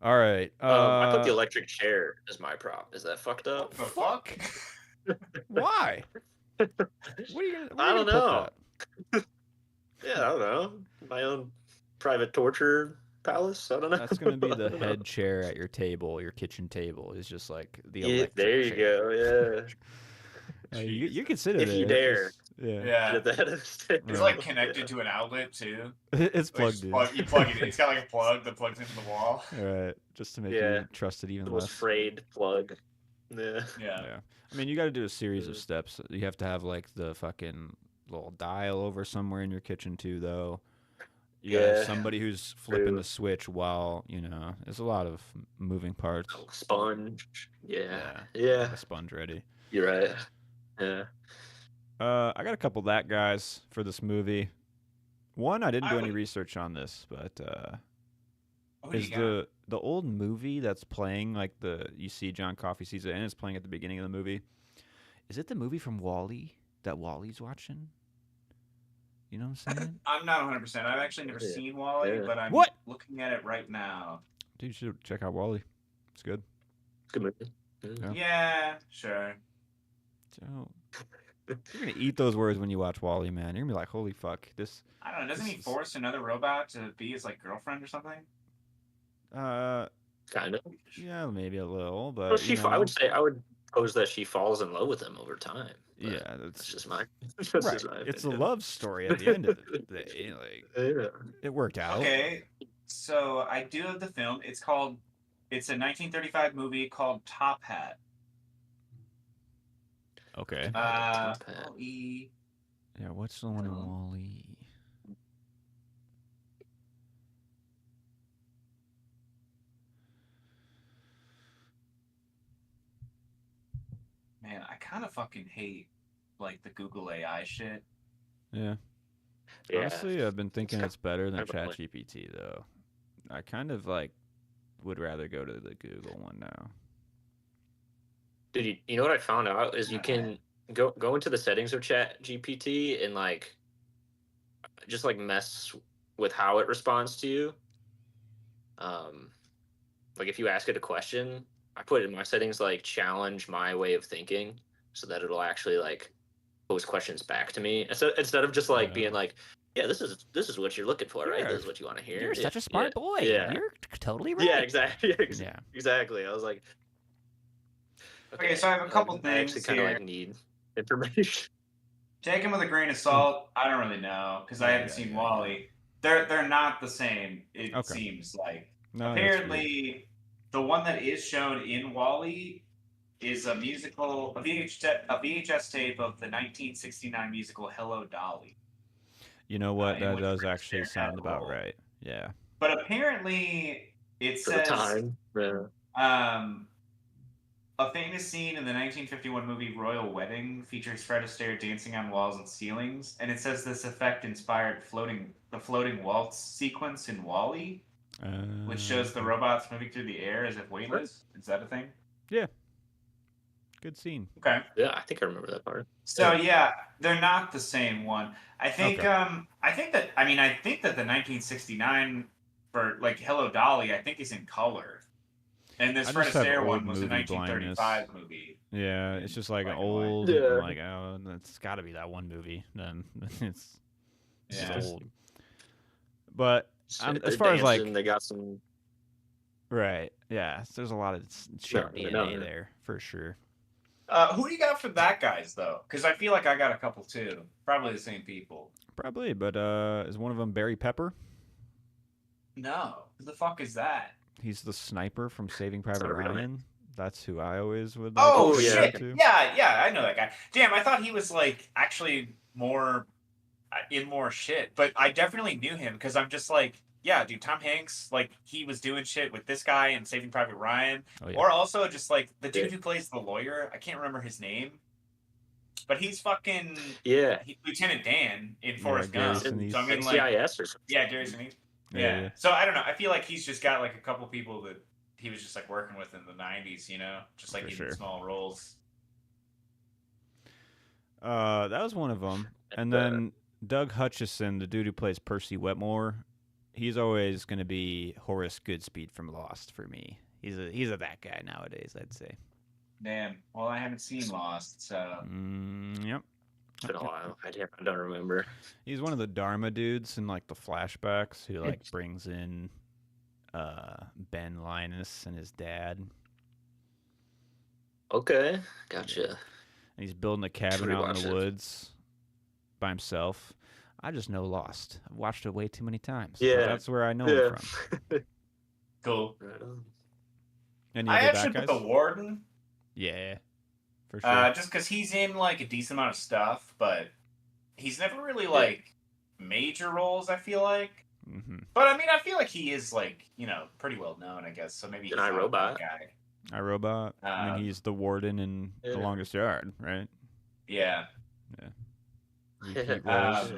All right. I put the electric chair as my prop. Is that fucked What up? the fuck? Why? What are you gonna? Where I are you don't gonna know. put Yeah, I don't know. My own private torture palace. I don't know. that? That's gonna be I the don't know. head chair at your table, your kitchen table. Is just like the Yeah, electric there you chair. go. Yeah. You can sit in If there. you It's dare. just- yeah. Yeah. Get the head of the It's table. like connected to an outlet too. It's Like, plugged in. you plug it in. It's got like a plug that plugs into the wall. All right, just to make Yeah. you trust it even The most less. frayed plug. Yeah. Yeah. Yeah. I mean, you got to do a series of Mm. steps. You have to have like the fucking little dial over somewhere in your kitchen too, though. You gotta have Yeah, somebody who's flipping true. the switch while there's a lot of moving parts. Sponge. Yeah. Got Yeah. a sponge ready. You're right. Yeah. I got a couple that guys for this movie. One, I didn't do I any would- research on this, but What do is you got? the old movie that's playing like you see John Coffey sees it and it's playing at the beginning of the movie? Is it the movie from Wall-E that Wally's watching? You know what I'm saying? I'm not 100%. I've actually never Yeah. seen Wall-E, Yeah. but I'm What? looking at it right now. Dude, you should check out Wall-E. It's good. Good movie. Yeah. Yeah, sure. So you're gonna eat those words when you watch Wall-E, man. You're gonna be like, holy fuck, this. I don't know. Doesn't he This is- force another robot to be his like girlfriend or something? Kind of. Yeah, maybe a little, but Well, you I would know, say I would pose that she falls in love with him over time. but yeah, That's that's just my. That's right. just my It's a opinion. love story at the end of the day. Like Yeah. it worked out. Okay, so I do have the film. It's a 1935 movie called Top Hat. Okay. Top Hat. Wall-E. Yeah, what's the one in Film. Wall-E? Man, I kind of fucking hate like the Google AI shit. Yeah. Yeah. Honestly, I've been thinking kind it's better than kind of a ChatGPT though. I kind of like would rather go to the Google one now. Dude, you know what I found out is you can go into the settings of Chat GPT and like just like mess with how it responds to you. Like if you ask it a question, I put in my settings like challenge my way of thinking so that it'll actually like pose questions back to me instead of just like Yeah. being like, yeah, this is what you're looking for, right? You're- This is what you want to hear. You're Yeah, such a smart yeah, boy. Yeah. You're totally right. Yeah, exactly. Yeah. Exactly. I was like, Okay, so I have a couple I things actually kind of here. like need information. Take them with a grain of salt. I don't really know because I haven't seen Wall-E. They're not the same. It Okay. seems like. No, that's weird. Apparently, the one that is shown in Wall-E is a VHS tape of the 1969 musical Hello Dolly. You know what? in That which does Fred actually Astaire had sound a about role. right. Yeah. But apparently, it For the says time. Yeah. a famous scene in the 1951 movie Royal Wedding features Fred Astaire dancing on walls and ceilings, and it says this effect inspired the floating waltz sequence in Wall-E, which shows the robots moving through the air as if weightless. Is that a thing? Good scene. Okay. Yeah, I think I remember that part. So yeah, they're not the same one. I think Okay. I think that the 1969 for like Hello Dolly, I think is in color. And this I Fred just have Astaire old one was a movie 1935 movie. Yeah, it's just like an Black and white. old, Yeah. like oh, it's got to be that one movie. Then it's Yeah. just old. But So as they're far as, like- dancing, they got some. right, yeah, so there's a lot of shared No, DNA no. there for sure. Who do you got for that guys though? Because I feel like I got a couple too. Probably the same people. Probably, but is one of them Barry Pepper? No, who the fuck is that? He's the sniper from Saving Private not really. Ryan. That's who I always would. Like Oh to yeah. compare shit! to. Yeah, I know that guy. Damn, I thought he was like actually more in more shit, but I definitely knew him because I'm just like, yeah, dude, Tom Hanks, like he was doing shit with this guy in Saving Private Ryan, Oh, yeah. or also just like the dude Yeah. who plays the lawyer. I can't remember his name, but he's fucking Yeah. Lieutenant Dan in Forrest Gary Gump. Sinise. So I mean, like, CIS or something. yeah, Gary Sinise. Yeah, Yeah. yeah. So I don't know. I feel like he's just got like a couple people that he was just like working with in the '90s, you know, just like For even sure. small roles. That was one of them. And then Doug Hutchison, the dude who plays Percy Wetmore, he's always going to be Horace Goodspeed from Lost for me. He's a that guy nowadays, I'd say. Damn. Well, I haven't seen Lost, so Yep. It's been a while. I don't remember. He's one of the Dharma dudes in like the flashbacks who like brings in Ben Linus and his dad. Okay, gotcha. And he's building a cabin out in the woods by himself. I just know Lost. I've watched it way too many times. But Yeah. that's where I know him from. cool. Right on. Any I other actually bad put guys? the Warden, Yeah, for sure. just because he's in like a decent amount of stuff, but he's never really like major roles. I feel like, Mm-hmm. but I mean, I feel like he is like pretty well known, I guess. So maybe he's An not a bad iRobot. guy. iRobot. I mean, he's the warden in The Yeah. Longest Yard, right? Yeah. Repeat roles.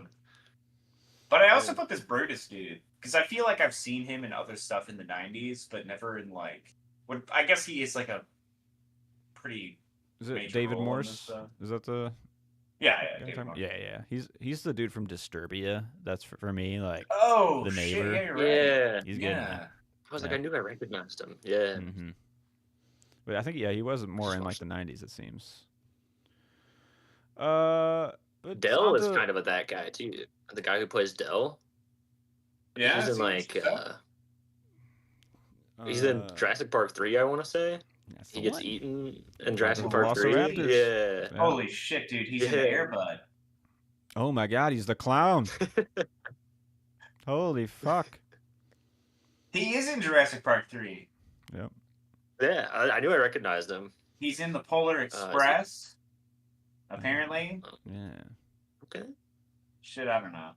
But I also put this Brutus dude because I feel like I've seen him in other stuff in the '90s, but never in like. What I guess he is like a pretty. Is it major David role in Morse? this stuff. Is that the Yeah, guy David talking- Morse. yeah. He's the dude from Disturbia. That's for me. Like, Oh, The shit, neighbor. yeah, you're right. Yeah. he's good. Yeah. I was like, Yeah. I knew I recognized him. Yeah. Mm-hmm. But I think he was more in like the '90s. It seems. But Dell on is to- kind of that guy too. The guy who plays Dell. Yeah, He's in seems like so. he's in Jurassic Park 3, I want to say. that's the He gets one. eaten in Jurassic the Park 3. Velociraptors. Yeah. Yeah. Holy shit, dude! He's in Yeah. Airbud. Oh my God, he's the clown. Holy fuck. He is in Jurassic Park 3. Yeah, I knew I recognized him. He's in the Polar Express. Apparently, Yeah. Okay. shit, I don't know.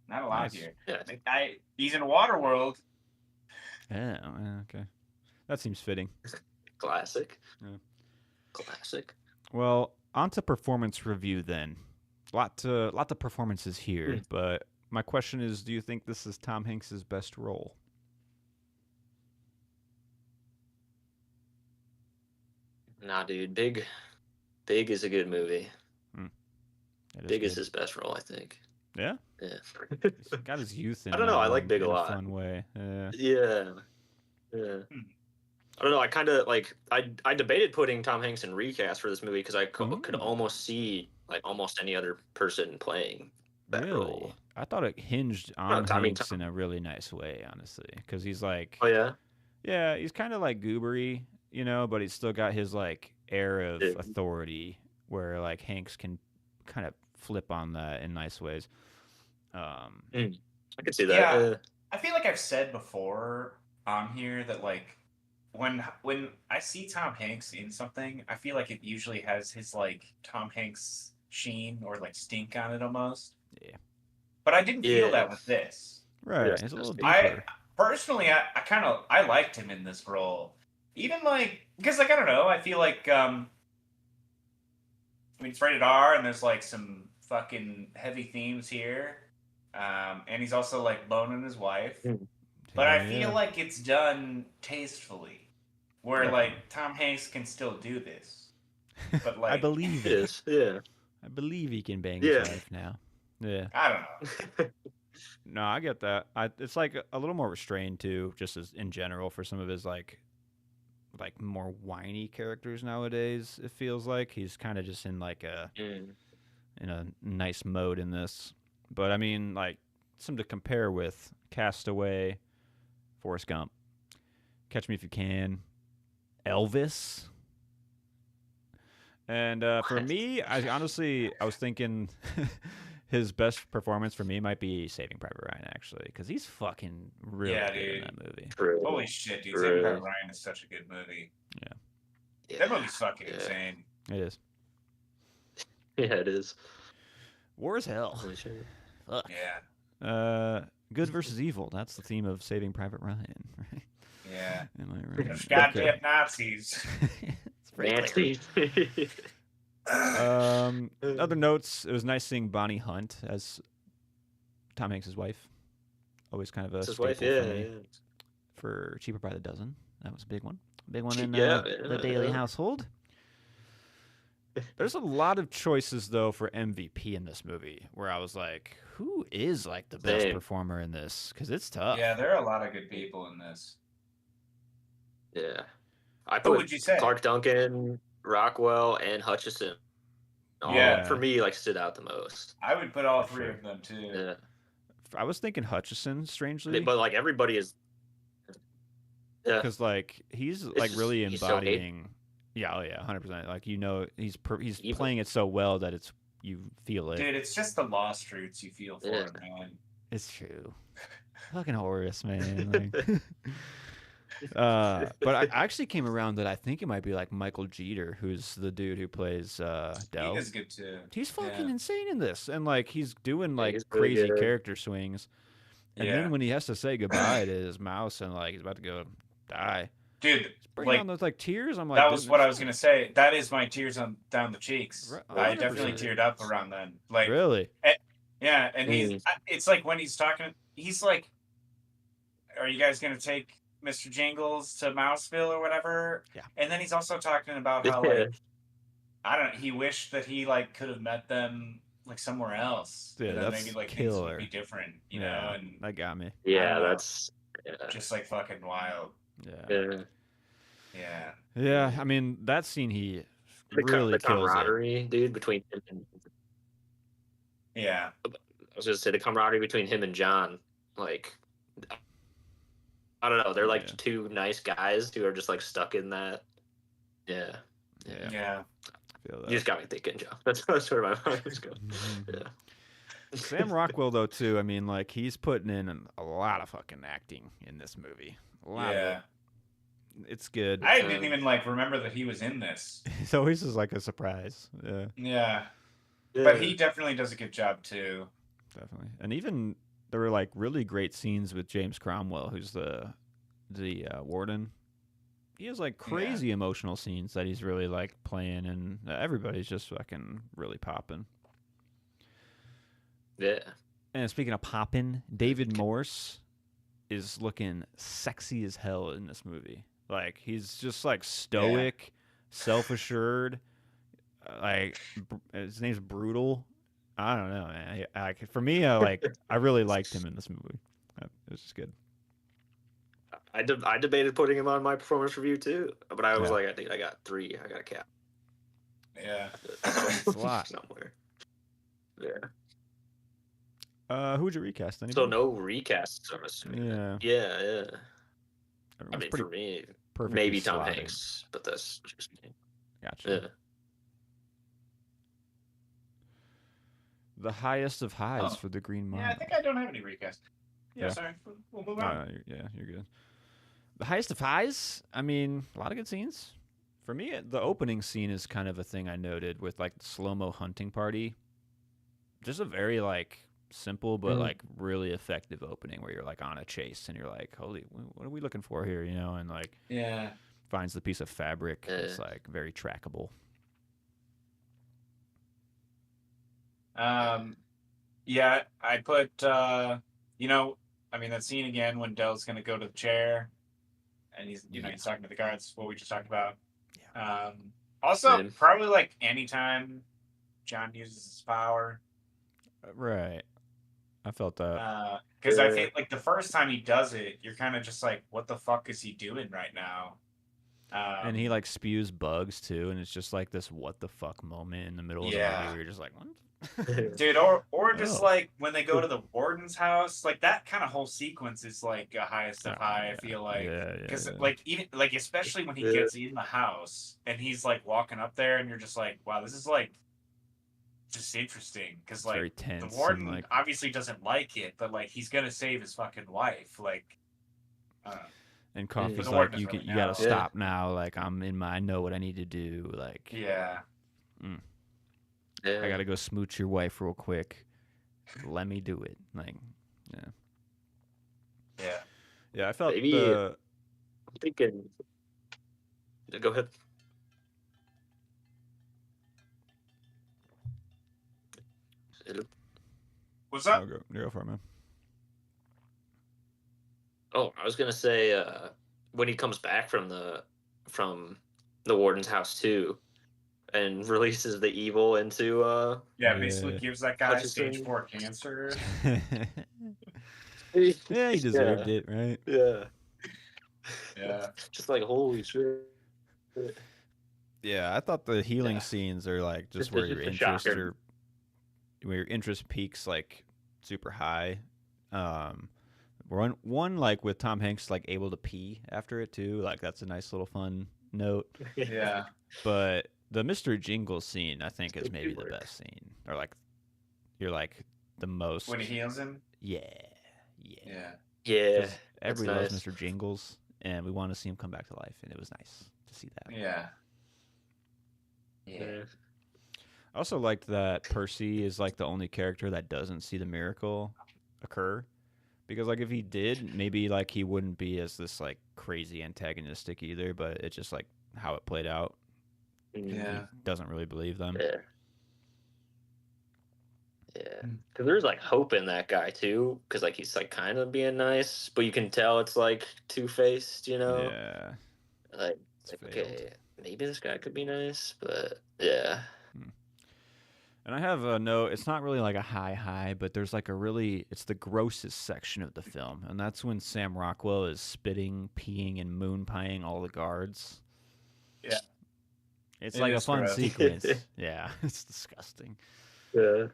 Not a lot Nice. here. Yeah. He's in Waterworld. Yeah. Okay. That seems fitting. Classic. Yeah. Classic. Well, on to performance review then. Lot of performances here, but my question is, do you think this is Tom Hanks's best role? Nah, dude. Big is a good movie. It Big is good. his best role, I think. Yeah. Yeah. He's got his youth in. I don't know, that I like one Big a in lot. fun way. Yeah. Yeah. Yeah. I don't know. I kind of like. I debated putting Tom Hanks in recast for this movie because I could Ooh. almost see like almost any other person playing that Really? role. I thought it hinged on I mean, Hanks in a really nice way, honestly, because he's like, Oh yeah. yeah, he's kind of like goobery, but he's still got his like air of Yeah. authority, where like Hanks can kind of flip on that in nice ways. I could see that. Yeah. I feel like I've said before on here that like when I see Tom Hanks in something, I feel like it usually has his like Tom Hanks sheen or like stink on it almost. Yeah. But I didn't feel Yeah. that with this. Right, Yes, it's a little I deeper. personally, I liked him in this role, even like because like I don't know, I feel like I mean it's rated R and there's like some fucking heavy themes here, and he's also like boning his wife, but I Hell feel yeah. like it's done tastefully, where Yeah. like Tom Hanks can still do this, but like I believe It it. is. Yeah. I believe he can bang Yeah. his wife now. Yeah. I don't know. No, I get that. It's like a little more restrained too, just as in general for some of his like more whiny characters nowadays. It feels like he's kind of just in like in a nice mode in this. But I mean, like some to compare with Castaway, Forrest Gump, Catch Me If You Can, Elvis. And for What? me, I was thinking his best performance for me might be Saving Private Ryan, actually, because he's fucking really Yeah, good in dude. that movie. True. Holy shit, dude! True. Saving Private Ryan is such a good movie. Yeah. That movie's fucking Yeah. insane. It is. Yeah, it is. War as hell. Holy shit. Fuck. Yeah, Good versus evil. That's the theme of Saving Private Ryan, right? yeah. Am I right? Those goddamn Nazis. It's pretty clear. Nancy. Other notes. It was nice seeing Bonnie Hunt as Tom Hanks' wife. Always kind of a It's his staple wife, for yeah, me yeah. for Cheaper by the Dozen. That was a big one. Big one in Yeah, the Daily yeah. household. There's a lot of choices though for MVP in this movie where I was like, who is like the best Same. performer in this? Because it's tough. Yeah, there are a lot of good people in this. Yeah. I Who put would you say? Clark Duncan, Rockwell, and Hutchison. All Yeah. for me, like stood out the most. I would put all For three sure. of them too. Yeah. I was thinking Hutchison, strangely, But like everybody is. Yeah. because like he's like just- really he's so hated. embodying. Yeah, oh yeah, 100%. Like he's Evil. playing it so well that it's you feel it. Dude, it's just the lost roots you feel for Yeah. it, man. It's true. Fucking Horace, man. Like, but I actually came around that I think it might be like Michael Jeter, who's the dude who plays Dell. He is good too. He's fucking Yeah. insane in this, and like he's doing like he's really crazy good. character swings. And Yeah. then when he has to say goodbye to his mouse and like he's about to go die, Dude, he's bringing like down those like tears. I'm like, that dude, was what I this was gonna say. That is my tears on down the cheeks. Right, I definitely 100%. teared up around then. Like, really. yeah, and he's. Mm. It's like when he's talking, he's like, "Are you guys gonna take Mr. Jingles to Mouseville or whatever?" Yeah. And then he's also talking about how like, I don't. He wished that he like could have met them like somewhere else. Yeah, and then that's maybe like things killer. would be different, you Yeah. know, and That got me. Yeah, know. that's. Yeah. just like fucking wild. Yeah. Yeah. Yeah. Yeah. I mean, that scene he The really kills it. camaraderie, dude, between him and Yeah. I was gonna say the camaraderie between him and John, like I don't know, they're like Yeah. two nice guys who are just like stuck in that. Yeah. Yeah. Yeah. I feel You that. just got me thinking, Joe. That's where my mind was going. Mhm. Yeah. Sam Rockwell though too. I mean, like he's putting in a lot of fucking acting in this movie. A lot Yeah. of it. It's good. I didn't even like remember that he was in this. It's always just like a surprise. Yeah, Yeah. Yeah. But he definitely does a good job too. definitely. And even there were like really great scenes with James Cromwell, who's the warden. He has like crazy emotional scenes that he's really like playing, and everybody's just fucking really popping. Yeah. And speaking of popping, David Morse is looking sexy as hell in this movie. Like he's just like stoic, self-assured. Like his name's Brutal. I don't know, man. For me, I really liked him in this movie. It was just good. I debated putting him on my performance review too, but I was Yeah. like, I think I got 3. I got a cap. Yeah. It's a lot. Somewhere. Yeah. Who would you recast? So Anybody? no recasts, I'm assuming. Yeah. Yeah, yeah. I Everyone's mean, pretty for me, perfectly maybe Tom slotted. Hanks, but that's just me. Gotcha. Yeah. The highest of highs Oh. for the Green Mile. Yeah, I think I don't have any recast. Yeah, Yeah. sorry. We'll move on. You're good. The highest of highs. I mean, a lot of good scenes. For me, the opening scene is kind of a thing I noted with like the slow mo hunting party. Just a very like simple but Mhm. like really effective opening where you're like on a chase and you're like, holy, what are we looking for here? You know, and like Yeah. finds the piece of fabric. It's Yeah. like very trackable. Yeah, I put I mean that scene again when Dell's gonna go to the chair and he's he's talking to the guards, what we just talked about. Also Same. probably like anytime John uses his power. Right. I felt that. Because I Yeah. think like the first time he does it, you're kind of just like, what the fuck is he doing right now? And he like spews bugs too, and it's just like this what the fuck moment in the middle of the Yeah. movie where you're just like, what? dude, or just Oh. like when they go to the warden's house, like that kind of whole sequence is like a highest of Oh, high. yeah. I feel like Yeah, because yeah. like even like especially when he Yeah. gets in the house and he's like walking up there and you're just like, wow, this is like just interesting because It's like very tense. the and, warden like, obviously doesn't like it, but like he's gonna save his fucking wife. Like, and Coffee's the like, warden you doesn't you really gotta know. Yeah. stop now. Like I'm in my, I know what I need to do. Like yeah, Yeah. I gotta go smooch your wife real quick. Let me do it. Like, yeah. yeah, I felt Maybe- the I'm thinking. Go ahead. What's oh, up? go for it, man. Oh, I was gonna say, when he comes back from the warden's house too, and releases the evil into Yeah, basically Yeah. gives that guy Hutchison. stage 4 cancer. Yeah, he deserved yeah, it, right? yeah. Yeah. Just like holy shit. Yeah, I thought the healing Yeah. scenes are like just Just where a- your just a interest shocker. are, where your interest peaks like super high. One like with Tom Hanks like able to pee after it too. Like that's a nice little fun note. Yeah. But the Mr. Jingles scene, I think, is Big maybe the work. best scene, or like you're like the most. When he heals him. Yeah. Yeah. Yeah, 'Cause that's everybody loves nice. Mr. Jingles, and we want to see him come back to life, and it was nice to see that. Yeah. Yeah. I also liked that Percy is like the only character that doesn't see the miracle occur, because like if he did, maybe like he wouldn't be as this like crazy antagonistic either. But it's just like how it played out. Yeah. He doesn't really believe them. Yeah. Yeah. Mm. Because there's like hope in that guy too. Because like he's like kind of being nice, but you can tell it's like two-faced, you know? Yeah, Like, it's like failed. okay, maybe this guy could be nice, but yeah. And I have a note. It's not really like a high, but there's like a really. It's the grossest section of the film, and that's when Sam Rockwell is spitting, peeing, and moon pieing all the guards. Yeah. It's It like a is fun gross. sequence. Yeah, it's disgusting. Yeah.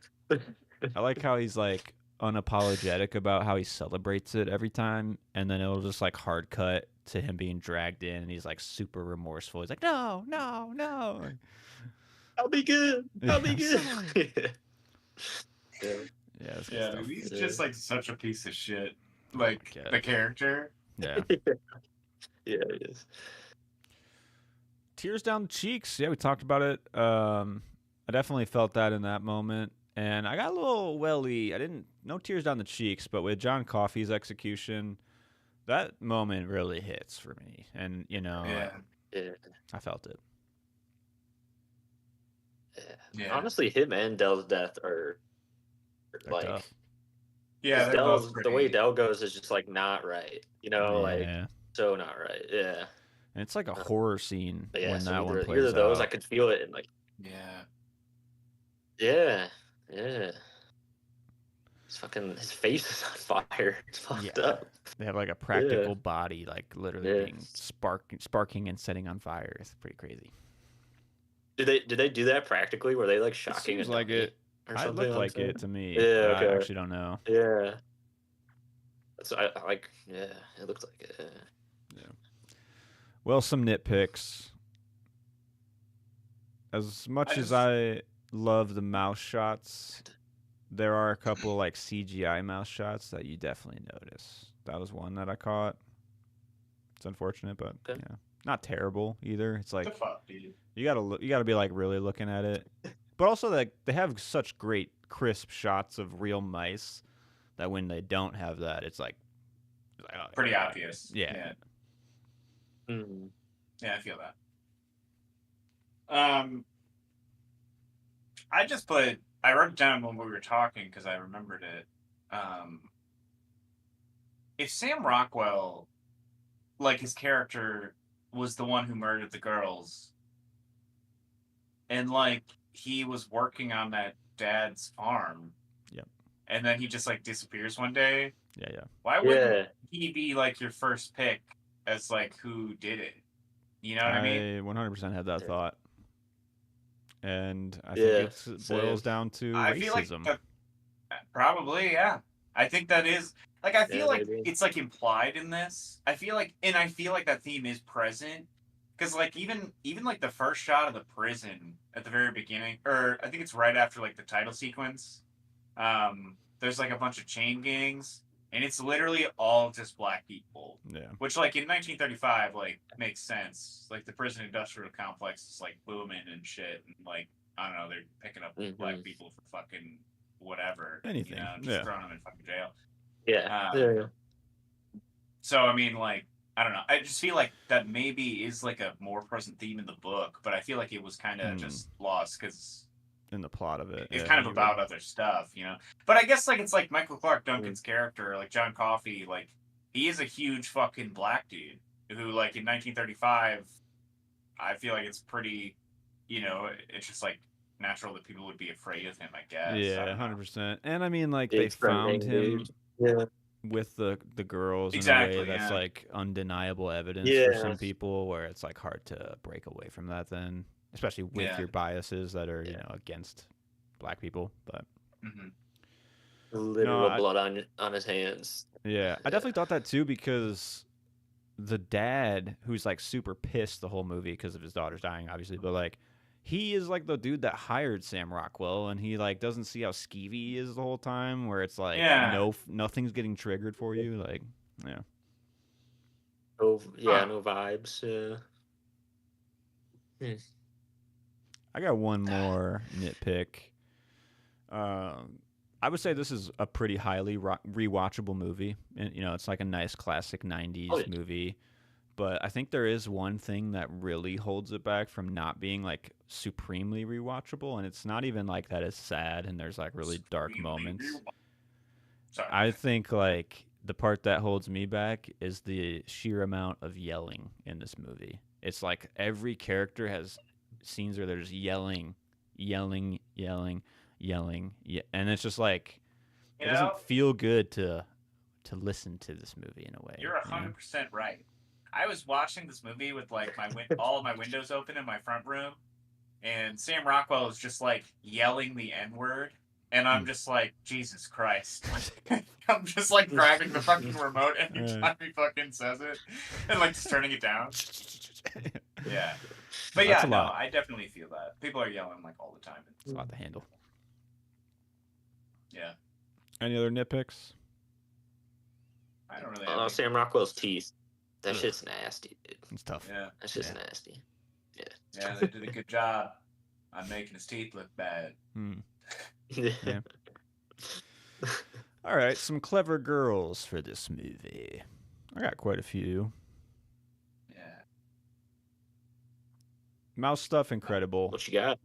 I like how he's like unapologetic about how he celebrates it every time, and then it'll just like hard cut to him being dragged in, and he's like super remorseful. He's like, no, no, no. I'll be good. I'll be I'm good. sorry. yeah. Yeah, it's good Yeah, stuff. dude, he's Yeah. just like such a piece of shit. Like God. the character. Yeah. Yeah, it is. Tears down the cheeks. Yeah, we talked about it. I definitely felt that in that moment, and I got a little welly. I didn't no tears down the cheeks, but with John Coffey's execution, that moment really hits for me, and you know, Yeah. Yeah. I felt it. Yeah. Yeah. Honestly, him and Dell's death are They're like tough. Yeah, 'cause they're both the way pretty. Dell goes is just like not right. You know, like Yeah, so not right. Yeah. and it's like a horror scene But yeah, when so that one either, plays either those, I out. could feel it, and like Yeah. yeah, yeah. His face is on fire. It's fucked Yeah. up. They have like a practical body, like literally Yeah. being sparking and setting on fire. It's pretty crazy. Did they do that practically? Were they like shocking? seems a like dummy it. or It something? looked I'm like saying? it to me. Yeah, But I okay. actually don't know. Yeah. That's I like. Yeah, it looked like it. Well, some nitpicks. As much as I love the mouse shots, there are a couple like CGI mouse shots that you definitely notice. That was one that I caught. It's unfortunate, but Okay. yeah, not terrible either. It's What like the fuck, dude? you gotta be like really looking at it. But also like they have such great crisp shots of real mice that when they don't have that, it's like oh, Pretty obvious. Yeah. Mm. Yeah, I feel that. I wrote it down when we were talking because I remembered it. If Sam Rockwell, like his character, was the one who murdered the girls, and like he was working on that dad's farm, Yep. and then he just like disappears one day, Yeah. why wouldn't Yeah. he be like your first pick as like who did it? You know what I mean? 100% had that Yeah. thought. And I Yeah, think it same. boils down to I feel like racism. that, probably, yeah. I think that is like I feel Yeah, like maybe. it's like implied in this. I feel like that theme is present because like even like the first shot of the prison at the very beginning, or I think it's right after like the title sequence. There's like a bunch of chain gangs, and it's literally all just black people. Yeah. Which, like, in 1935, like, makes sense. Like, the prison industrial complex is, like, booming and shit. And, like, I don't know, they're picking up black people for fucking whatever. Anything, You know, just yeah. throwing them in fucking jail. Yeah. Um, Yeah. So, I mean, like, I don't know. I just feel like that maybe is, like, a more present theme in the book. But I feel like it was kind of just lost because In the plot of it. it's yeah, kind of you're about right. other stuff, you know. But I guess like it's like Michael Clark Duncan's character, like John Coffey, like he is a huge fucking black dude. who like in 1935, I feel like it's pretty, it's just like natural that people would be afraid of him, I guess. I Yeah, don't know. 100%. And I mean, like, they Big found threatening him dude. Yeah. with the girls in a Exactly, way that's yeah. like undeniable evidence for Yeah. some people, where it's like hard to break away from that. Then, especially with Yeah. your biases that are Yeah. against black people. But Mhm. Literal I- blood on his hands. yeah, I definitely thought that too, because the dad, who's like super pissed the whole movie because of his daughter's dying, obviously, but like he is like the dude that hired Sam Rockwell, and he like doesn't see how skeevy he is the whole time, where it's like Yeah. nothing's getting triggered for you, like yeah. No, yeah, Huh. no vibes. Yeah. I got one more nitpick. I would say this is a pretty highly rewatchable movie, and it's like a nice classic '90s Oh, yeah. movie. But I think there is one thing that really holds it back from not being like supremely rewatchable, and it's not even like that it's sad and there's like really dark Supremely moments. Sorry. I think like the part that holds me back is the sheer amount of yelling in this movie. It's like every character has scenes where they're just yelling, yelling, yelling, yelling, and it's just like You it know, doesn't feel good to listen to this movie in a way. you're 100% right. I was watching this movie with like all of my windows open in my front room, and Sam Rockwell is just like yelling the N-word, and I'm just like, Jesus Christ. I'm just like grabbing the fucking remote anytime he fucking says it, and like just turning it down. Yeah. But That's yeah, a no, lot. I definitely feel that. People are yelling like all the time. It's a lot to handle. Yeah. Any other nitpicks? I don't really have any- Sam Rockwell's teeth. That Ugh. shit's nasty, dude. It's tough. Yeah. That's just Yeah. nasty. Yeah, they did a good job on making his teeth look bad. Hmm. Yeah. All right, some clever girls for this movie. I got quite a few. Yeah. Mouse stuff incredible. What you got?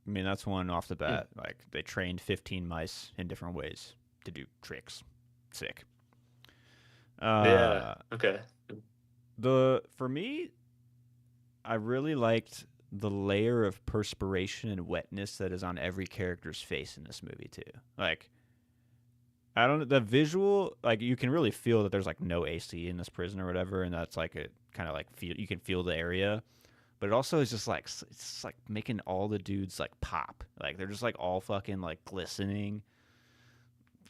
I mean, that's one off the bat. Like they trained 15 mice in different ways to do tricks. Sick. Yeah. Okay. For me, I really liked the layer of perspiration and wetness that is on every character's face in this movie too. Like, I don't the visual, like you can really feel that there's like no AC in this prison or whatever, and that's like it kind of like you can feel the area, but it also is just like it's like making all the dudes like pop, like they're just like all fucking like glistening.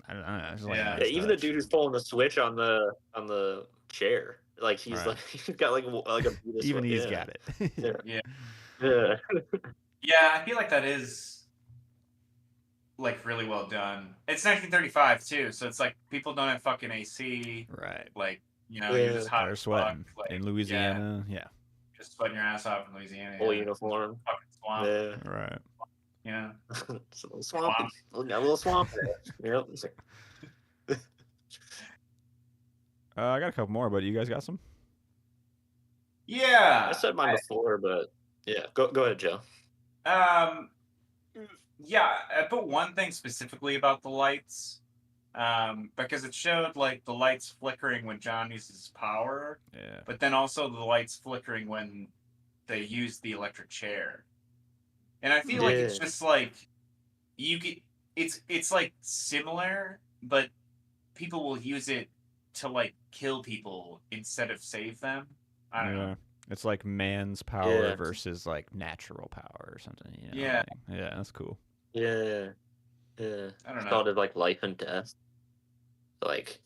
I don't know. It's like Yeah. nice Yeah, even the touch. dude who's pulling the switch on the chair, like he's Right. like he's got like a Buddhist Even one. he's Yeah. got it. Yeah. Yeah. Yeah. Yeah, I feel like that is like really well done. It's 1935 too, so it's like people don't have fucking AC. Right. Like, you're Yeah. just hot They're as sweating fuck. Like, in Louisiana. Yeah. just sweating your ass off in Louisiana. Full yeah. uniform. Fucking swamp. Yeah. Right. Yeah. It's a little swampy. Got a little swamp there. Yep. I got a couple more, but you guys got some? Yeah. I said mine before, but yeah. Go ahead, Joe. Yeah, I put one thing specifically about the lights, because it showed like the lights flickering when John uses his power, Yeah. but then also the lights flickering when they use the electric chair. And I feel like it's Yeah. just like you get it's like similar, but people will use it to like kill people instead of save them. I don't know. It's like man's power Yeah. versus like natural power or something. Yeah. like- yeah, that's cool. Yeah. Yeah. I don't know. Thought of like life and death. Like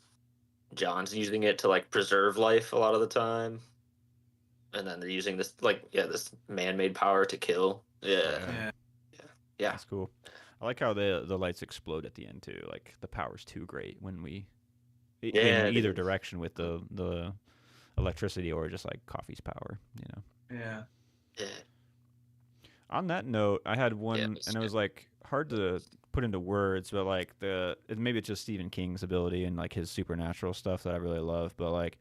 John's using it to like preserve life a lot of the time. And then they're using this this man-made power to kill. Yeah. Yeah. Yeah. That's cool. I like how the lights explode at the end too. Like the power's too great when we Yeah, in it either is. direction with the electricity or just like coffee's power. Yeah. Yeah. On that note, I had one, it was and it was like hard to put into words, but like maybe it's just Stephen King's ability and like his supernatural stuff that I really love. But like,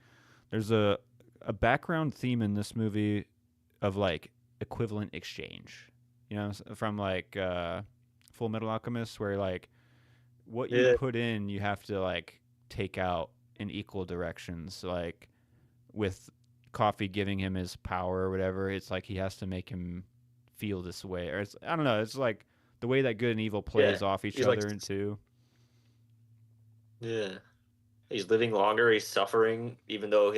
there's a background theme in this movie of like equivalent exchange, from like Full Metal Alchemist, where like what you Yeah. put in, you have to like take out in equal directions, like with Coffee giving him his power or whatever, it's like he has to make him feel this way, or I don't know. It's like the way that good and evil plays off each he's other like- into. Yeah. He's living longer. He's suffering, even though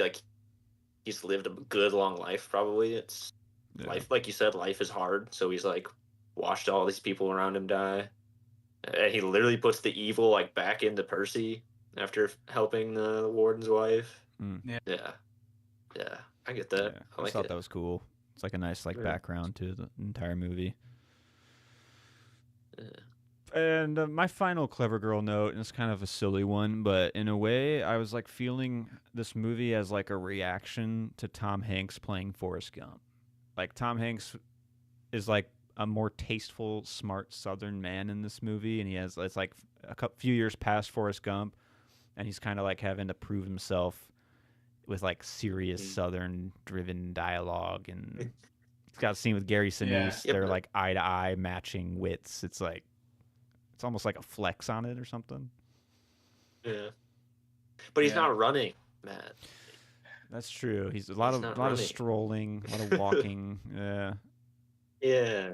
he's lived a good long life. Probably it's life, like you said, life is hard. So he's like watched all these people around him die, and he literally puts the evil like back into Percy after helping the warden's wife. Mm. Yeah, I get that. Yeah, I like thought it. that was cool. It's like a nice like Yeah. background to the entire movie. Yeah. And my final clever girl note, and it's kind of a silly one, but in a way, I was like feeling this movie as like a reaction to Tom Hanks playing Forrest Gump. Like Tom Hanks is like a more tasteful, smart Southern man in this movie, and it's like few years past Forrest Gump, and he's kind of like having to prove himself with like serious Southern-driven dialogue, and he's got a scene with Gary Sinise. Yeah. They're like eye to eye matching wits. It's like it's almost like a flex on it or something. Yeah, but he's Yeah. not running, Matt. That's true. He's a lot not of running. strolling, a lot of walking. Yeah. Yeah,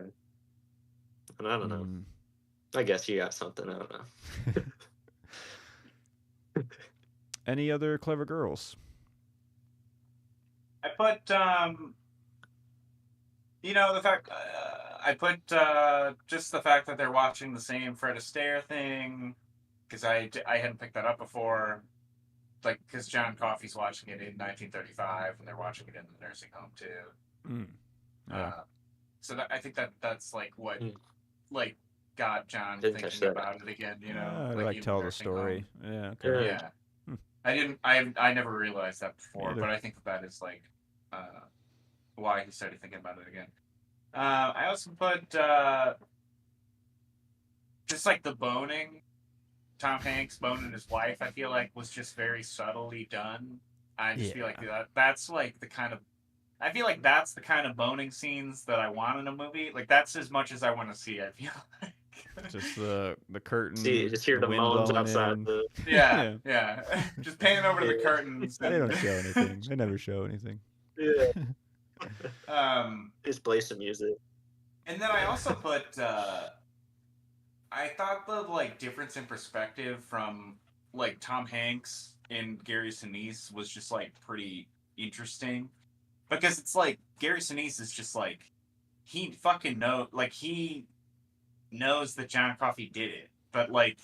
and I don't know. Mm. I guess you got something. I don't know. Any other clever girls? I put, the fact, I put just the fact that they're watching the same Fred Astaire thing, because I hadn't picked that up before, like, because John Coffey's watching it in 1935, and they're watching it in the nursing home, too. Mm. Yeah. So I think that's, like, what, Mm. like, got John Didn't catch thinking that. about it again, Yeah, in like tell the nursing home. story. Yeah. Okay. Yeah. Yeah. I never realized that before, Neither. but I think that is like why he started thinking about it again. I also put just like the boning, Tom Hanks boning his wife. I feel like was just very subtly done. I just feel like that's like the kind of. I feel like that's the kind of boning scenes that I want in a movie. Like that's as much as I want to see. I feel like. Just the curtain. See, just hear the wind moans blowing outside in. the. Yeah. just panning over to the Yeah. curtains. They don't show anything. They never show anything. Yeah. Just play some music. And then I also put, I thought the like difference in perspective from like Tom Hanks and Gary Sinise was just like pretty interesting, because it's like Gary Sinise is just like he fucking he knows that John Coffey did it, but like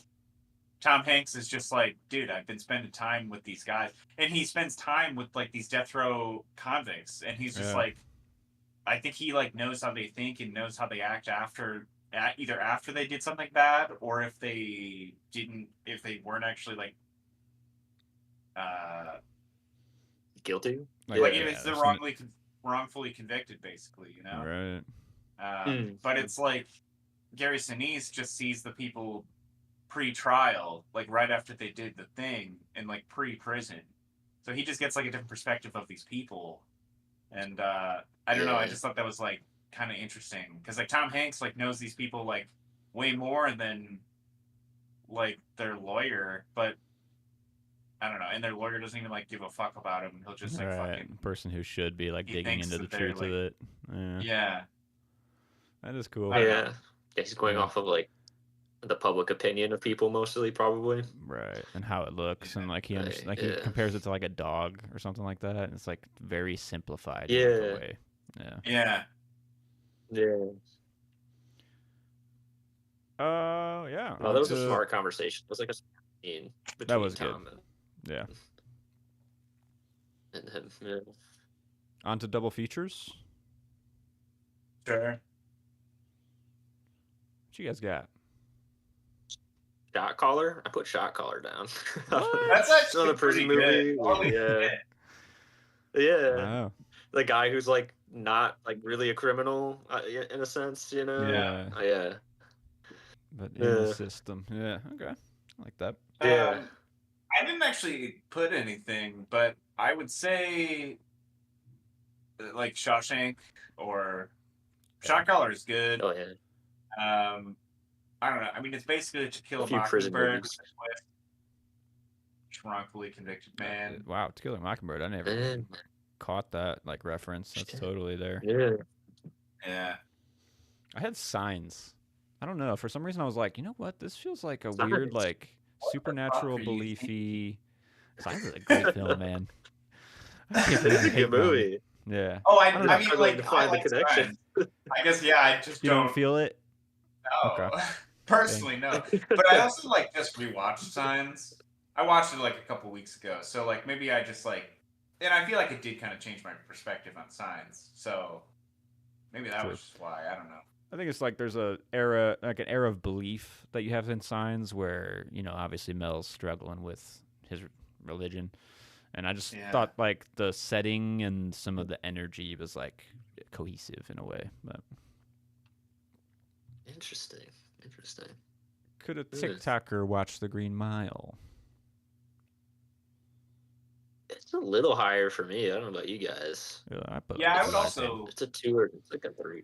Tom Hanks is just like, dude, I've been spending time with these guys, and he spends time with like these death row convicts, and he's just Yeah. like. I think he like knows how they think and knows how they act either after they did something bad or if they weren't actually like Guilty. like yeah, if they're there's wrongfully convicted, basically, you know. Right. But it's like Gary Sinise just sees the people pre-trial, like right after they did the thing, and like pre-prison, so he just gets like a different perspective of these people. And I don't know. I just thought that was like kind of interesting because like Tom Hanks like knows these people like way more than like their lawyer, but I don't know. And their lawyer doesn't even like give a fuck about him. He'll just like Right. fucking Person who should be like he digging thinks into the that they're, truth of it. Yeah. yeah. That is cool. I don't know. Yeah. Yeah, he's going Yeah. off of like the public opinion of people mostly, probably. Right. And how it looks, and like he Right, he yeah. compares it to like a dog or something like that, and it's like very simplified. in like, a Yeah. way. Yeah. Yeah. Yeah. Yeah. No, that was a onto- smart conversation. It was like a smart scene between was good. Tom Yeah. and him. Yeah. Onto double features. Sure. What you guys got? Shot Caller? I put Shot Caller down. That's actually Another prison pretty movie. good. Holy Yeah. shit. Yeah. Wow. The guy who's like not like really a criminal in a sense, you know? Yeah. Yeah. But in the Yeah. system. Yeah. Okay. I like that. Yeah. I didn't actually put anything, but I would say like Shawshank or Shot Caller is good. Oh yeah. I don't know. I mean, it's basically To Kill A a few prison Mockingbird movies. with wrongfully convicted man. Wow. To Kill a Mockingbird. I never Man. caught that like reference. That's totally there. Yeah. Yeah. I had Signs. I don't know. For some reason, I was like, you know what? This feels like a Signs. weird, like supernatural, are you beliefy. Signs is a great film, man. I can't It's believe a you hate good that one. movie. Yeah. Oh, I don't know. I mean, Struggling like, to find I the like connection. Signs. I guess, yeah, I just You don't feel it? No. Okay. Personally, no. But I also like just rewatched Signs. I watched it like a couple weeks ago, so like maybe I just like, and I feel like it did kind of change my perspective on Signs. So maybe that was just why. I don't know. I think it's like there's an era of belief that you have in Signs where, you know, obviously Mel's struggling with his religion. And I just Yeah. thought like the setting and some of the energy was like cohesive in a way. But Interesting. could a Yes. TikToker watch The Green Mile? It's a little higher for me. I don't know about you guys. Yeah, I put Yeah, it I at would two, also. It's a 2 or it's like a 3.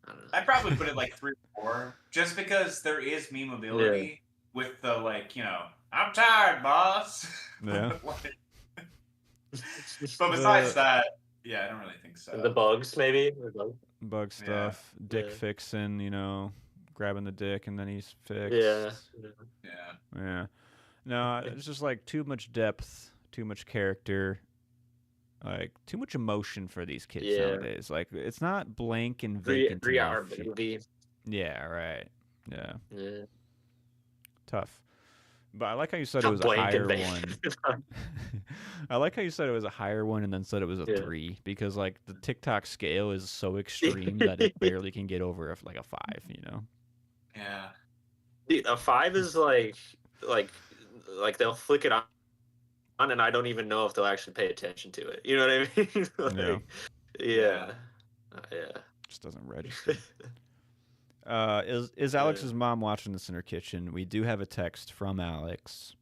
I don't know. I'd probably put it like 3 or 4, just because there is memeability with the like, you know, I'm tired, boss. Yeah. Like, but besides that, yeah, I don't really think so. The bugs, maybe. The bugs. Bug Yeah. stuff, dick Yeah. fixing, you know, grabbing the dick and then he's fixed. Yeah. Yeah. Yeah. No, it's just like too much depth, too much character, like too much emotion for these kids Yeah. nowadays. Like it's not blank and 3 vacant 3-hour enough. movie. Yeah, right. Yeah, Yeah. tough. But I like how you said it was a Blank higher and one. vacant. I like how you said it was a higher one and then said it was a Yeah. 3 because like the TikTok scale is so extreme that it barely can get over like a 5. You know. Yeah. Dude, a 5 is like they'll flick it on and I don't even know if they'll actually pay attention to it. You know what I mean? Like, yeah. Yeah. Just doesn't register. Is Alex's mom watching this in her kitchen? We do have a text from Alex.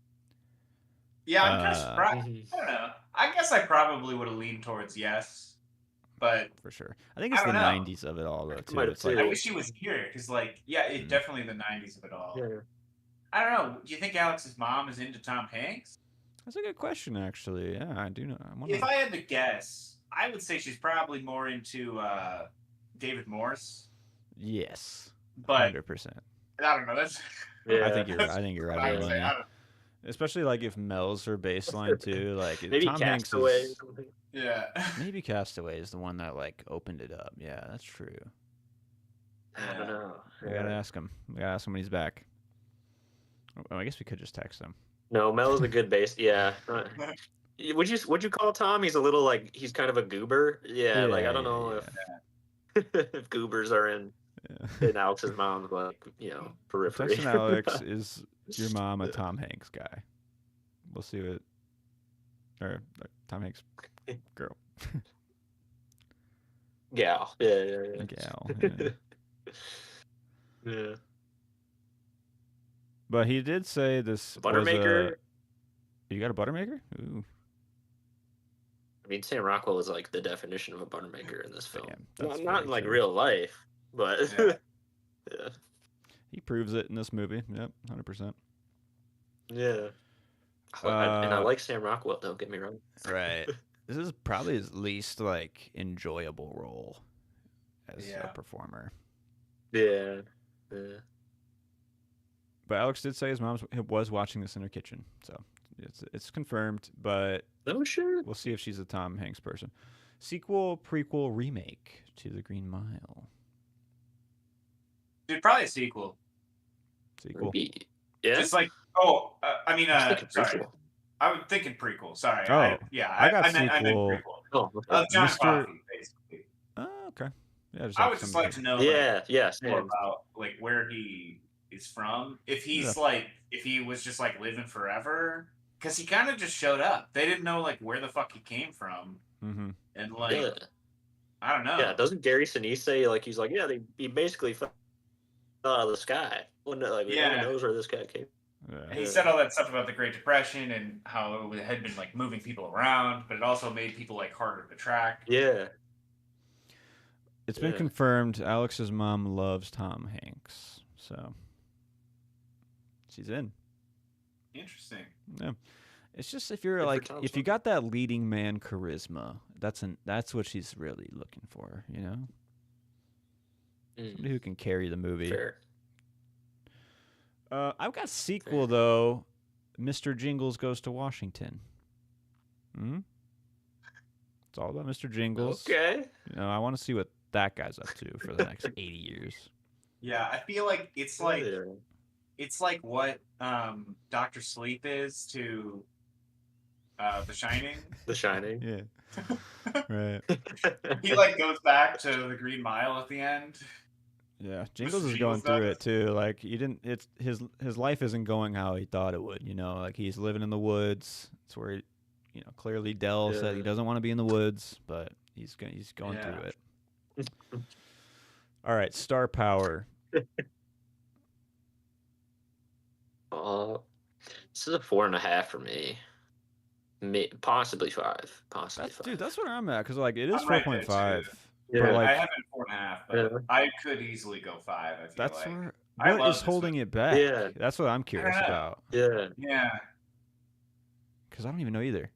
Yeah, I'm kind of Uh, surprised. Mhm. I don't know. I guess I probably would have leaned towards yes, but For sure. I think it's I the don't know. 90s of it all, though, too. Might have It's like, I too. wish he was here because, like, yeah, it Mm. definitely the '90s of it all. Yeah. I don't know. Do you think Alex's mom is into Tom Hanks? that's a good question, actually. Yeah, I do know. If I had to guess, I would say she's probably more into David Morse. Yes, But 100%. I don't know. That's Yeah. I think you're what right, I would say. Lillian. I don't, Especially like if Mel's her baseline too. Like Maybe Tom Hanks Castaway or is something. yeah. maybe Castaway is the one that like opened it up. Yeah, that's true. I don't know. We gotta ask him. We gotta ask him when he's back. Oh, I guess we could just text him. No, Mel's a good base. Yeah. Would you call Tom? He's a little like he's kind of a goober. Yeah, like I don't know if goobers are in Alex's mom's like periphery. Texting Alex, is your mom a Tom Hanks guy? We'll see what. Or Tom Hanks girl. Gal. Yeah. Gal. Yeah. Yeah. But he did say this Buttermaker. You got a Buttermaker? Ooh. I mean, Sam Rockwell is like the definition of a Buttermaker in this film. Damn, that's Not very in like true. real life, but Yeah. yeah. He proves it in this movie. Yep, 100%. Yeah. And I like Sam Rockwell, don't get me wrong. Right. This is probably his least like enjoyable role as a Yeah. performer. Yeah. But Alex did say his mom was watching this in her kitchen, so it's confirmed. But No shit. we'll see if she's a Tom Hanks person. Sequel, prequel, remake to The Green Mile. Dude, probably a sequel. Sequel. Yeah. Just like, I mean, I was thinking sorry. prequel. I was thinking prequel. Sorry. Oh, I got meant sequel. prequel. Oh, okay. John Mr. Coffey, basically. Oh, okay. Yeah, I would just like to know Yeah. more Same. about like where he is from. If he's Yeah. like, if he was just like living forever, because he kind of just showed up. They didn't know like where the fuck he came from, Mm-hmm. and like Yeah. I don't know. Yeah. Doesn't Gary Sinise say like he's like he basically fell out of the sky? Like no Yeah. one knows where this guy came. Yeah. He said all that stuff about the Great Depression and how it had been like moving people around, but it also made people like harder to track. Yeah. It's been Yeah. confirmed Alex's mom loves Tom Hanks, so she's in. Interesting. Yeah. It's just if you're Good for like if you Thompson. got that leading man charisma, that's what she's really looking for, you know? Somebody who can carry the movie. Fair. I've got sequel though. Mr. Jingles Goes to Washington. Hmm? It's all about Mr. Jingles. Okay. You know, I want to see what that guy's up to for the next 80 years. Yeah, I feel like it's like what Doctor Sleep is to The Shining. The Shining. Yeah. Right. He like goes back to the Green Mile at the end. Yeah, Jingles Mr. is going Jingles through does. it too. Like he didn't. It's his life isn't going how he thought it would. You know, like he's living in the woods. It's where he, you know, clearly Dell said he Yeah. doesn't want to be in the woods, but he's going Yeah. through it. All right, star power. This is a 4.5 for me. Possibly 5. Possibly That's 5. dude. That's where I'm at because like it is I'm right there, 4.5. too. Yeah. But like I have it at 4.5, but Yeah. I could easily go 5. I feel that's like. where I what love is this holding movie. it back? Yeah. That's what I'm curious know. about Yeah. Yeah. because I don't even know either.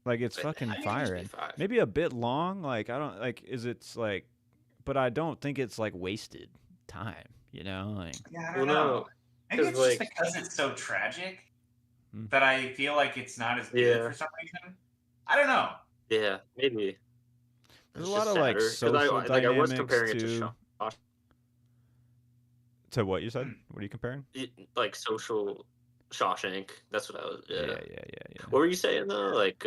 Like it's fucking I think it should be firing. 5. Maybe a bit long. Like I don't like. Is it's like, but I don't think it's like wasted time. You know, like Yeah, I Well, don't know. no, Maybe 'cause, it's just like- because it's so tragic Hmm. that I feel like it's not as good Yeah. for some reason. I don't know. Yeah, maybe. there's It's a lot just of like sadder, 'cause social I was dynamics comparing it too. to To what you said? What are you comparing? like social Shawshank. That's what I was. Yeah. Yeah. What were you saying though? Like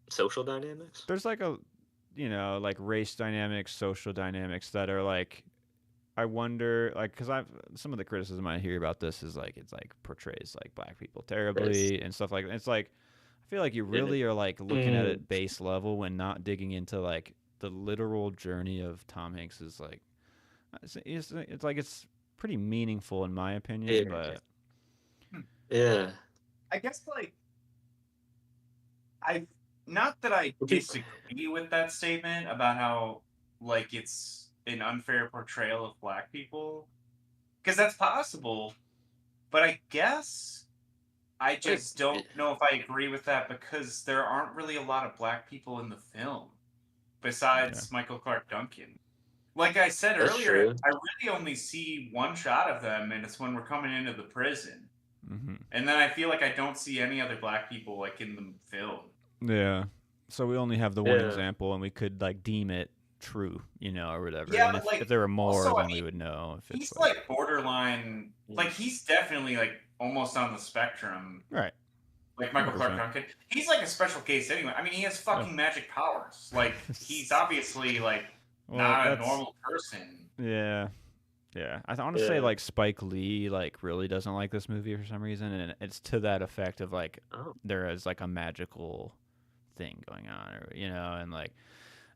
social dynamics. There's like a, you know, like race dynamics, social dynamics that are like, I wonder, like, because I've some of the criticism I hear about this is like it's like portrays like black people terribly and stuff like that. It's like I feel like you really are like looking at it base level and not digging into like the literal journey of Tom Hanks is like it's like it's pretty meaningful in my opinion, Yeah. but Yeah. I guess like I not that I Okay. disagree with that statement about how like it's an unfair portrayal of black people because that's possible, but I guess I just don't know if I agree with that because there aren't really a lot of black people in the film besides Michael Clark Duncan. Like I said That's earlier, true. I really only see one shot of them, and it's when we're coming into the prison. And then I feel like I don't see any other black people like in the film. yeah. So we only have the one Yeah. example, and we could like deem it true, you know, or whatever. Yeah, and but, like, if there were more, also, I then we mean, would know. If He's it's like borderline, like he's definitely like almost on the spectrum. right. Like Michael Clark 100%. Duncan, he's like a special case anyway. I mean, he has fucking magic powers. Like he's obviously like Well, not a that's- normal person. Yeah. Yeah. I want to say Yeah. like Spike Lee like really doesn't like this movie for some reason, and it's to that effect of like Oh. there is like a magical thing going on, or you know, and like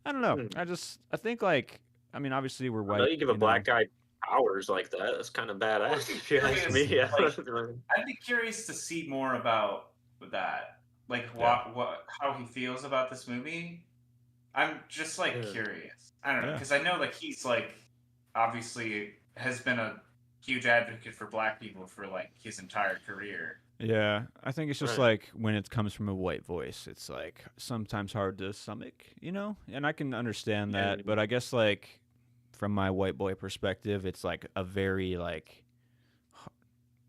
I don't know. I think like I mean obviously we're I white. know you give a know. black guy powers like that. That's kind of badass. If you ask me. Curious, Yeah. I'd be curious to see more about that, like Yeah. what how he feels about this movie. I'm just like Yeah. curious. I don't know Yeah. because I know like he's like obviously has been a huge advocate for black people for like his entire career. Yeah, I think it's just Right. like when it comes from a white voice, it's like sometimes hard to stomach, you know? And I can understand Yeah. that, but I guess like from my white boy perspective, it's like a very like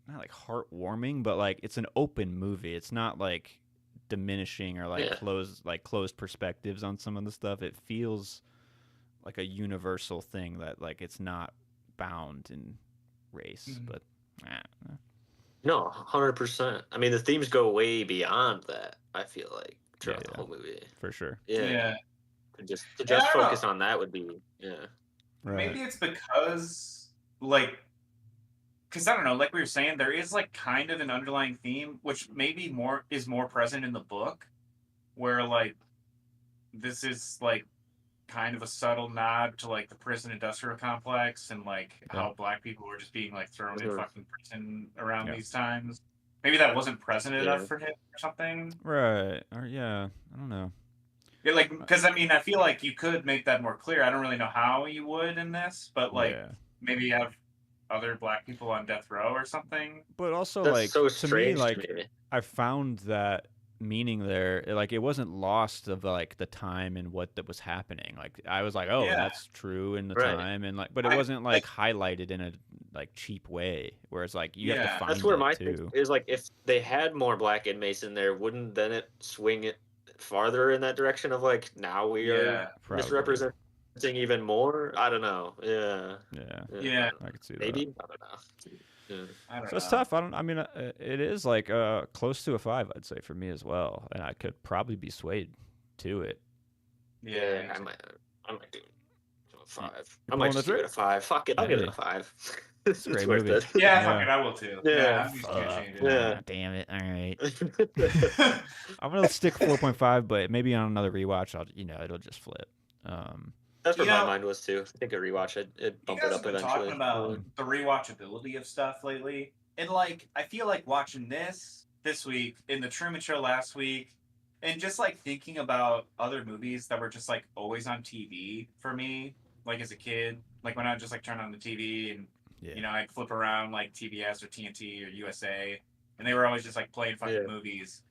not like heartwarming, but like it's an open movie. It's not like diminishing or like Yeah. closed perspectives on some of the stuff. It feels like a universal thing that like it's not bound in race, Mhm. but No, 100%. I mean, the themes go way beyond that. I feel like throughout Yeah. the whole movie. for sure. Yeah. To just I don't know. focus on that would be Right. Maybe it's because like because I don't know, like we were saying, there is like kind of an underlying theme, which maybe is more present in the book, where like this is like kind of a subtle nod to like the prison industrial complex and like how black people were just being like thrown in Mhm. fucking prison around Yeah. these times. Maybe that wasn't present enough Yeah. for him or something. Right. Or yeah, I don't know. Yeah, like because I mean I feel like you could make that more clear. I don't really know how you would in this, but like yeah. maybe have other black people on death row or something. But also, That's like, so to me, strange like, to me. I found that meaning there, like, it wasn't lost of like the time and what that was happening. Like, I was like, oh, Yeah. that's true in the Right. time, and like, but it I- wasn't like highlighted in a like cheap way. Whereas like you have Yeah. to find That's where it my too. thing is like, if they had more black inmates in there, wouldn't then it swing it farther in that direction of like now we Yeah. are Probably. misrepresenting even more? I don't know. Yeah. Yeah, Yeah. I could see that. Maybe. I don't know. Yeah. I don't So it's know. tough. I mean, it is like close to a 5, I'd say, for me as well, and I could probably be swayed to it. Yeah. I might do a 5. You're I might pulling the just give it a 5. Fuck it, I'll give it Hey. a 5. It's a great worth movie. it. Yeah, Yeah. fuck it, I will too. Yeah. I'm just gonna change it. Yeah. Damn it. All right. I'm gonna stick 4.5, but maybe on another rewatch, it'll just flip. That's where You my know- mind was too. I think a rewatch, it'd You bump guys it have up been eventually. talking about the rewatchability of stuff lately, and like I feel like watching this week, in the Truman Show last week, and just like thinking about other movies that were just like always on TV for me, like as a kid, like when I would just like turn on the TV and Yeah. I'd flip around like TBS or TNT or USA, and they were always just like playing fucking Yeah. movies.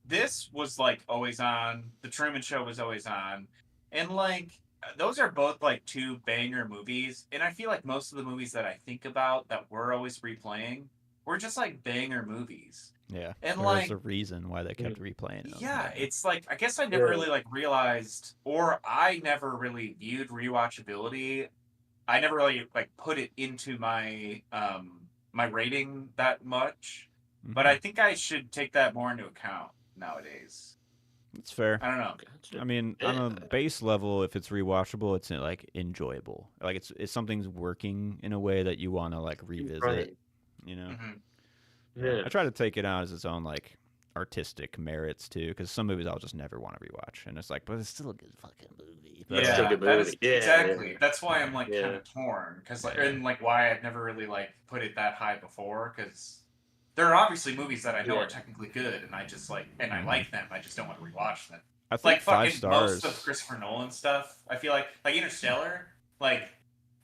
This was like always on. The Truman Show was always on, and like those are both like 2 banger movies. And I feel like most of the movies that I think about that we're always replaying were just like banger movies. Yeah. And, There's like- a reason why they kept replaying them. Yeah, it's like I guess I never Yeah. really like realized, or I never really viewed rewatchability. I never really like put it into my my rating that much. But I think I should take that more into account nowadays. It's fair. I don't know. Gotcha. I mean, on a Yeah. base level, if it's rewatchable, it's like enjoyable. Like it's something's working in a way that you want to like revisit. Right. You know. Mhm. Yeah. I try to take it out as its own like artistic merits too, because some movies I'll just never want to rewatch, and it's like, but it's still a good fucking movie. But That's Yeah, still a good that is movie. Yeah, exactly. yeah. That's why I'm like Yeah. kind of torn, because like, Yeah. and like why I've never really like put it that high before, because there are obviously movies that I know Yeah. are technically good, and I just like and I Mhm. like them. I just don't want to rewatch them. I think Like 5 fucking stars. most of Christopher Nolan stuff, I feel like Interstellar. Like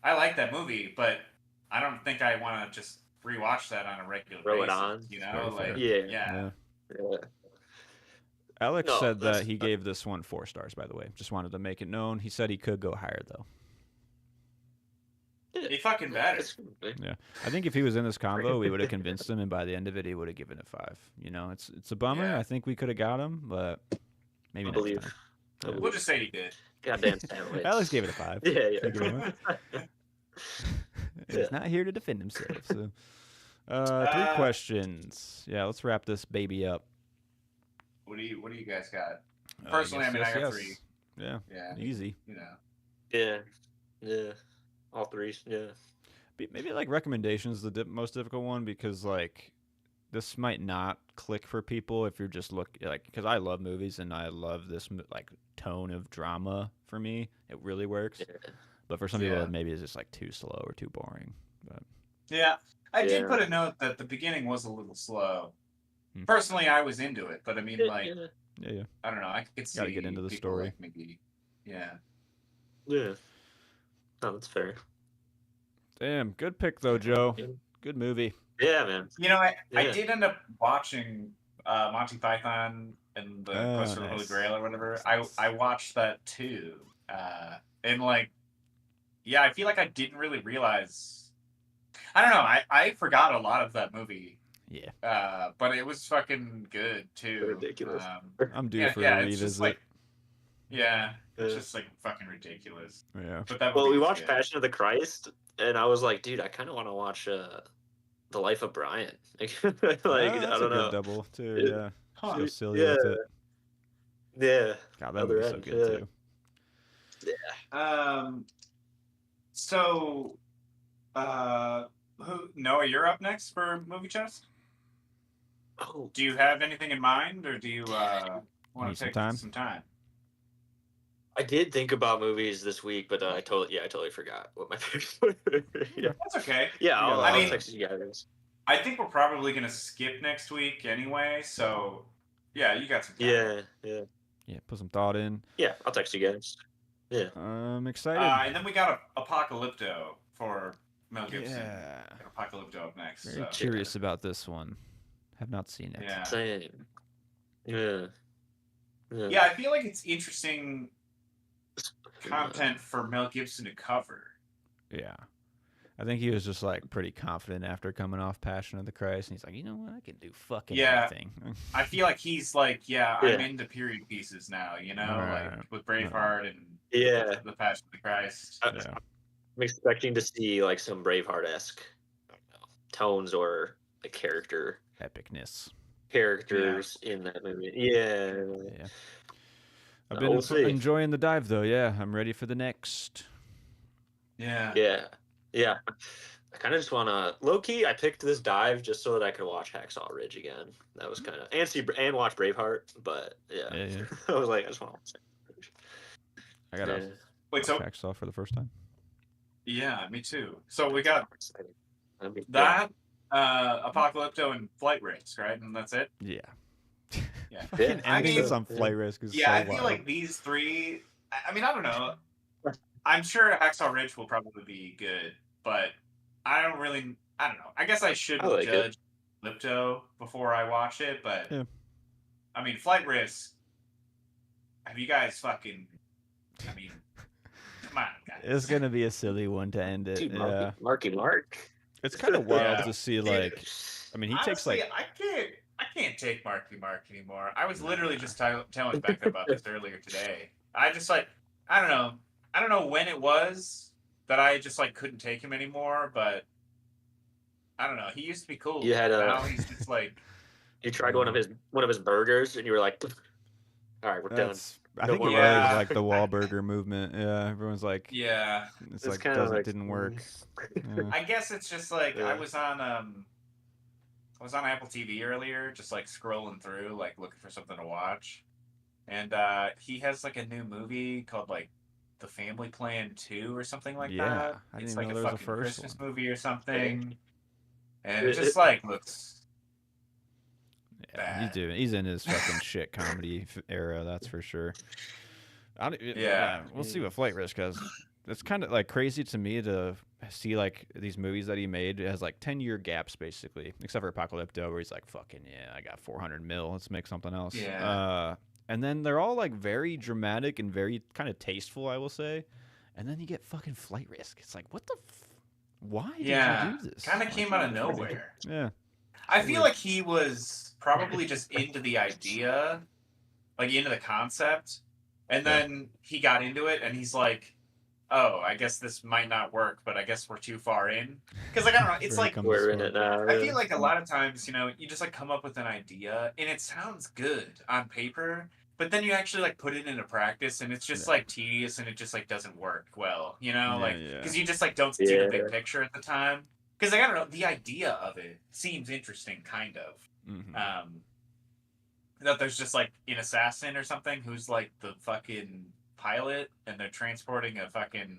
I like that movie, but I don't think I want to just rewatch that on a regular Throw it basis. on. You Very know, fair. like Yeah. Yeah. Yeah. Alex No, said that that's- he gave this one 4 stars. By the way, just wanted to make it known. He said he could go higher though. he fucking better. Yeah, I think if he was in this convo, we would have convinced him, and by the end of it, he would have given it 5. You know, it's a bummer. Yeah. I think we could have got him, but maybe I next believe. time. I We'll just say he did. Goddamn sandwich. Alex gave it a 5. Yeah, yeah. Thank you very much. He's Yeah. not here to defend himself. So, 3 questions. Yeah, let's wrap this baby up. What do you guys got? Personally, yes, I mean, I yes, got yes. 3. Yeah, Yeah, easy. you know. Yeah. Yeah. All 3. Yeah. Maybe like recommendations is the most difficult one, because like this might not click for people if you're just because I love movies and I love this like tone of drama. For me, it really works. Yeah. But for some people, Yeah. it maybe it's just like too slow or too boring. But Yeah, I did Yeah. put a note that the beginning was a little slow. Hmm. Personally, I was into it, but I mean, like, Yeah. yeah. I don't know. I could see Gotta get into the people, story. like, maybe, yeah. Yeah. No, that's fair. Damn, good pick though, Joe. Yeah. Good movie. Yeah, man. You know, I Yeah. did end up watching Monty Python and the Oh, Quest for the Holy nice. Grail or whatever. I watched that too, and like, yeah, I feel like I didn't really realize. I don't know. I forgot a lot of that movie. Yeah. But it was fucking good too. Ridiculous. I'm due Yeah, for yeah, a it's revisit. just like, yeah, it's Yeah. just like fucking ridiculous. Yeah. But that Well, movie we was watched good. Passion of the Christ, and I was like, dude, I kind of want to watch The Life of Brian. Like, Ah, I that's don't a good know. double too. It- Yeah. Huh. Go silly Yeah. with it. Yeah. God, that Other movie's so end, good yeah. too. So, Noah, you're up next for movie chest. Oh, Do you have anything in mind, or do you want Need to some take time? some time? I did think about movies this week, but I totally forgot what my picks were. Yeah, That's okay. yeah. I'll, I I'll mean- text you guys. I think we're probably gonna skip next week anyway. So, yeah, you got some time. Yeah. Yeah. Put some thought in. Yeah, I'll text you guys. Yeah. I'm excited. And then we got Apocalypto for Mel Gibson. Yeah. And Apocalypto up next. Very So. curious about this one. Have not seen it. Yeah. Same. Yeah. Yeah, I feel like it's interesting content for Mel Gibson to cover. Yeah. I think he was just like pretty confident after coming off Passion of the Christ, and he's like, you know what, I can do fucking anything. I feel like he's like, I'm Yeah. into period pieces now, you know, Right. like with Braveheart and Yeah. the Passion of the Christ. Yeah. I'm expecting to see like some Braveheart-esque tones or like Epicness. characters in that movie. Yeah. Yeah. I've been We'll see. enjoying the dive though. Yeah, I'm ready for the next. Yeah. Yeah. I kind of just want to low key. I picked this dive just so that I could watch Hacksaw Ridge again. That was kind of and watch Braveheart. But yeah, Yeah. I was like, I just want to watch I gotta it. Wait, so Hacksaw for the first time. yeah, me too. So we got That'd be- that, Apocalypto and Flight Risk, right? And that's it. Yeah. Yeah. Fucking I ending mean- this on flight risk is Yeah, so I feel wild. like these three. I mean, I don't know. I'm sure Hacksaw Ridge will probably be good, but I don't know. I guess I should I like it. judge Lipto before I watch it, but Yeah. I mean, Flight Risk. Have you guys fucking? I mean, come on, guys. It's gonna be a silly one to end it. Dude, Yeah. Marky Mark. It's kind of wild Yeah. to see Dude, like. I mean, he takes Honestly, like. I can't take Marky Mark anymore. I was literally just telling Becca about this earlier today. I just like I don't know when it was that I just like couldn't take him anymore, but I don't know. He used to be cool. You had a- now he's just like You tried one of his burgers, and you were like, "All right, we're done." I No think it more was burgers. like the Wahlburger movement. Yeah, everyone's like, yeah. it's It's like kinda doesn't like- didn't work. Yeah. I guess it's just like Yeah. I was on Apple TV earlier, just like scrolling through, like looking for something to watch, and he has like a new movie called like The Family Plan 2 or something like Yeah, that. I It's didn't like know a there was a fucking first Christmas one. movie or something, and It- it just it- like looks. Yeah, bad. he's in his fucking shit comedy era, that's for sure. Yeah. We'll see what Flight Risk has. It's kind of like crazy to me to see like these movies that he made. It has like 10-year gaps basically, except for Apocalypto, where he's like, "Fucking yeah, I got 400 mil. Let's make something else." Yeah. And then they're all like very dramatic and very kind of tasteful, I will say. And then you get fucking Flight Risk. It's like, what the? Why did Yeah, you do this? kind of Like, came out of nowhere. Yeah. I feel like he was probably just into the idea, like into the concept, and then he got into it, and he's like, "Oh, I guess this might not work, but I guess we're too far in." Because like I don't know, it's Here like comes We're the in it sword. now. I feel like a lot of times, you know, you just like come up with an idea, and it sounds good on paper, but then you actually like put it into practice, and it's just Yeah. like tedious, and it just like doesn't work well, you know, Yeah, like yeah. because you just like don't see the Yeah. big picture at the time. Because like I don't know, the idea of it seems interesting, kind of. Mhm. That there's just like an assassin or something who's like the fucking pilot, and they're transporting a fucking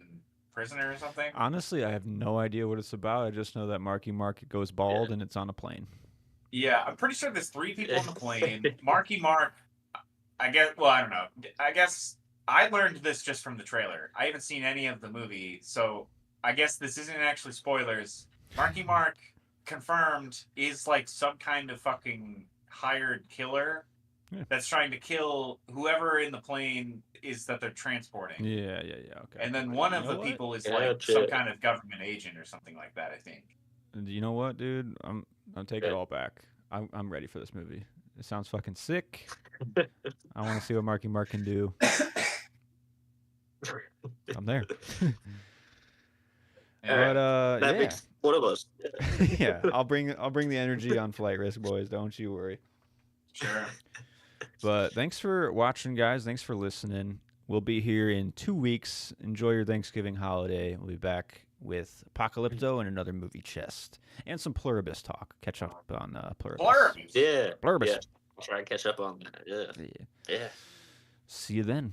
prisoner or something. Honestly, I have no idea what it's about. I just know that Marky Mark goes bald and it's on a plane. Yeah, I'm pretty sure there's 3 people on the plane. Marky Mark, I guess. Well, I don't know. I guess I learned this just from the trailer. I haven't seen any of the movie, so I guess this isn't actually spoilers. Marky Mark confirmed is like some kind of fucking hired killer Yeah. that's trying to kill whoever in the plane is that they're transporting. Yeah. Okay. And then one of You know the what? people is Yeah, like some shit. kind of government agent or something like that, I think. And you know what, dude? I'm taking it Yeah. all back. I'm ready for this movie. It sounds fucking sick. I want to see what Marky Mark can do. I'm there. Yeah. But That yeah. makes one of us. Yeah, I'll bring the energy on Flight Risk, boys. Don't you worry. Sure. But thanks for watching, guys. Thanks for listening. We'll be here in 2 weeks. Enjoy your Thanksgiving holiday. We'll be back with Apocalypto and another movie chest and some Pluribus talk. Catch up on Pluribus. Pluribus. Yeah. Pluribus. Yeah. I'll try and catch up on that. Yeah. Yeah. Yeah. See you then.